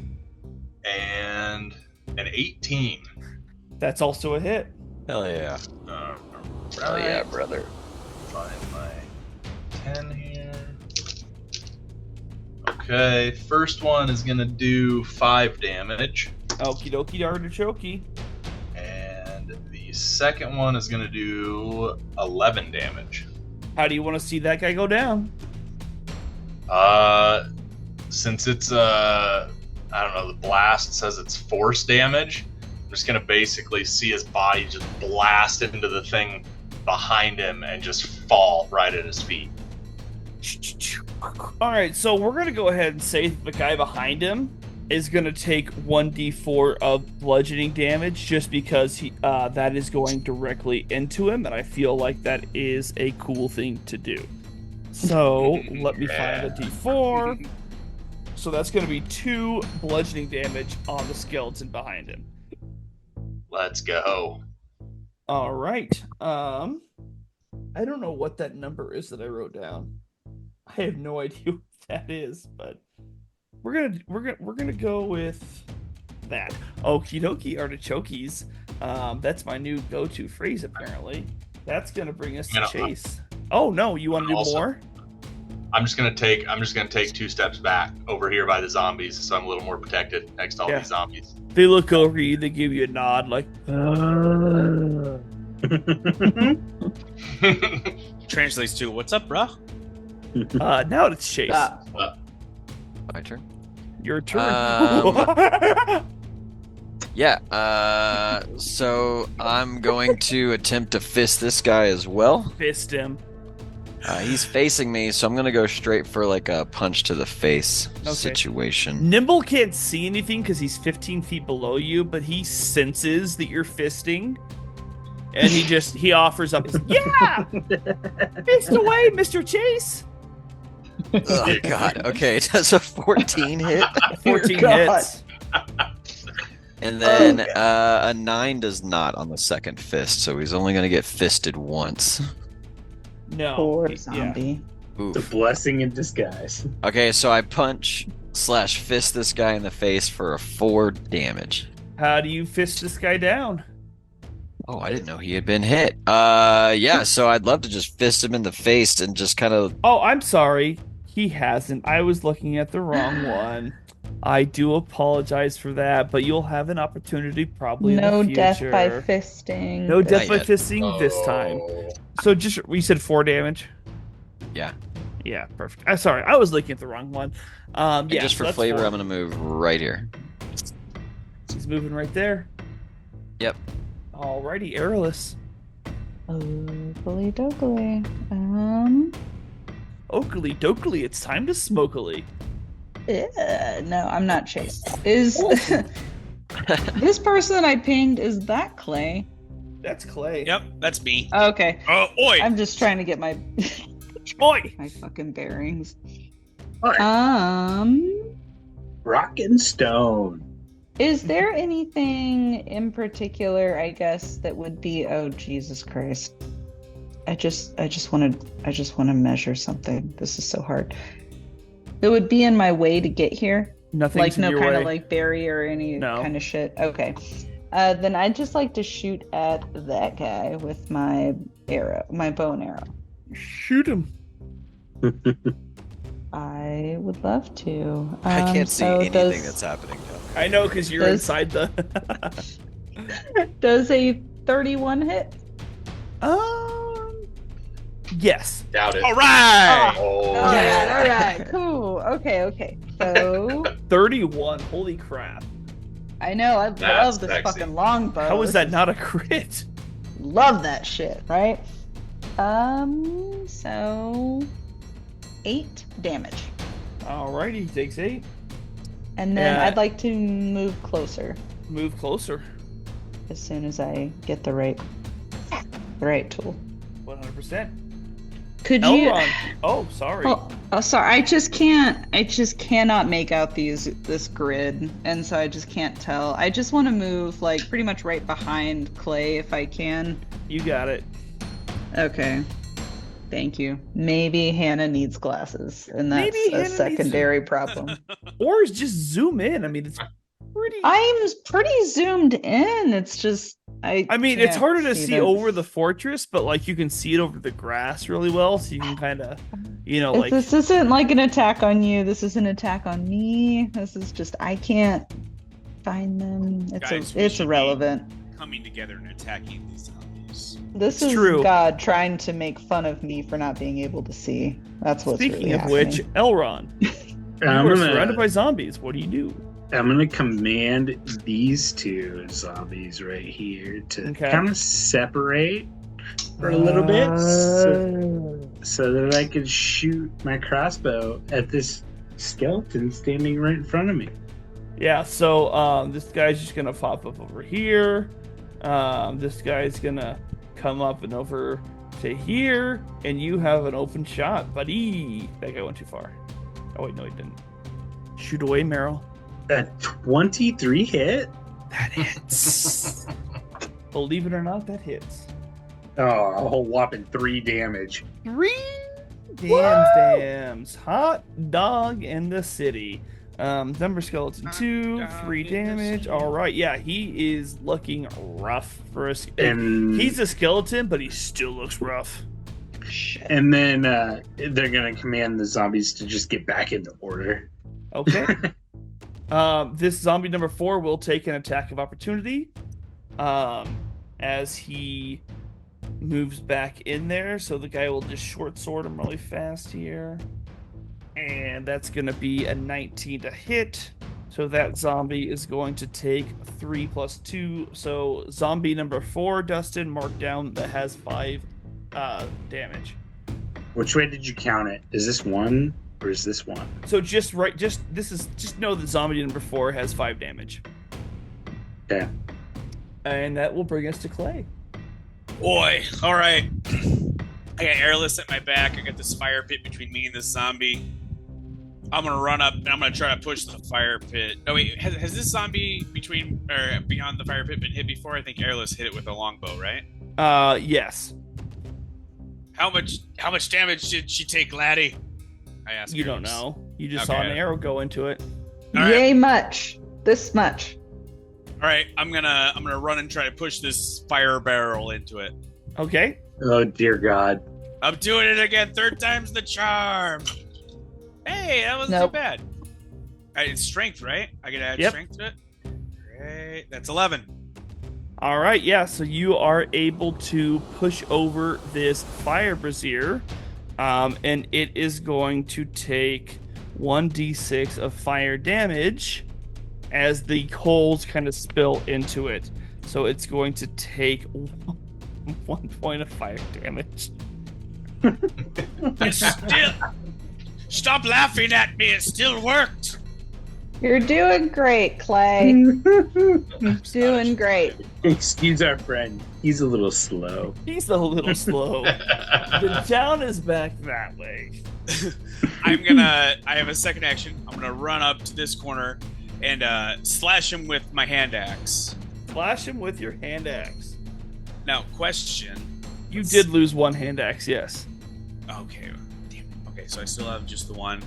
and an 18. That's also a hit. Hell yeah. Hell yeah, brother. Find my 10 here. Okay, first one is gonna do 5 damage, Okie dokie artichoke. and the second one is gonna do 11 damage. How do you want to see that guy go down? Since it's I don't know, the blast says it's force damage. I'm just gonna basically see his body just blast into the thing behind him and just fall right at his feet. All right, so we're going to go ahead and say the guy behind him is going to take 1d4 of bludgeoning damage just because that is going directly into him, and I feel like that is a cool thing to do. So let me find a d4. So that's going to be 2 bludgeoning damage on the skeleton behind him. Let's go. All right. I don't know what that number is that I wrote down. I have no idea what that is, but we're gonna go with that. Okie dokie artichokes. That's my new go-to phrase apparently. That's gonna bring us to Chase. Oh no, you want to do Also- more? I'm just gonna take 2 steps back over here by the zombies, so I'm a little more protected next to all Yeah. these zombies. They look over you. They give you a nod, like. Translates to, what's up, bruh? Now it's Chase. My turn. Your turn. Yeah, so I'm going to attempt to fist this guy as well. Fist him. He's facing me, so I'm going to go straight for like a punch to the face Okay. situation. Nimble can't see anything because he's 15 feet below you, but he senses that you're fisting. And he offers up his, yeah! Fist away, Mr. Chase! Oh, God. Okay, does a 14 hit? 14 God. hits. And then a 9 does not on the second fist, so he's only going to get fisted once. No. Poor Yeah. zombie. It's a Oof. blessing in disguise. Okay, so I punch/fist this guy in the face for a 4 damage. How do you fist this guy down? Oh, I didn't know he had been hit. Yeah, so I'd love to just fist him in the face and just kind of... Oh, I'm sorry. He hasn't. I was looking at the wrong one. I do apologize for that, but you'll have an opportunity probably in the No death by future. fisting. No This- death by yet. fisting this time. Oh, So just we said 4 damage. Yeah. Yeah, perfect. I'm sorry, I was looking at the wrong one. And Yeah, just so for that's flavor, 4. I'm gonna move right here. He's moving right there. Yep. Alrighty, Airless. Oakley dokley. Oakley dokley, it's time to smokily. No, I'm not chased. Is this person I pinged, is that Clay? That's Clay. Yep, that's me. Okay. Oh, oi! I'm just trying to get my Oi! my fucking bearings. Alright. Rock and stone. Is there anything in particular, I guess, that would be, oh Jesus Christ. I just want to measure something. This is so hard. That would be in my way to get here. Nothing's Like in no your kind way. of like barrier or any No. kind of shit. Okay. Then I'd just like to shoot at that guy with my arrow, my bow and arrow. Shoot him. I would love to. I can't see so anything that's happening now. I know, because you're Does- inside the. Does a 31 hit? Yes. doubt it. All right. Oh, All right, cool. Okay. So 31. Holy crap. I know I That's love this sexy. fucking longbow. How is This that not a crit? Love that shit, right? So 8 damage. Alrighty, he takes 8. And then Yeah. I'd like to move closer Move closer. as soon as I get the right tool. 100%. Could you Elrond. Oh, sorry. Oh, sorry. I just cannot make out this grid, and so I just can't tell. I just want to move like pretty much right behind Clay if I can. You got it. Okay. Thank you. Maybe Hannah needs glasses, and that's Maybe Hannah a needs- secondary problem. Or just zoom in. I mean, it's pretty. I'm pretty zoomed in. It's just I mean, it's can't harder to see them. over the fortress, but like you can see it over the grass really well, so you can kind of, like. This isn't like an attack on you. This is an attack on me. This is just I can't find them. Guys, we It's should be- irrelevant. Coming together and attacking these zombies. This It's is true. God trying to make fun of me for not being able to see. That's what's Speaking really of happening. which, Elrond, you I'm are gonna, surrounded by zombies. What do you do? I'm gonna command these 2 zombies right here to Okay. kind of separate for a little bit, so that I can shoot my crossbow at this skeleton standing right in front of me. Yeah, so this guy's just gonna pop up over here. This guy's gonna come up and over to here, and you have an open shot, buddy. That guy went too far. Oh wait, no, he didn't. Shoot away, Meryl. A 23 hit. That hits. Believe it or not, that hits. Oh, a whole whopping 3 damage. 3 dams. Hot dog in the city. Number skeleton 2, Hot dog 3 in the damage. city. All right, yeah, he is looking rough for a. And He's a skeleton, but he still looks rough. Shit. and then they're gonna command the zombies to just get back into order. Okay. This zombie number 4 will take an attack of opportunity. As he moves back in there, so the guy will just short sword him really fast here. And that's going to be a 19 to hit. So that zombie is going to take 3 plus 2. So zombie number 4, Dustin, marked down, that has 5 damage. Which way did you count it? Is this 1 or is this 1? So just know that zombie number 4 has 5 damage. Okay. And that will bring us to Clay. Boy, all right. I got airless at my back. I got this fire pit between me and this zombie. I'm gonna run up and I'm gonna try to push the fire pit. Oh wait, has this zombie beyond the fire pit been hit before? I think airless hit it with a longbow, right? Yes. How much damage did she take, laddie? I asked. You don't Airless. know. You just saw Okay. an arrow go into it. All right. Yay much. This much. All right, I'm gonna run and try to push this fire barrel into it. Okay. Oh dear God. I'm doing it again. 3rd time's the charm. Hey, that wasn't Nope. too bad. It's strength, right? I get to add Yep. strength to it. Great. That's 11. All right, yeah. So you are able to push over this fire brazier, and it is going to take 1d6 of fire damage as the coals kind of spill into it. So it's going to take 1 point of fire damage. Stop laughing at me. It still worked. You're doing great, Clay. Doing great. Excuse our friend. He's a little slow. He's a little slow. The town is back that way. I have a second action. I'm gonna run up to this corner and slash him with my hand axe. Slash him with your hand axe. Now, question. You did lose one hand axe, yes. Okay. Damn. Okay, so I still have just the one.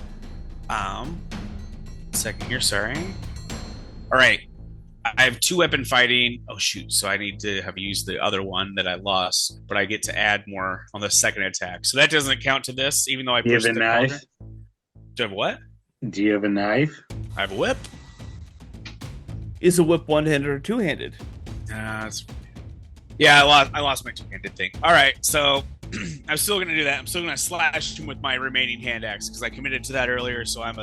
Second here, sorry. All right. I have 2 weapon fighting. Oh shoot! So I need to have used the other one that I lost, but I get to add more on the second attack. So that doesn't count to this, even though I Do you have pushed a the knife? cauldron. Do I have what? Do you have a knife? I have a whip. Is a whip one-handed or two-handed? Yeah, I lost my 2-handed thing. All right, so I'm still gonna do that. I'm still gonna slash him with my remaining hand axe because I committed to that earlier. So I'm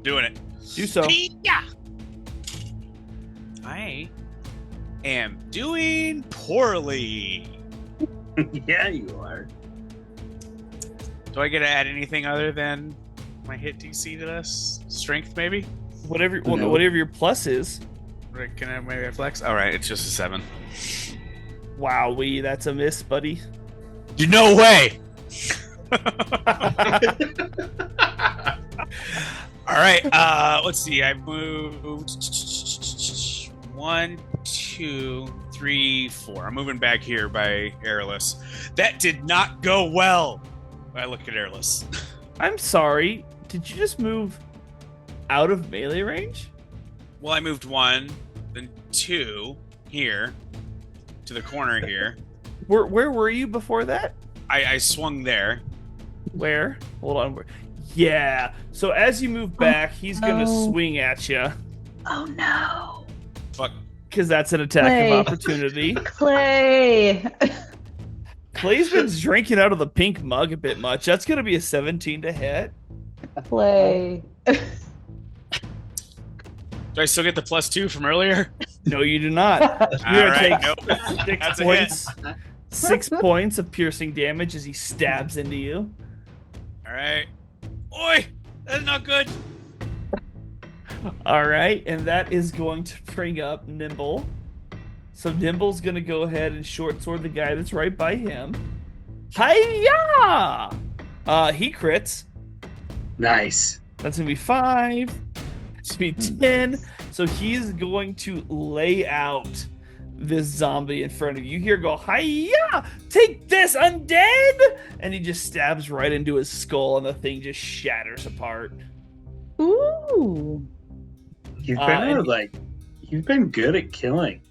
doing it. Do so. Yeah. I am doing poorly. Yeah, you are. Do I get to add anything other than my hit DC to this? Strength, maybe? Whatever No. whatever your plus is. Can I maybe flex? All right, it's just a 7. Wowee, that's a miss, buddy. No way. All right, let's see. I moved 1, 2, 3, 4. I'm moving back here by Airless. That did not go well. I look at Airless. I'm sorry. Did you just move out of melee range? Well, I moved 1, then 2 here to the corner here. Where were you before that? I swung there. Where? Hold on. Yeah. So as you move back, he's gonna no. swing at you Oh no. Fuck. because that's an attack Clay. of opportunity. Clay. Clay's been drinking out of the pink mug a bit much. That's gonna be a 17 to hit. Clay. Do I still get the +2 from earlier? No, you do not. You're All gonna right, take nope. 6 That's a points. 6 points of piercing damage as he stabs into you. All right. Oi! That's not good. All right, and that is going to bring up Nimble. So Nimble's gonna go ahead and short sword the guy that's right by him. Hiya! He crits. Nice. That's gonna be 5. That's gonna be 10. So he's going to lay out this zombie in front of you. Here, go, hiya! Take this, undead! And he just stabs right into his skull, and the thing just shatters apart. Ooh. You've and you've been good at killing.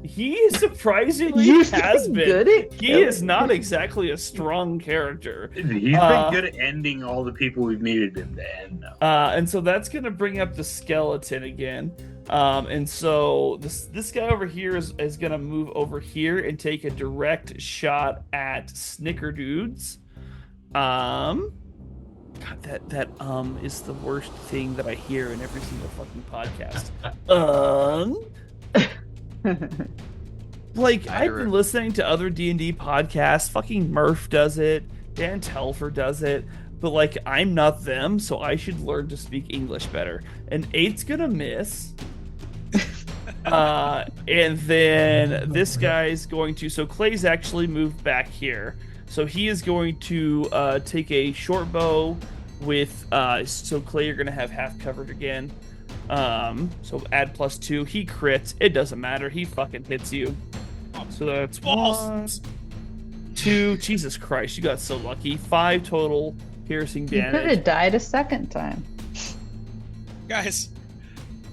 He surprisingly You've has been been. good at He is killing. not exactly a strong character. He's been good at ending all the people we've needed him to end, though. And so that's going to bring up the skeleton again. And so this guy over here is going to move over here and take a direct shot at Snickerdudes. God, that is the worst thing that I hear in every single fucking podcast. Like, I've been listening to other D&D podcasts. Fucking Murph does it. Dan Telfer does it. But, like, I'm not them, so I should learn to speak English better. And 8's gonna miss. And then this guy's going to... So Clay's actually moved back here. So he is going to take a short bow with... so Clay, you're going to have half covered again. So add +2. He crits. It doesn't matter. He fucking hits you. So that's 1, 2. Jesus Christ, you got so lucky. 5 total piercing You could damage. have died a second time. Guys,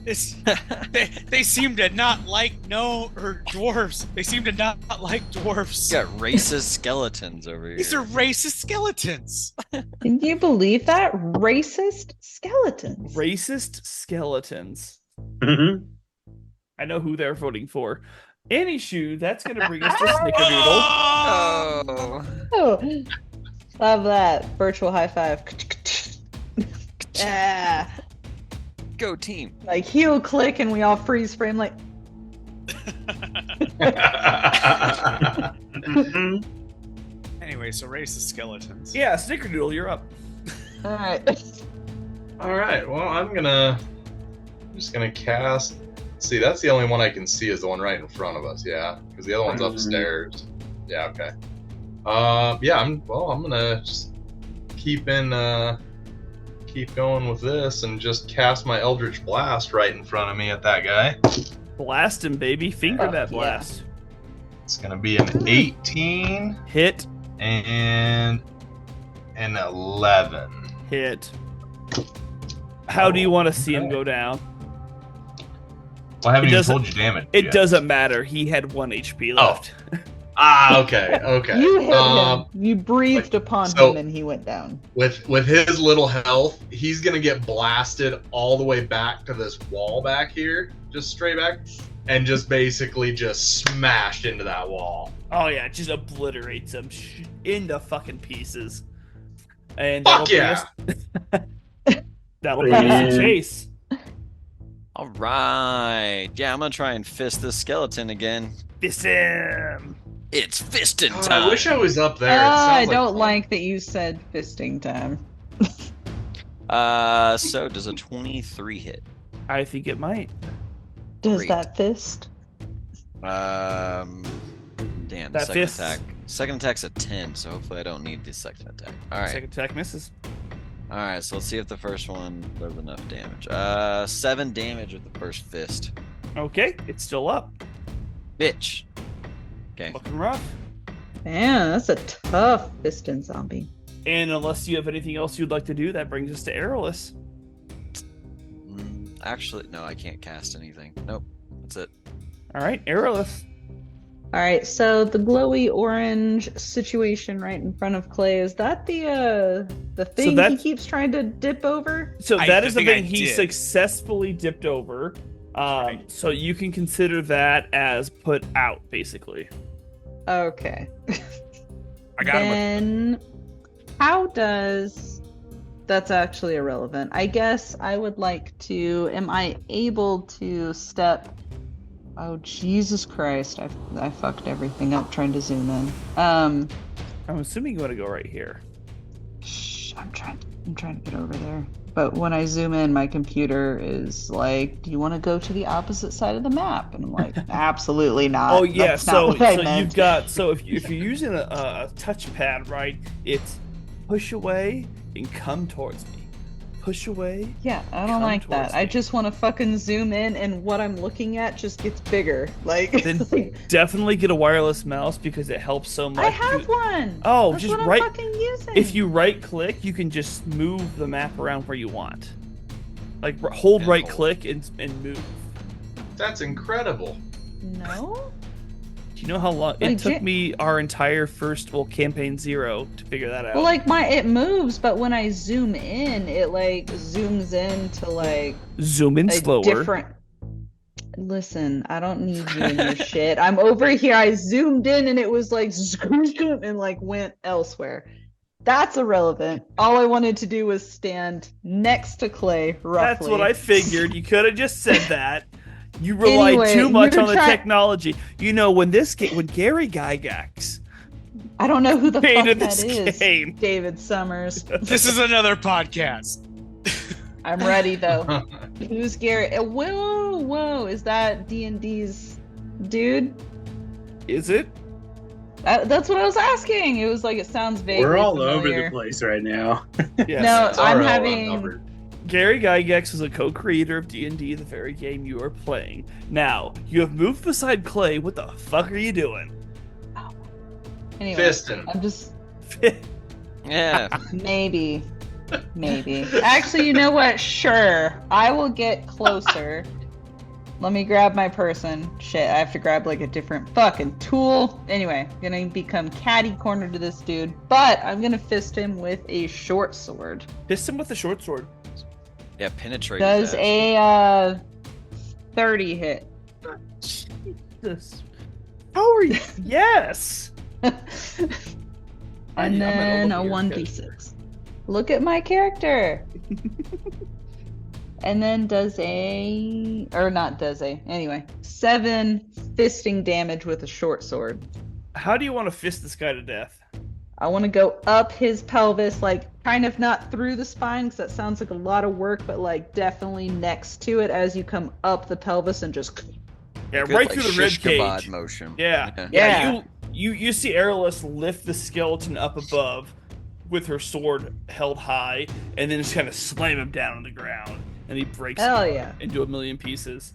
They seem to not like dwarves. They seem to not like dwarves. You got racist skeletons over here. These are racist skeletons. Can you believe that? Racist skeletons. Racist skeletons. Mhm. I know who they're voting for. Anywho, that's going to bring us to Snickerdoodle. Oh. Oh, love that. Virtual high five. Yeah. Go team. Like heel click and we all freeze frame like Mhm. Anyway, so racist skeletons. Yeah, Snickerdoodle, you're up. alright. All right. Well, I'm just gonna cast. See, that's the only one I can see is the one right in front of us. Yeah, because the other one's upstairs. Yeah. Okay. Yeah. I'm gonna just keep going with this and just cast my Eldritch Blast right in front of me at that guy. Blast him, baby. Finger Fuck that yeah. blast. It's gonna be an 18 Hit. and an 11. Hit. How do you want to see him go down? Well, I haven't It even doesn't- told you damage. It yet. doesn't matter. He had 1 HP left. Ah, okay, okay. You hit him. You breathed upon so- him and he went down. With his little health, he's gonna get blasted all the way back to this wall back here, just straight back, and just basically just smashed into that wall. Oh yeah, it just obliterates him into fucking pieces. And Fuck yeah! That'll bring us to Chase. All right. Yeah, I'm gonna try and fist this skeleton again. Fist him. It's fisting Oh, time. I wish I was up there. It I sounds don't fun. like that you said fisting time. So does a 23 hit? I think it might. Does Great. that fist? Damn, the That second fist. attack. Second attack's a 10, so hopefully I don't need the second attack. All right. Second attack misses. All right, so let's see if the first one does enough damage. 7 damage with the first fist. Okay, it's still up. Bitch. Okay. Looking rough. Man, that's a tough fisting zombie. And unless you have anything else you'd like to do, that brings us to Aerolus. Actually, no, I can't cast anything. Nope, that's it. All right, Aerolus. All right, so the glowy orange situation right in front of Clay, is that the thing he that's- keeps trying to dip over? So I that is the think I thing he did. successfully dipped over. So you can consider that as put out, basically. Okay. I got him. Then how does that's actually irrelevant. I guess I would like to am I able to step Oh Jesus Christ, I fucked everything up trying to zoom in. I'm assuming you want to go right here. Shh, I'm trying to get over there. But when I zoom in, my computer is like, "Do you want to go to the opposite side of the map?" And I'm like, "Absolutely not." Oh yeah, That's not so what I so meant. you've got if you're using a touchpad, right? It's push away and come towards me. Push away. Yeah, I don't Come like that. towards I me. just want to fucking zoom in, and what I'm looking at just gets bigger. Like, Then definitely get a wireless mouse because it helps so much. I have one. Oh, That's just what right. I'm fucking using. If you right click, you can just move the map around where you want. Like hold And right hold. click and move. That's incredible. No. Do you know how long it Like, took me our entire first campaign 0 to figure that out? Well, like it moves, but when I zoom in, it like zooms in to like Zoom in a slower. different. Listen, I don't need you in your shit. I'm over here. I zoomed in and it was like and like went elsewhere. That's irrelevant. All I wanted to do was stand next to Clay, roughly. That's what I figured. You could have just said that. You rely Anyway, too much you're on the try- technology. You know, when Gary Gygax I don't know who the fuck created that this is. game. David Summers. This is another podcast. I'm ready though. Who's Gary? Whoa! Is that D&D's dude? Is it? That's what I was asking. It was like it sounds vaguely We're all familiar. over the place right now. Yes. No, It's I'm RL having. outnumbered. Gary Gygax is a co-creator of D&D, the very game you are playing. Now, you have moved beside Clay. What the fuck are you doing? Anyway, Fisting. I'm just Yeah. maybe. Maybe. Actually, you know what? Sure. I will get closer. Let me grab my person. Shit, I have to grab like a different fucking tool. Anyway, I'm gonna become catty corner to this dude, but I'm gonna fist him with a short sword. Fist him with a short sword. Yeah, penetrate. Does a 30 hit? Jesus. How are you? Yes. And then a I'm gonna look at your 1d6. Look at my character. And then anyway, 7 fisting damage with a short sword. How do you want to fist this guy to death? I want to go up his pelvis, like kind of not through the spine, because that sounds like a lot of work, but like definitely next to it as you come up the pelvis and just. Yeah, Good, right like, through the rib shish cage. kebab motion. Yeah. Yeah. You see Aerolus lift the skeleton up above with her sword held high, and then just kind of slam him down on the ground, and he breaks Hell him yeah. into a million pieces.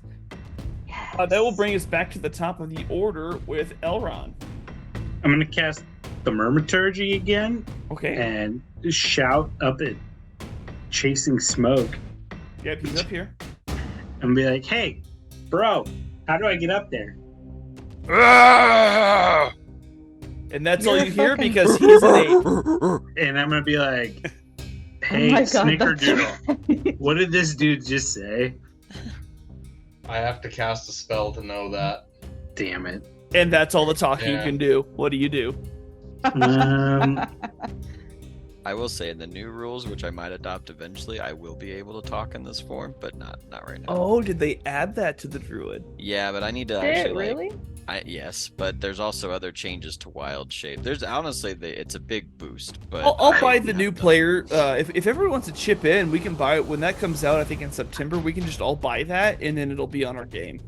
Yes. That will bring us back to the top of the order with Elrond. I'm gonna cast Thaumaturgy again Okay. and shout up at Chasing Smoke Yep, he's up here. and be like, "Hey, bro, how do I get up there?" And that's You're all you hear fucking- because he's an 8. And I'm gonna be like, Oh "Hey, my God, Snickerdoodle, that's what did this dude just say?" I have to cast a spell to know that. Damn it. And that's all the talking you Yeah. can do. What do you do? I will say in the new rules, which I might adopt eventually, I will be able to talk in this form, but not right now. Oh, did they add that to the druid? Yeah, but I need to Did actually it like. really? Yes, but there's also other changes to wild shape. There's honestly, it's a big boost. But I'll I buy the have new done- player. If everyone wants to chip in, we can buy it when that comes out. I think in September, we can just all buy that, and then it'll be on our game.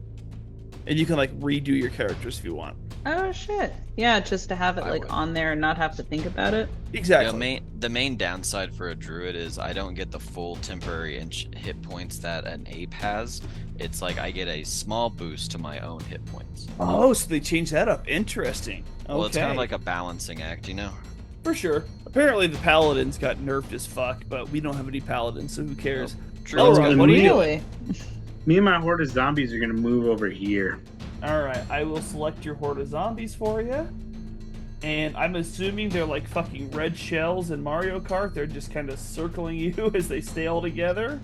And you can like redo your characters if you want. Oh shit. Yeah, just to have it I like would. on there and not have to think about it. Exactly. The main downside for a druid is I don't get the full temporary hit points that an ape has. It's like I get a small boost to my own hit points. Oh, so they changed that up. Interesting. Okay. Well, it's kind of like a balancing act, you know? For sure. Apparently the paladins got nerfed as fuck, but we don't have any paladins, so who cares? Druids Elrond, got- what are you doing? Really? Me and my horde of zombies are gonna move over here. Alright, I will select your horde of zombies for you. And I'm assuming they're like fucking red shells in Mario Kart. They're just kind of circling you as they stay all together.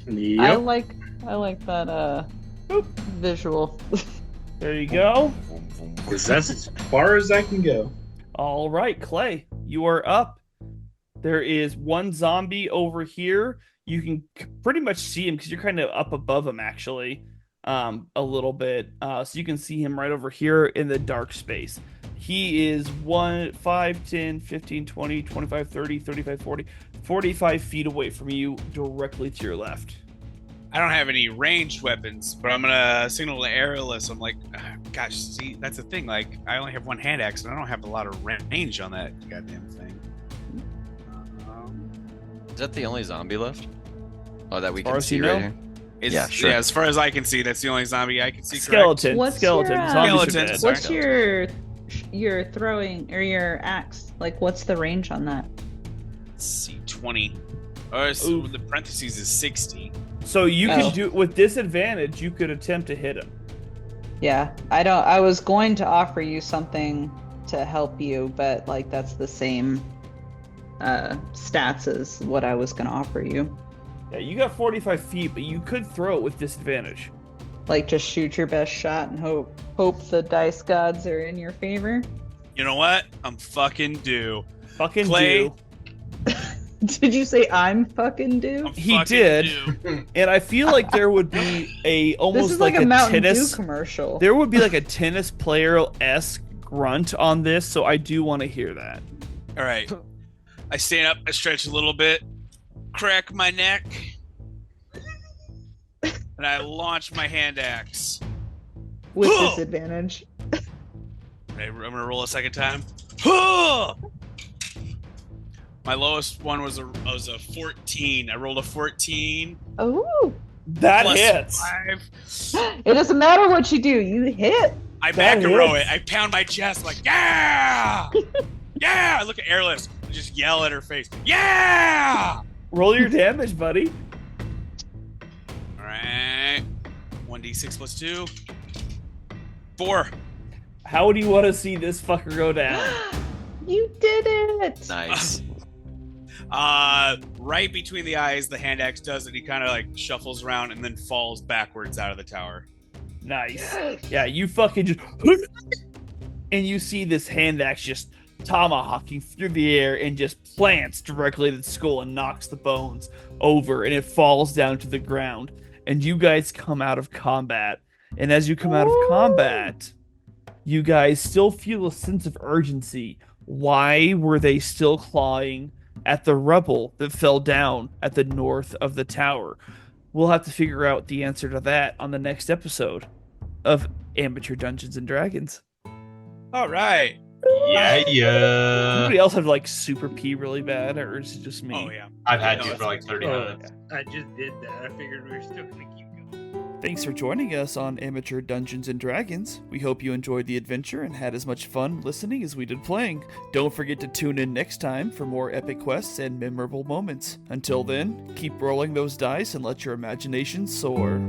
I Yep. like that visual. There you go. Because that's as far as I can go. All right, Clay, you are up. There is one zombie over here. You can pretty much see him because you're kind of up above him, actually, a little bit. So you can see him right over here in the dark space. He is 1, 5, 10, 15, 20, 25, 30, 35, 40, 45 feet away from you, directly to your left. I don't have any ranged weapons, but I'm gonna signal to Aerolus. I'm like, gosh, see, that's the thing. Like, I only have one hand axe, and I don't have a lot of range on that goddamn thing. Is that the only zombie left? Oh, that we far can as see you right know. here? It's, Yeah, sure. as far as I can see, that's the only zombie I can see. Correct? Skeleton. What's Skeleton. your, Zombies are Skeleton, dead. sorry. What's your throwing or your axe? Like, what's the range on that? C20. Or so Ooh. the parentheses is 60. So you Oh. could do with disadvantage. You could attempt to hit him. Yeah, I was going to offer you something to help you, but like that's the same stats as what I was going to offer you. Yeah, you got 45 feet, but you could throw it with disadvantage. Like just shoot your best shot and hope the dice gods are in your favor. You know what? I'm fucking due. Fucking Clay. do. Did you say I'm fucking due? I'm He fucking did. due. And I feel like there would be a almost This is like a a Mountain tennis. Dew commercial. There would be like a tennis player-esque grunt on this, so I do want to hear that. All right. I stand up, I stretch a little bit, crack my neck, and I launch my hand axe. With disadvantage. Okay, I'm gonna roll a second time. My lowest one was a 14. I rolled a 14. Oh, That plus hits. 5. it doesn't matter what you do, you hit. I That McEnroe hits. it. I pound my chest like, yeah! Yeah! I look at Airless and just yell at her face, yeah! Roll your damage, buddy. All right. 1d6 plus 2. 4. How do you want to see this fucker go down? You did it! Nice. Right between the eyes, the hand axe does it. He kind of like shuffles around and then falls backwards out of the tower. Nice. Yeah, you fucking just... And you see this hand axe just tomahawking through the air and just plants directly to the skull and knocks the bones over, and it falls down to the ground. And you guys come out of combat. And as you come out of combat, you guys still feel a sense of urgency. Why were they still clawing at the rubble that fell down at the north of the tower? We'll have to figure out the answer to that on the next episode of Amateur Dungeons and Dragons. All right. Yeah. Anybody else have like super pee really bad, or is it just me? Oh yeah. I've had No, you it's- for like 30 minutes. I just did that. I figured we were still gonna keep going. Thanks for joining us on Amateur Dungeons and Dragons. We hope you enjoyed the adventure and had as much fun listening as we did playing. Don't forget to tune in next time for more epic quests and memorable moments. Until then, keep rolling those dice and let your imagination soar.